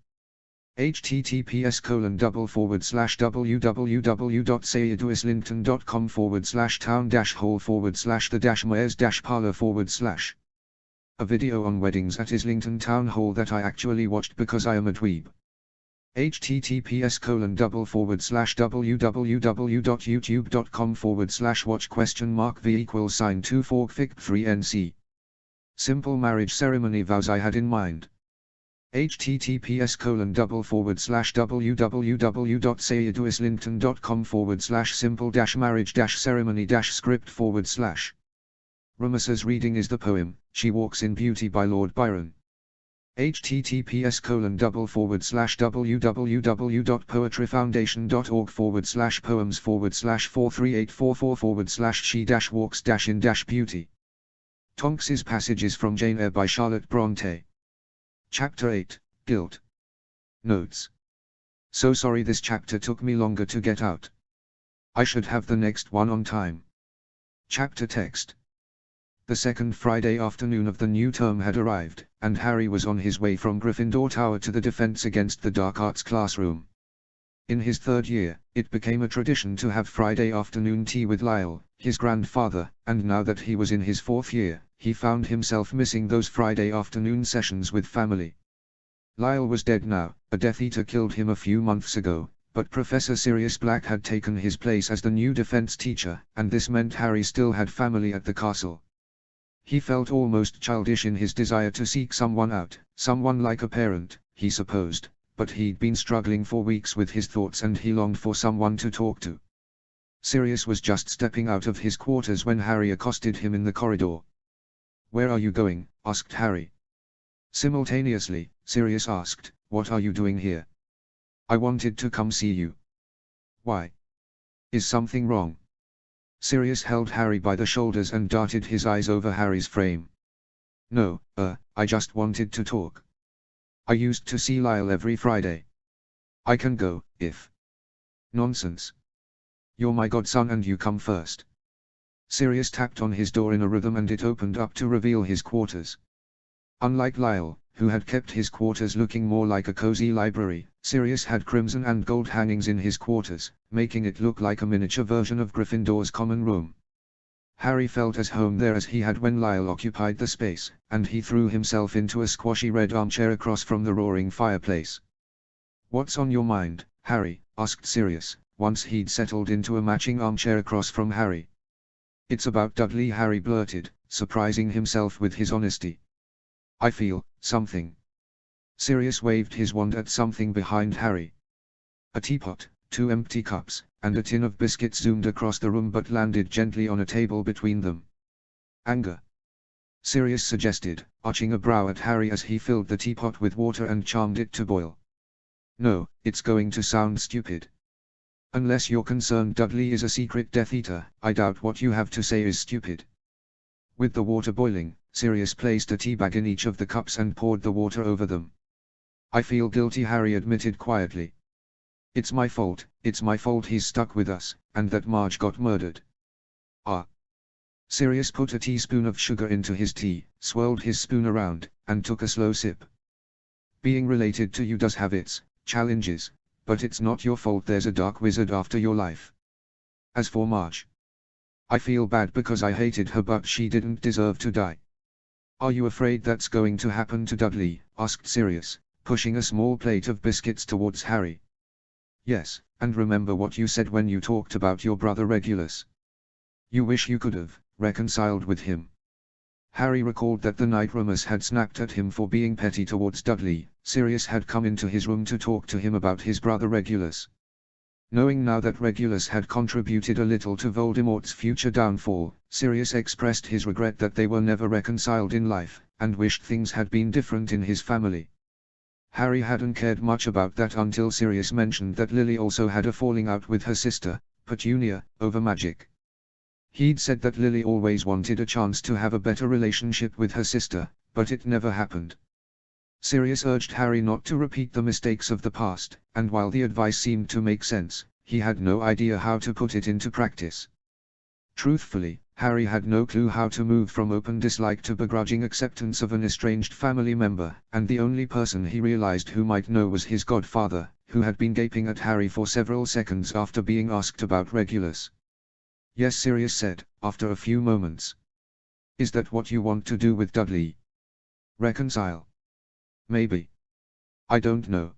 https://www.sayedislington.com/town-hall/the-mayors-parlour/. A video on weddings at Islington Town Hall that I actually watched because I am a dweeb. https://www.youtube.com/watch?v=2forkfict3nc. Simple marriage ceremony vows I had in mind. https://www.sayedislington.com/simple-marriage-ceremony-script/. Remus's reading is the poem, She Walks in Beauty by Lord Byron. https://www.poetryfoundation.org/poems/43844/she-walks-in-beauty. Tonks's Passages from Jane Eyre by Charlotte Brontë. Chapter 8, Guilt. Notes. So sorry this chapter took me longer to get out. I should have the next one on time. Chapter text. The second Friday afternoon of the new term had arrived, and Harry was on his way from Gryffindor Tower to the Defense Against the Dark Arts classroom. In his third year, it became a tradition to have Friday afternoon tea with Lyle, his grandfather, and now that he was in his fourth year, he found himself missing those Friday afternoon sessions with family. Lyle was dead now, a Death Eater killed him a few months ago, but Professor Sirius Black had taken his place as the new defense teacher, and this meant Harry still had family at the castle. He felt almost childish in his desire to seek someone out, someone like a parent, he supposed, but he'd been struggling for weeks with his thoughts and he longed for someone to talk to. Sirius was just stepping out of his quarters when Harry accosted him in the corridor. "Where are you going?" asked Harry. Simultaneously, Sirius asked, "What are you doing here?" "I wanted to come see you." "Why? Is something wrong?" Sirius held Harry by the shoulders and darted his eyes over Harry's frame. "No, I just wanted to talk. I used to see Lyle every Friday. I can go, if—" "Nonsense. You're my godson and you come first." Sirius tapped on his door in a rhythm and it opened up to reveal his quarters. Unlike Lyle, who had kept his quarters looking more like a cozy library, Sirius had crimson and gold hangings in his quarters, making it look like a miniature version of Gryffindor's common room. Harry felt as home there as he had when Lyle occupied the space, and he threw himself into a squashy red armchair across from the roaring fireplace. "What's on your mind, Harry?" asked Sirius, once he'd settled into a matching armchair across from Harry. "It's about Dudley," Harry blurted, surprising himself with his honesty. "I feel something." Sirius waved his wand at something behind Harry. A teapot, 2 empty cups, and a tin of biscuits zoomed across the room but landed gently on a table between them. "Anger?" Sirius suggested, arching a brow at Harry as he filled the teapot with water and charmed it to boil. "No, it's going to sound stupid. Unless you're concerned Dudley is a secret Death Eater, I doubt what you have to say is stupid." With the water boiling, Sirius placed a tea bag in each of the cups and poured the water over them. "I feel guilty," Harry admitted quietly. It's my fault he's stuck with us, and that Marge got murdered." "Ah." Sirius put a teaspoon of sugar into his tea, swirled his spoon around, and took a slow sip. "Being related to you does have its challenges, but it's not your fault there's a dark wizard after your life. As for Marge, I feel bad because I hated her but she didn't deserve to die." "Are you afraid that's going to happen to Dudley?" asked Sirius, pushing a small plate of biscuits towards Harry. "Yes, and remember what you said when you talked about your brother Regulus. You wish you could have reconciled with him." Harry recalled that the night Remus had snapped at him for being petty towards Dudley, Sirius had come into his room to talk to him about his brother Regulus. Knowing now that Regulus had contributed a little to Voldemort's future downfall, Sirius expressed his regret that they were never reconciled in life, and wished things had been different in his family. Harry hadn't cared much about that until Sirius mentioned that Lily also had a falling out with her sister, Petunia, over magic. He'd said that Lily always wanted a chance to have a better relationship with her sister, but it never happened. Sirius urged Harry not to repeat the mistakes of the past, and while the advice seemed to make sense, he had no idea how to put it into practice. Truthfully, Harry had no clue how to move from open dislike to begrudging acceptance of an estranged family member, and the only person he realized who might know was his godfather, who had been gaping at Harry for several seconds after being asked about Regulus. "Yes," Sirius said, after a few moments. "Is that what you want to do with Dudley? Reconcile?" "Maybe. I don't know.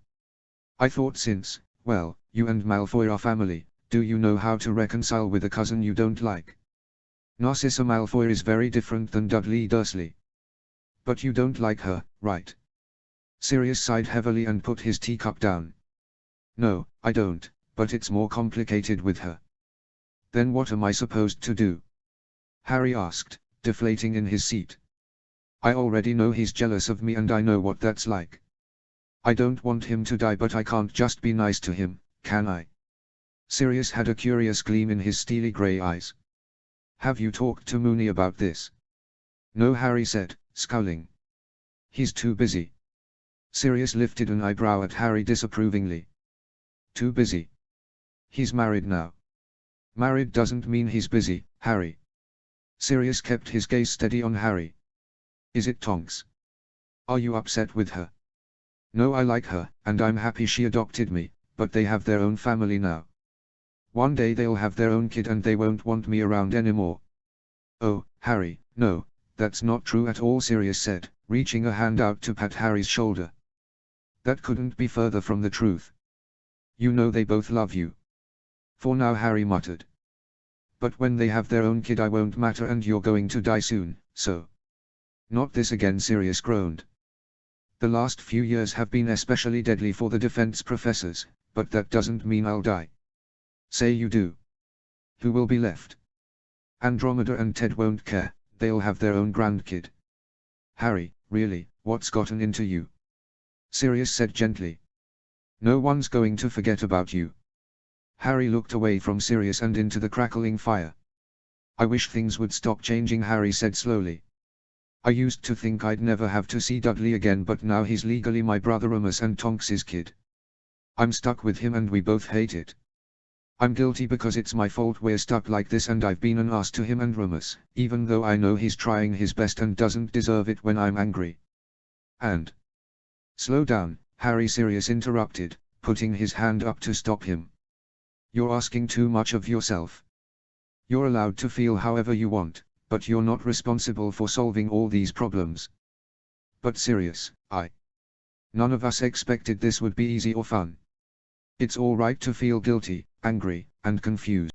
I thought since, well, you and Malfoy are family, do you know how to reconcile with a cousin you don't like? Narcissa Malfoy is very different than Dudley Dursley. But you don't like her, right?" Sirius sighed heavily and put his teacup down. "No, I don't, but it's more complicated with her." "Then what am I supposed to do?" Harry asked, deflating in his seat. "I already know he's jealous of me and I know what that's like. I don't want him to die but I can't just be nice to him, can I?" Sirius had a curious gleam in his steely grey eyes. "Have you talked to Moony about this?" "No," Harry said, scowling. "He's too busy." Sirius lifted an eyebrow at Harry disapprovingly. "Too busy? He's married now." "Married doesn't mean he's busy, Harry." Sirius kept his gaze steady on Harry. "Is it Tonks? Are you upset with her?" "No, I like her, and I'm happy she adopted me, but they have their own family now. One day they'll have their own kid and they won't want me around anymore." "Oh, Harry, no, that's not true at all," Sirius said, reaching a hand out to pat Harry's shoulder. "That couldn't be further from the truth. You know they both love you." "For now," Harry muttered. "But when they have their own kid I won't matter and you're going to die soon, so." "Not this again," Sirius groaned. "The last few years have been especially deadly for the defense professors, but that doesn't mean I'll die." "Say you do. Who will be left?" "Andromeda and Ted won't care, they'll have their own grandkid." Harry, really, what's gotten into you? Sirius said gently. No one's going to forget about you. Harry looked away from Sirius and into the crackling fire. I wish things would stop changing, Harry said slowly. I used to think I'd never have to see Dudley again, but now he's legally my brother Remus and Tonks's kid. I'm stuck with him and we both hate it. I'm guilty because it's my fault we're stuck like this, and I've been an ass to him and Remus, even though I know he's trying his best and doesn't deserve it when I'm angry. And... Slow down, Harry, Sirius interrupted, putting his hand up to stop him. You're asking too much of yourself. You're allowed to feel however you want, but you're not responsible for solving all these problems. But Sirius, none of us expected this would be easy or fun. It's all right to feel guilty, angry, and confused.